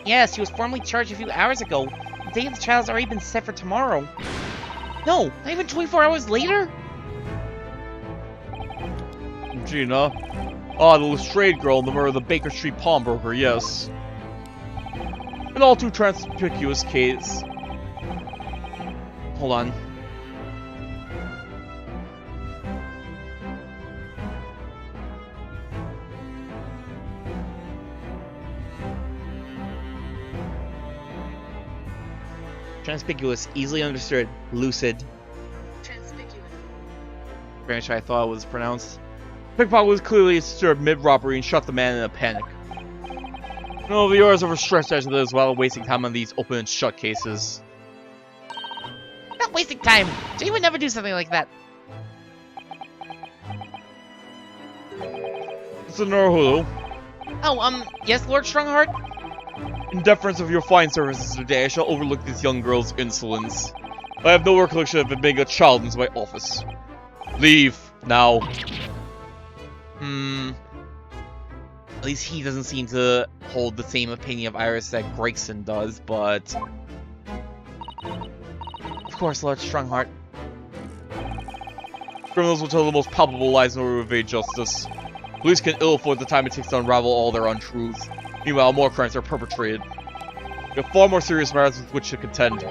Yes, she was formally charged a few hours ago. The date of the trial has already been set for tomorrow. No, not even 24 hours later? Gina. Ah, the Lestrade girl in the murder of the Baker Street pawnbroker, yes. An all too conspicuous case. Hold on. Conspicuous, easily understood, lucid. Conspicuous. Very much I thought it was pronounced. Pickpocket was clearly disturbed mid-robbery and shot the man in a panic. No, the viewers overstretched as it is while wasting time on these open and shut cases. Not wasting time! Jay would never do something like that. It's a Naruhodo. Oh, yes, Lord Strongheart? In deference of your fine services today, I shall overlook this young girl's insolence. I have no recollection of admitting a child into my office. Leave, now. At least he doesn't seem to hold the same opinion of Iris that Gregson does, but... Of course, Lord Strongheart. Criminals will tell the most palpable lies in order to evade justice. Police can ill afford the time it takes to unravel all their untruths. Meanwhile, more crimes are perpetrated. We have far more serious matters with which to contend.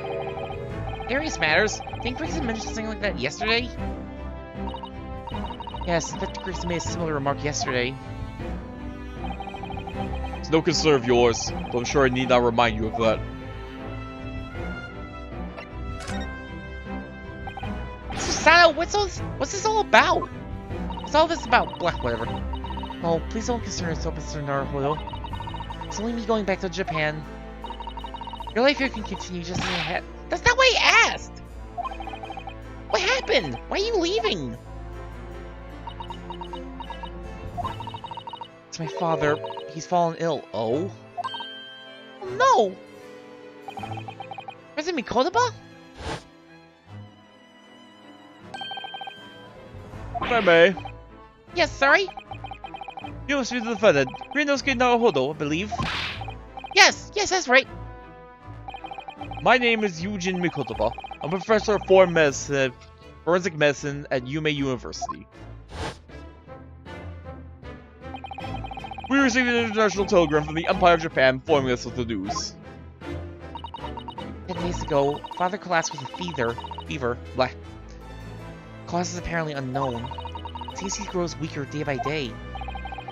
Serious matters? Think Gregson mentioned something like that yesterday? Yes, in fact, Gregson made a similar remark yesterday. It's no concern of yours, but I'm sure I need not remind you of that. Susanoo, what's this all about? What's all this about? Blah, whatever. Oh, please don't concern yourself, Mr. Naruhodo. It's only me going back to Japan. Your life here can continue just as it had. That's not what I asked! What happened? Why are you leaving? It's my father. He's fallen ill. Oh? Oh no! President Mikotoba? If I may. Yes, sorry? You must be the defendant, Ryunosuke Naruhodo, I believe. Yes, that's right. My name is Eugene Mikotoba. I'm a professor of forensic medicine at Yume University. We received an international telegram from the Empire of Japan informing us of the news. 10 days ago, Father collapsed with a fever. Blah. Cause is apparently unknown. It seems he grows weaker day by day.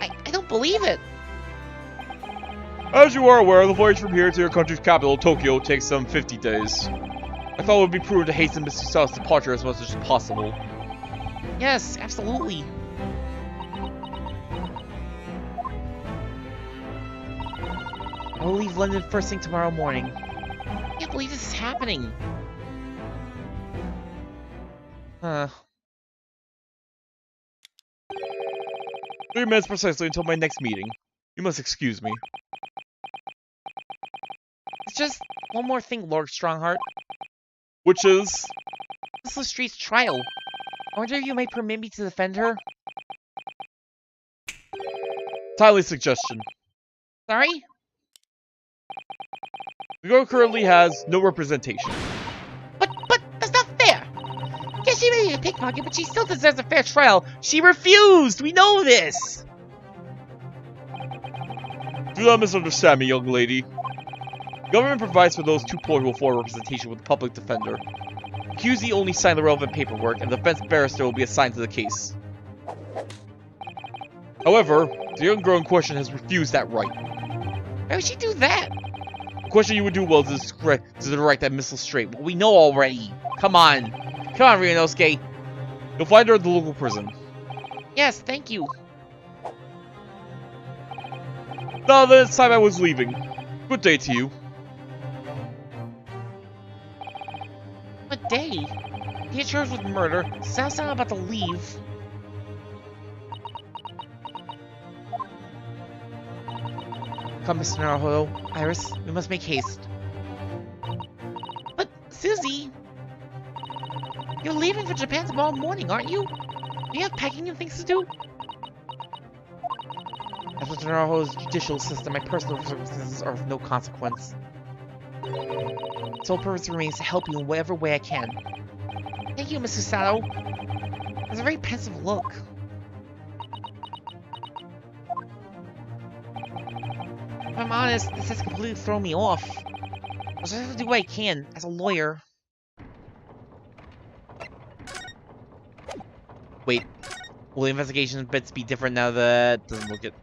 I don't believe it! As you are aware, the voyage from here to your country's capital, Tokyo, takes some 50 days. I thought it would be prudent to hasten Mr. South's departure as much as possible. Yes, absolutely. I will leave London first thing tomorrow morning. I can't believe this is happening. 3 minutes precisely until my next meeting. You must excuse me. It's just one more thing, Lord Strongheart. Which is? Miss Lestrade's trial. I wonder if you might permit me to defend her? Timely suggestion. Sorry? The girl currently has no representation. But that's not fair! Yes, she may be a pickpocket, but she still deserves a fair trial. She refused! We know this! Do not misunderstand me, young lady. Government provides for those too poor to afford representation with a public defender. Accusee only sign the relevant paperwork, and the defense barrister will be assigned to the case. However, the young girl in question has refused that right. Why would she do that? The question you would do well is to direct that Miss Lestrade. Well, we know already. Come on. Come on, Ryunosuke. You'll find her at the local prison. Yes, thank you. Now that it's time I was leaving. Good day to you. What day? He charged with murder. Sounds about to leave. Come, Mr. Naruhodo. Iris, we must make haste. But, Susie... You're leaving for Japan tomorrow morning, aren't you? Do you have packing and things to do? I've with Naruho's judicial system, my personal circumstances are of no consequence. Its sole purpose remains to help you in whatever way I can. Thank you, Mr. Sato. That's a very pensive look. If I'm honest, this has completely thrown me off. I just have to do what I can, as a lawyer. Wait, will the investigation bits be different now that doesn't look it?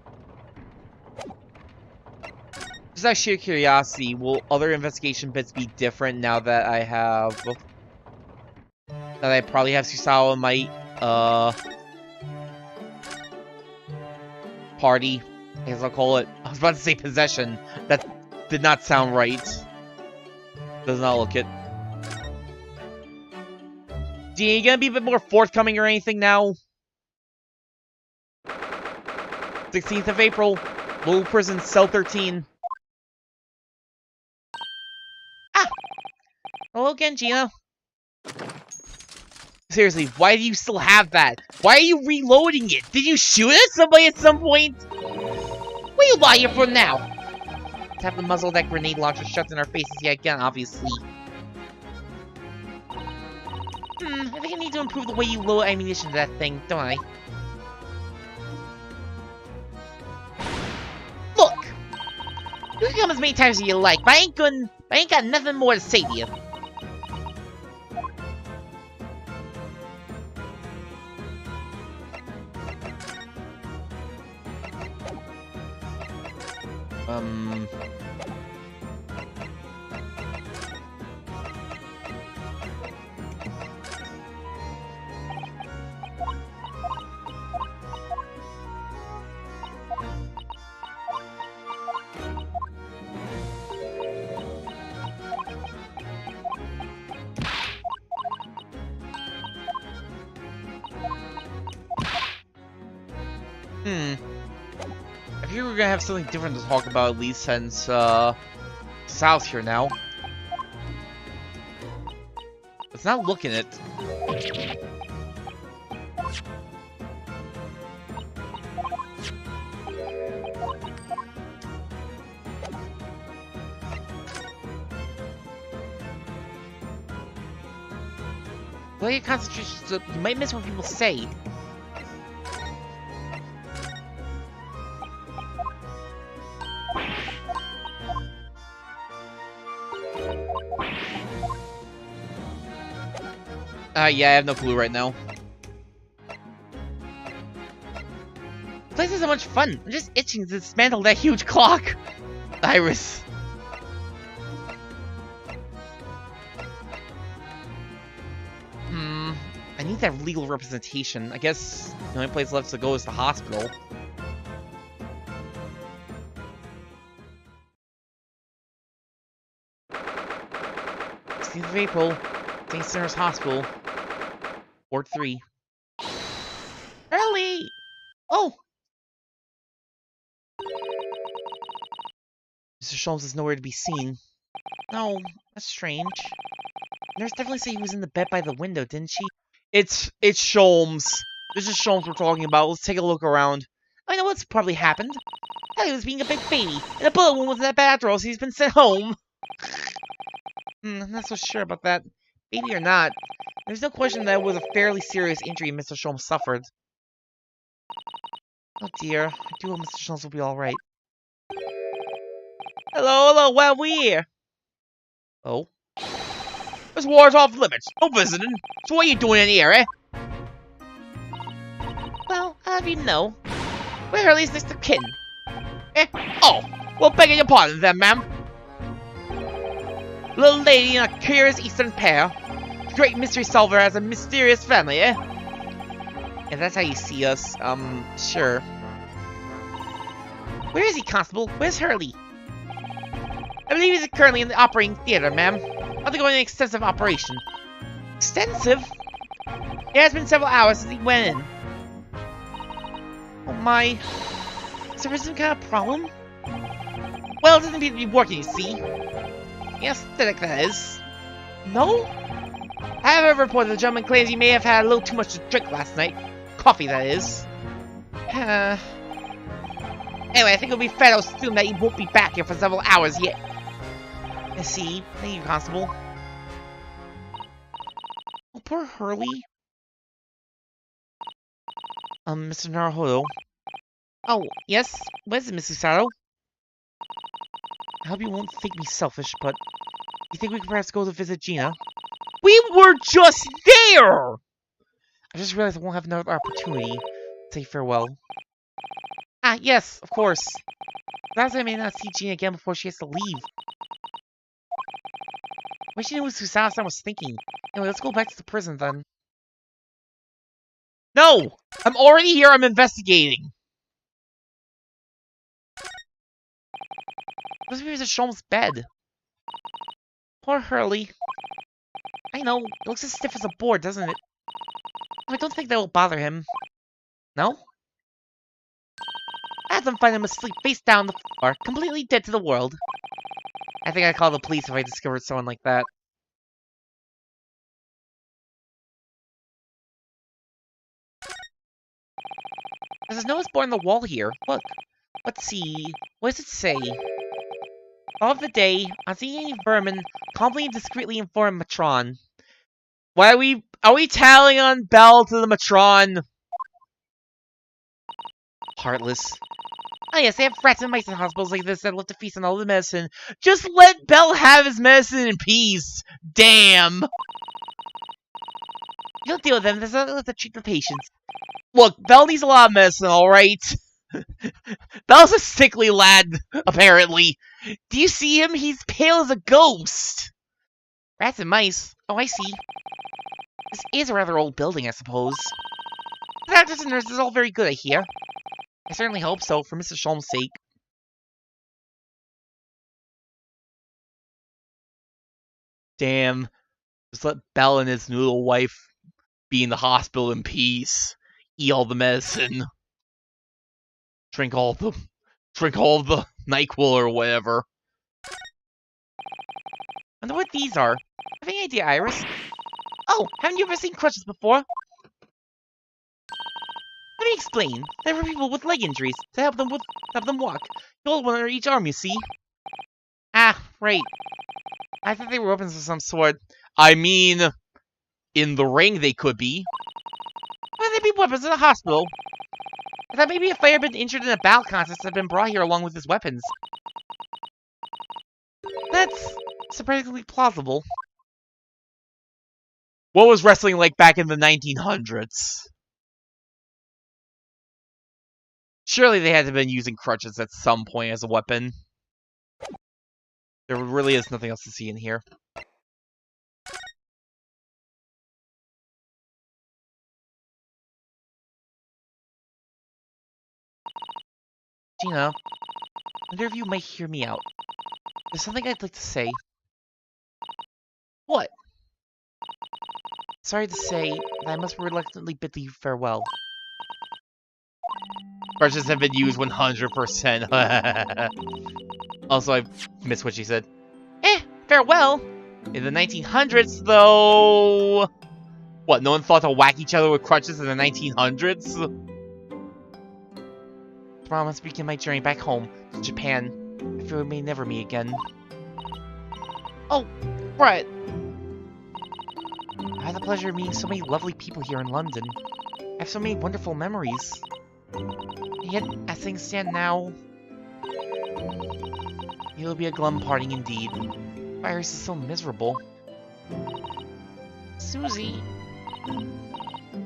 Just out of sheer curiosity, will other investigation bits be different now that I have... that I probably have Susawa in my, party, I guess I'll call it. I was about to say possession. That did not sound right. Does not look it. Gee, you gonna be a bit more forthcoming or anything now? 16th of April, Lowell Prison, Cell 13. Ah! Hello again, Gina. Seriously, why do you still have that? Why are you reloading it? Did you shoot at somebody at some point? What are you lying for now? Tap the muzzle of that grenade launcher shut in our faces yet again, obviously. I think I need to improve the way you load ammunition to that thing, don't I? Look! You can come as many times as you like, but I ain't got nothing more to say to you. I figure we're gonna have something different to talk about, at least since, Sal's here now. Let's not look in it. Well, your concentration, so you might miss what people say. Yeah, I have no clue right now. This place is so much fun. I'm just itching to dismantle that huge clock. Iris. I need that legal representation. I guess the only place left to go is the hospital. St. of April, St. Center's Hospital. Ward 3. Early! Oh! Mr. Sholmes is nowhere to be seen. No, that's strange. Nurse definitely said he was in the bed by the window, didn't she? It's Sholmes. This is Sholmes we're talking about. Let's take a look around. I know what's probably happened. He was being a big baby, and the bullet wound wasn't that bad after all, so he's been sent home. I'm not so sure about that. Baby or not, there's no question that it was a fairly serious injury Mr. Sholmes suffered. Oh dear, I do hope Mr. Sholmes will be alright. Hello, where are we here? Oh? This war's off limits, no visiting. So what are you doing in here, eh? Well, I'll have you know, we're Hurley's next of kin. Eh? Oh, well, begging your pardon then, ma'am. Little lady in a curious eastern pair. Great mystery solver has a mysterious family, eh? If that's how you see us, sure. Where is he, Constable? Where's Hurley? I believe he's currently in the operating theater, ma'am. Undergoing an extensive operation. Extensive? It has been several hours since he went in. Oh my. Is there some kind of problem? Well, it doesn't appear to be working, you see. Aesthetic, that is. No? I have a report that the gentleman claims he may have had a little too much to drink last night. Coffee, that is. Anyway, I think it'll be fair to assume that you won't be back here for several hours yet. I see. Thank you, Constable. Oh, poor Hurley. Mr. Naruhodo. Oh, yes? What is it, Mrs. Sato? I hope you won't think me selfish, but you think we could perhaps go to visit Gina? We were just there! I just realized I won't have another opportunity to say farewell. Ah, yes, of course. Perhaps I may not see Gina again before she has to leave. Wish she knew what Susana was thinking. Anyway, let's go back to the prison then. No! I'm already here, I'm investigating! Must be Mr. Sholm's bed. Poor Hurley. I know, it looks as stiff as a board, doesn't it? I don't think that will bother him. No? I have them find him asleep face down on the floor, completely dead to the world. I think I'd call the police if I discovered someone like that. There's a notice board on the wall here. Look. Let's see. What does it say? All of the day, on seeing any vermin, calmly and discreetly inform Matron. Why are we tallying on Belle to the Matron? Heartless. Oh yes, they have rats and mice in hospitals like this that love to feast on all the medicine. Just let Belle have his medicine in peace. Damn. You don't deal with them, there's nothing left to treat the patients. Look, Belle needs a lot of medicine, alright? Belle's a sickly lad, apparently. Do you see him? He's pale as a ghost. Rats and mice. Oh, I see. This is a rather old building, I suppose. The doctors and nurses are all very good, I hear. I certainly hope so, for Mr. Sholm's sake. Damn. Just let Belle and his noodle wife be in the hospital in peace. Eat all the medicine. Drink all the NyQuil or whatever. I wonder what these are. Have any idea, Iris? Oh, haven't you ever seen crutches before? Let me explain. They're for people with leg injuries, to help them walk. You hold one under each arm, you see? Ah, right. I thought they were weapons of some sort. I mean, in the ring they could be. Why would they be weapons in a hospital? I thought maybe a fighter had been injured in a battle contest had been brought here along with his weapons. That's surprisingly plausible. What was wrestling like back in the 1900s? Surely they had to have been using crutches at some point as a weapon. There really is nothing else to see in here. Gina, I wonder if you might hear me out. There's something I'd like to say. What? Sorry to say that I must reluctantly bid you farewell. Crutches have been used 100%. Also, I missed what she said. Farewell! In the 1900s, though... What, no one thought to whack each other with crutches in the 1900s? Tomorrow I must begin my journey back home, to Japan. I fear we may never meet again. Oh, right. I had the pleasure of meeting so many lovely people here in London. I have so many wonderful memories. And yet, as things stand now... It'll be a glum parting indeed. Iris is so miserable. Susie...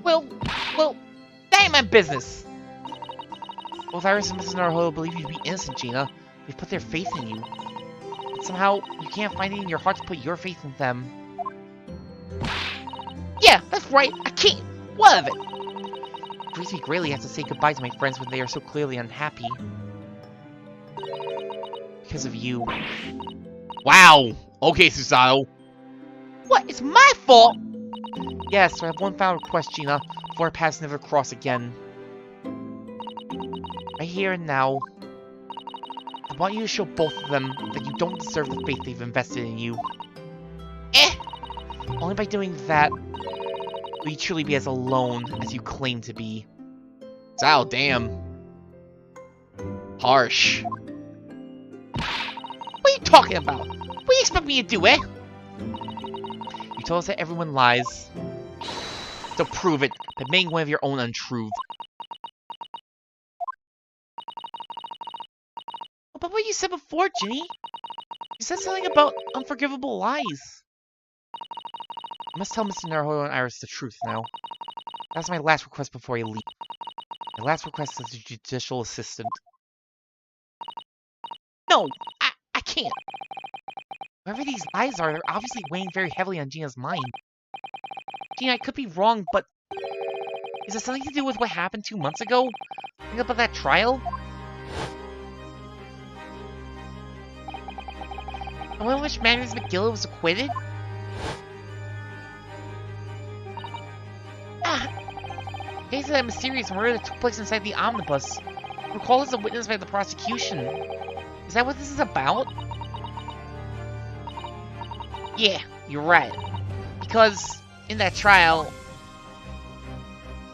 Well, that ain't my business! Both Iris and Mrs. Naruhodo believe you to be innocent, Gina. They've put their faith in you. But somehow, you can't find it in your heart to put your faith in them. Yeah, that's right, I can't! What of it? It grieves me greatly to have to say goodbye to my friends when they are so clearly unhappy. Because of you. Wow! Okay, Susanoo. What? It's my fault! Yes, I have one final request, Gina, before our paths never cross again. Right here and now, I want you to show both of them that you don't deserve the faith they've invested in you. Only by doing that will you truly be as alone as you claim to be. Oh, damn. Harsh. What are you talking about? What do you expect me to do, eh? You told us that everyone lies. So prove it by making one of your own untruth. But what you said before, Ginny? You said something about unforgivable lies. I must tell Mr. Naruto and Iris the truth now. That's my last request before I leave. My last request as a judicial assistant. No, I can't. Whatever these lies are, they're obviously weighing very heavily on Gina's mind. Gina, I could be wrong, but is it something to do with what happened 2 months ago? Think about that trial? The one in which Magnus McGill was acquitted? The case of that mysterious murder that took place inside the omnibus. Recalled as a witness by the prosecution. Is that what this is about? Yeah, you're right. Because in that trial,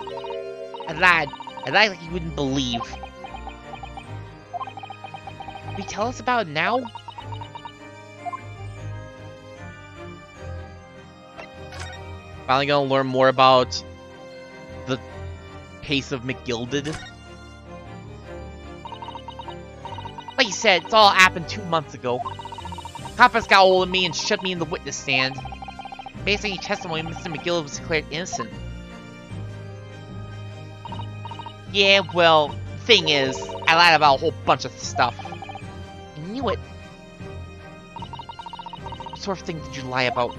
I lied. I lied like you wouldn't believe. Will you tell us about it now? Finally gonna learn more about the case of McGilded. Like you said, it's all happened 2 months ago. Coppers got hold of me and shut me in the witness stand. Based on your testimony, Mr. McGill was declared innocent. Yeah, well, the thing is, I lied about a whole bunch of stuff. I knew it. What sort of thing did you lie about?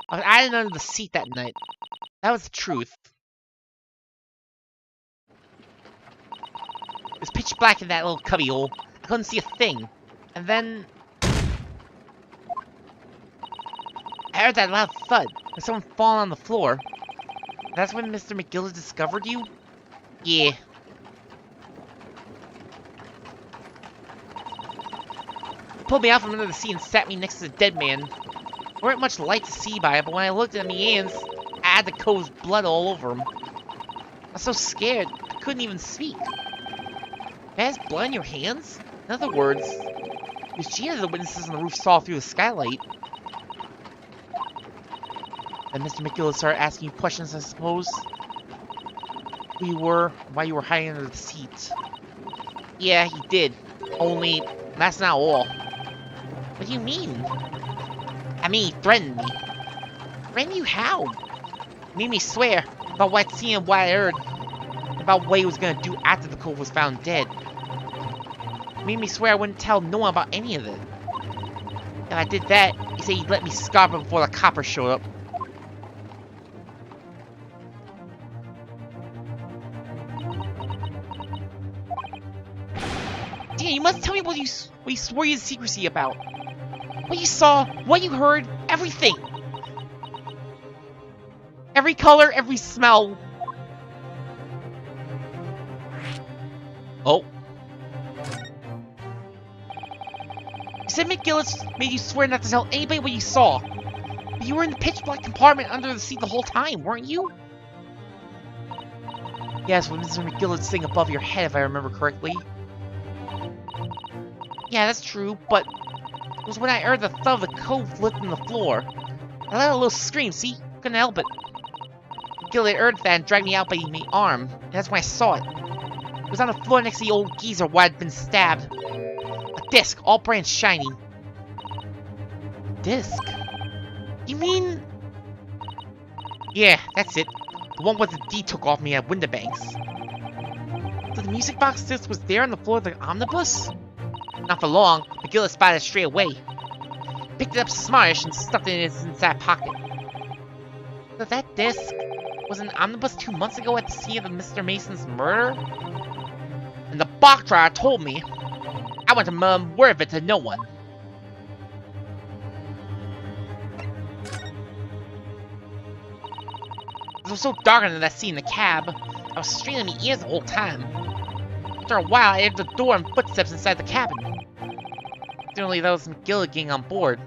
I was hiding under the seat that night. That was the truth. It was pitch black in that little cubby hole. I couldn't see a thing. And then I heard that loud thud, like someone falling on the floor. That's when Mr. McGill discovered you? Yeah. He pulled me out from under the seat and sat me next to the dead man. There weren't much light to see by, but when I looked at my hands, I had the cove's blood all over him. I was so scared, I couldn't even speak. Has blood on your hands? In other words, it was Gina the witnesses on the roof saw through the skylight. Then Mr. McGill started asking you questions, I suppose. Who you were, why you were hiding under the seat. Yeah, he did. Only, that's not all. What do you mean? I mean, he threatened me. Threatened you how? He made me swear about what I'd seen and what I heard. About what he was gonna do after the cove was found dead. He made me swear I wouldn't tell no one about any of it. If I did that, he said he'd let me scarf it before the coppers showed up. Damn, you must tell me what you swore you secrecy about. What you saw, what you heard, everything. Every color, every smell. Oh. You said McGillis made you swear not to tell anybody what you saw. But you were in the pitch black compartment under the seat the whole time, weren't you? Yes, with Mr. McGillis sitting above your head, if I remember correctly. Yeah, that's true, but it was when I heard the thud of the cove lifting the floor. I let out a little scream, see? Couldn't help it. McGillis heard that and dragged me out by my arm, and that's when I saw it. It was on the floor next to the old geezer where I'd been stabbed. A disc, all bright and shiny. Disc? You mean... Yeah, that's it. The one with the D took off me at Winterbanks. So the music box disc was there on the floor of the omnibus? Not for long, McGillis spotted it straight away. Picked it up smartish and stuffed it in his inside pocket. So that disc was an omnibus 2 months ago at the scene of Mr. Mason's murder? And the box driver told me I went to murmur word of it to no one. It was so dark under that seat in the cab, I was straining my ears the whole time. After a while, I heard the door and footsteps inside the cabin. Certainly that was McGill getting on board.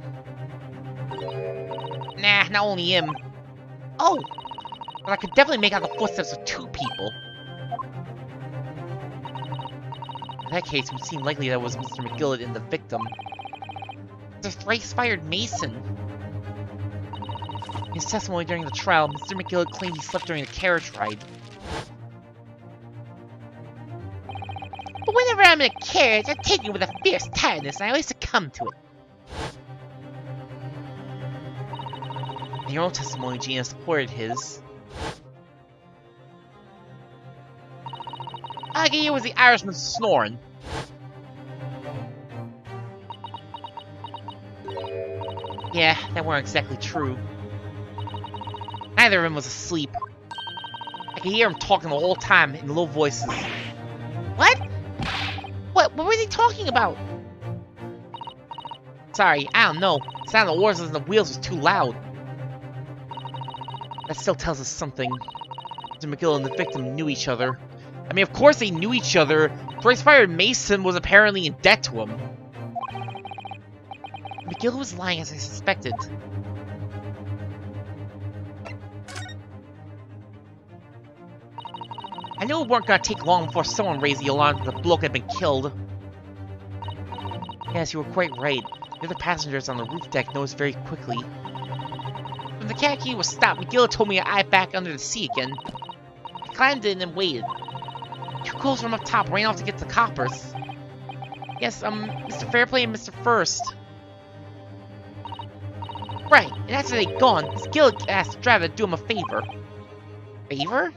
Nah, not only him. Oh! But I could definitely make out the footsteps of 2 people. In that case, it would seem likely that it was Mr. McGillet and the victim. The thrice-fired Mason. In his testimony during the trial, Mr. McGillet claimed he slept during the carriage ride. But whenever I'm in a carriage, I'm taken with a fierce tiredness, and I always succumb to it. In your own testimony, Gina supported his. All I can hear was the Irishman snoring. Yeah, that weren't exactly true. Neither of them was asleep. I could hear him talking the whole time in low voices. What? What were they talking about? Sorry, I don't know. The sound of the horses and the wheels was too loud. That still tells us something. Mr. McGill and the victim knew each other. I mean, of course they knew each other. Thrice-fired Mason was apparently in debt to him. McGill was lying as I suspected. I knew it weren't gonna take long before someone raised the alarm that the bloke had been killed. Yes, you were quite right. The other passengers on the roof deck noticed very quickly. When the khaki was stopped, McGill told me to eye back under the sea again. I climbed in and waited. Two close from up top ran off to get the coppers. Yes, Mr. Fairplay and Mr. First. Right, and after they'd gone, McGill asked the driver to do him a favor. Favor?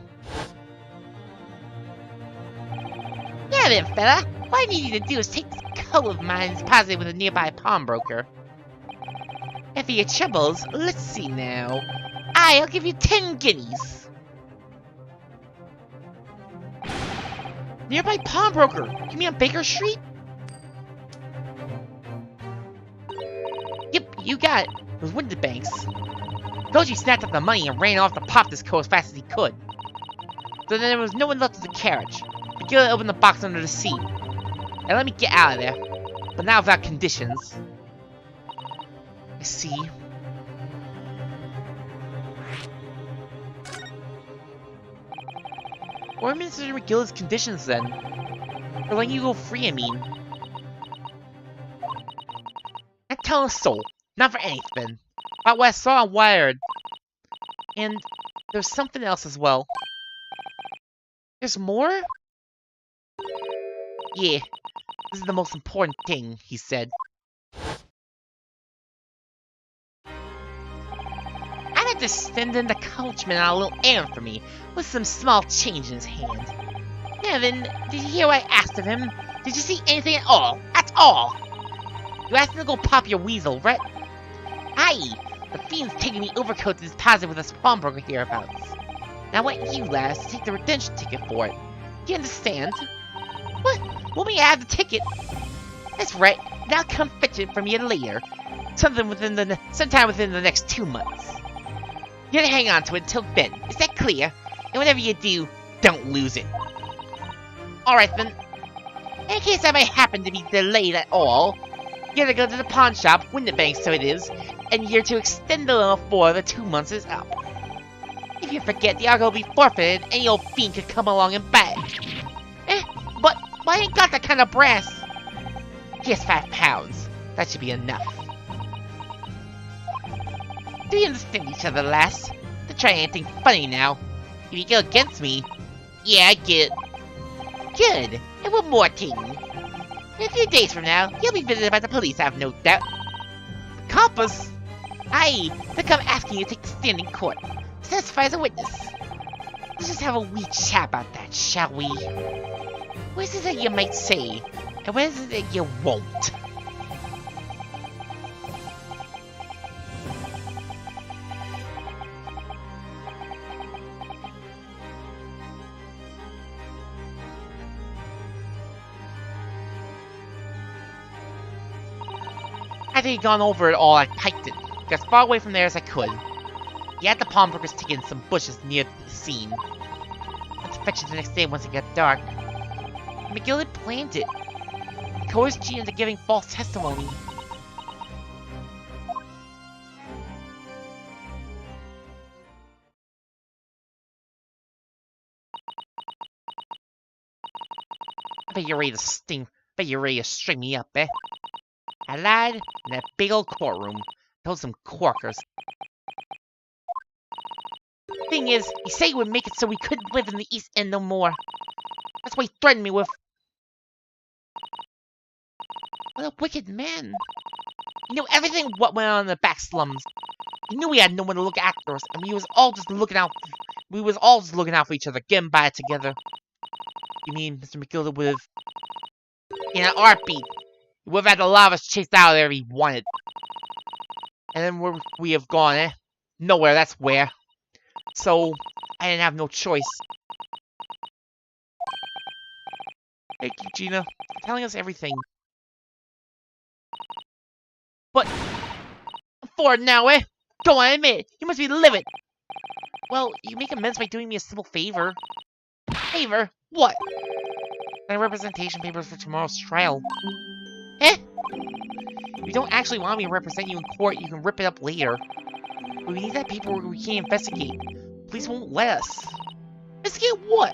Yeah then, fella. What I need you to do is take this coat of mine and deposit it with a nearby pawnbroker. And for your troubles, let's see now. I'll give you 10 guineas. Nearby pawnbroker? You mean on Baker Street? Yep, you got it. It was Winterbanks. Koji snapped up the money and ran off to pop this coat as fast as he could. So then there was no one left of the carriage. McGill opened the box under the seat. And let me get out of there. But now without conditions. I see. What are Mr. McGill's conditions then? For letting you go free, I mean. I'm telling a soul. Not for anything. About what I saw on Wired. And there's something else as well. There's more? Yeah. This is the most important thing, he said. I had to send in the coachman on a little errand for me, with some small change in his hand. Yeah, then, did you hear what I asked of him? Did you see anything at all? At all! You asked him to go pop your weasel, right? Aye! The fiend's taking the overcoat to deposit with a pawnbroker hereabouts. Now I want you, lads, to take the redemption ticket for it. Do you understand? What? Want me to have the ticket? That's right. And I'll come fetch it from you later. Sometime within the next 2 months. You gotta hang on to it until then. Is that clear? And whatever you do, don't lose it. Alright then. In case I may happen to be delayed at all, you gotta go to the pawn shop, Winterbank so it is, and you're to extend the loan before the 2 months is up. If you forget, the argo will be forfeited, and any old fiend could come along and buy it. But I ain't got that kind of brass. Here's £5. That should be enough. Do you understand each other, lass? Don't try anything funny now. If you go against me, yeah, I get it. Good. And one more thing. In a few days from now, you'll be visited by the police, I have no doubt. The coppers? Aye, they'll come asking you to take the stand in court. Testify as a witness. Let's just have a wee chat about that, shall we? What is it that you might say, and what is it that you won't? After he'd gone over it all, I piked it, got as far away from there as I could. He had the pawnbroker's ticket in some bushes near the scene. I had to fetch it the next day once it got dark. McGill had planned it. He coerced Gina into giving false testimony. I bet you're ready to sting. Bet you're ready to string me up, eh? A lad in that big old courtroom. Told some corkers. Thing is, he said he would make it so we couldn't live in the East End no more. That's what he threatened me with. What a wicked man. He knew everything what went on in the back slums. He knew we had no one to look after us, and we was all just looking out. We was all just looking out for each other, getting by together. You mean Mr. McGilda would have, in a heartbeat, he would have had a lot of us chased out of there if he wanted. And then where we have gone, eh? Nowhere, that's where. So, I didn't have no choice. Thank you, Gina, for telling us everything. But, I'm forward now, eh? Go on, admit it. You must be livid. Well, you make amends by doing me a simple favor. Favor? What? My representation papers for tomorrow's trial. Eh? If you don't actually want me to represent you in court, you can rip it up later. But we need that paperwork we can't investigate. Police won't let us. Investigate what?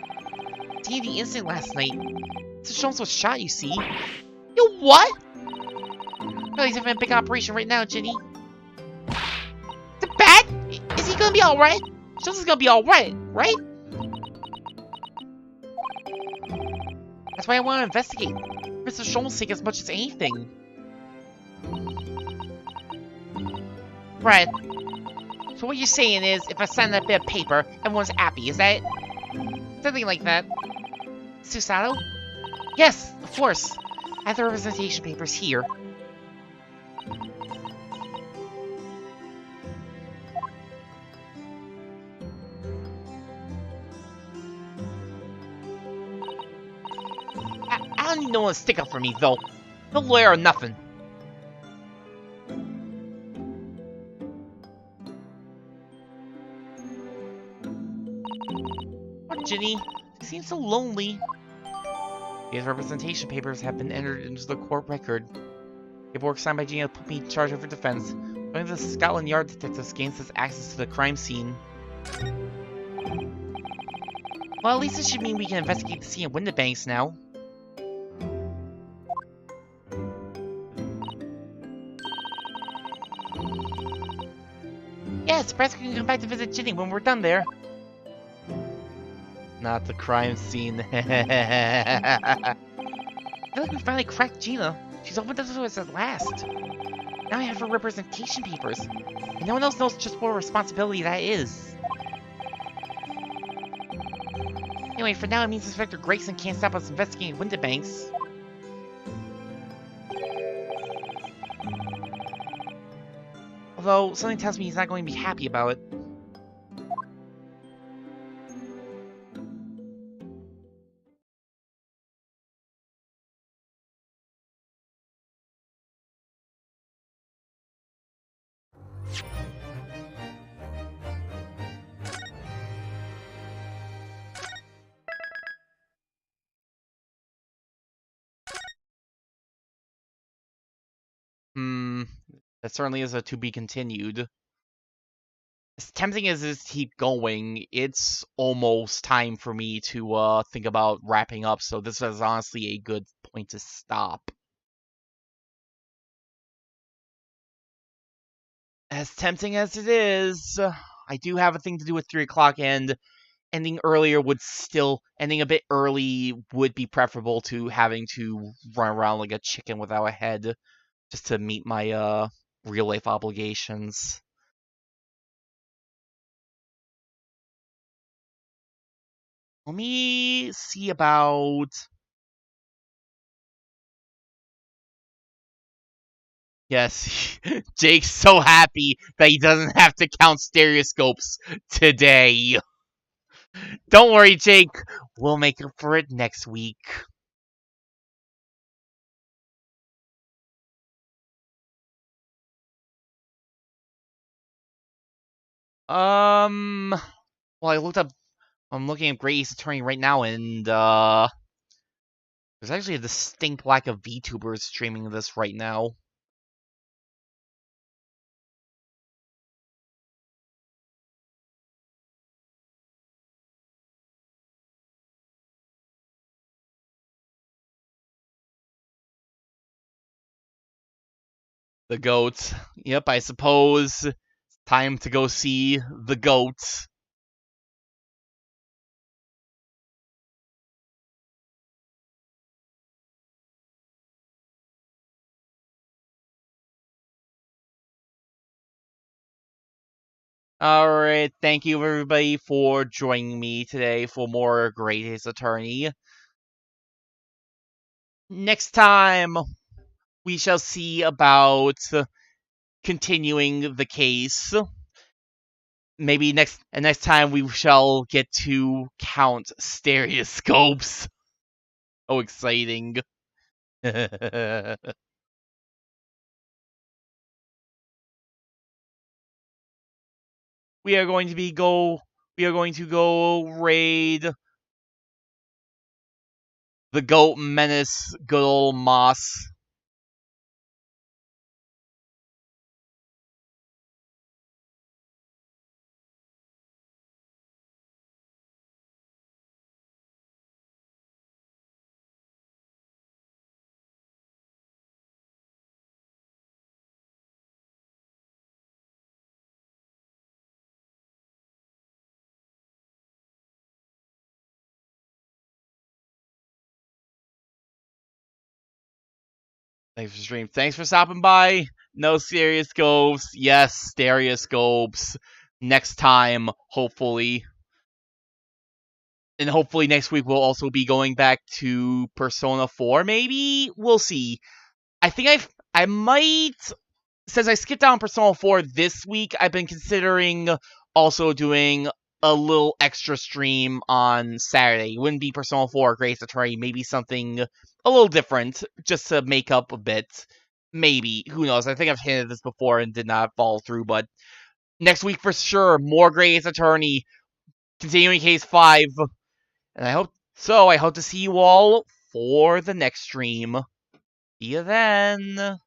The incident last night. Mr. Sholmes was shot, you see. You what? No, he's having a big operation right now, Ginny. Is it bad? Is he gonna be alright? Sholmes is gonna be alright, right? That's why I want to investigate. Mr. Sholmes take as much as anything. Right. So what you're saying is, if I sign that bit of paper, everyone's happy, is that it? Something like that. Susato? Yes, of course. I have the representation papers here. I don't need no one to stick up for me, though. No lawyer or nothing. Poor Ginny. She seems so lonely. These representation papers have been entered into the court record. Paperwork signed by Gina put me in charge of her defense. Only the Scotland Yard detectives gains us access to the crime scene. Well, at least this should mean we can investigate the scene at Windibanks now. Yes, perhaps we can come back to visit Ginny when we're done there. Not the crime scene. I feel like we finally cracked Gina. She's opened up to us at last. Now I have her representation papers. And no one else knows just what a responsibility that is. Anyway, for now it means Inspector Grayson can't stop us investigating Windibanks. Although, something tells me he's not going to be happy about it. That certainly is a to be continued. As tempting as it is to keep going, it's almost time for me to think about wrapping up, so this is honestly a good point to stop. As tempting as it is, I do have a thing to do at 3 o'clock, and ending a bit early would be preferable to having to run around like a chicken without a head, just to meet my, real-life obligations. Let me see about... Yes, Jake's so happy that he doesn't have to count stereoscopes today. Don't worry, Jake. We'll make up for it next week. Well, I'm looking at Great Ace Attorney right now, and, there's actually a distinct lack of VTubers streaming this right now. The goat. Yep, I suppose it's time to go see the goat. Alright, thank you everybody for joining me today for more Great Ace Attorney. Next time, we shall see about continuing the case. Maybe next time we shall get to count stereoscopes. Oh, exciting. We are going to go raid the goat menace, good old Moss. Thanks for stream. Thanks for stopping by. No stereoscopes. Yes, stereoscopes. Next time, hopefully. And hopefully next week we'll also be going back to Persona 4, maybe? We'll see. I think I might, since I skipped out on Persona 4 this week, I've been considering also doing a little extra stream on Saturday. It wouldn't be Persona 4 or Great Ace Attorney, maybe something a little different, just to make up a bit. Maybe. Who knows? I think I've hinted this before and did not follow through, but next week for sure, more Great Ace Attorney, continuing case 5. And I hope to see you all for the next stream. See you then.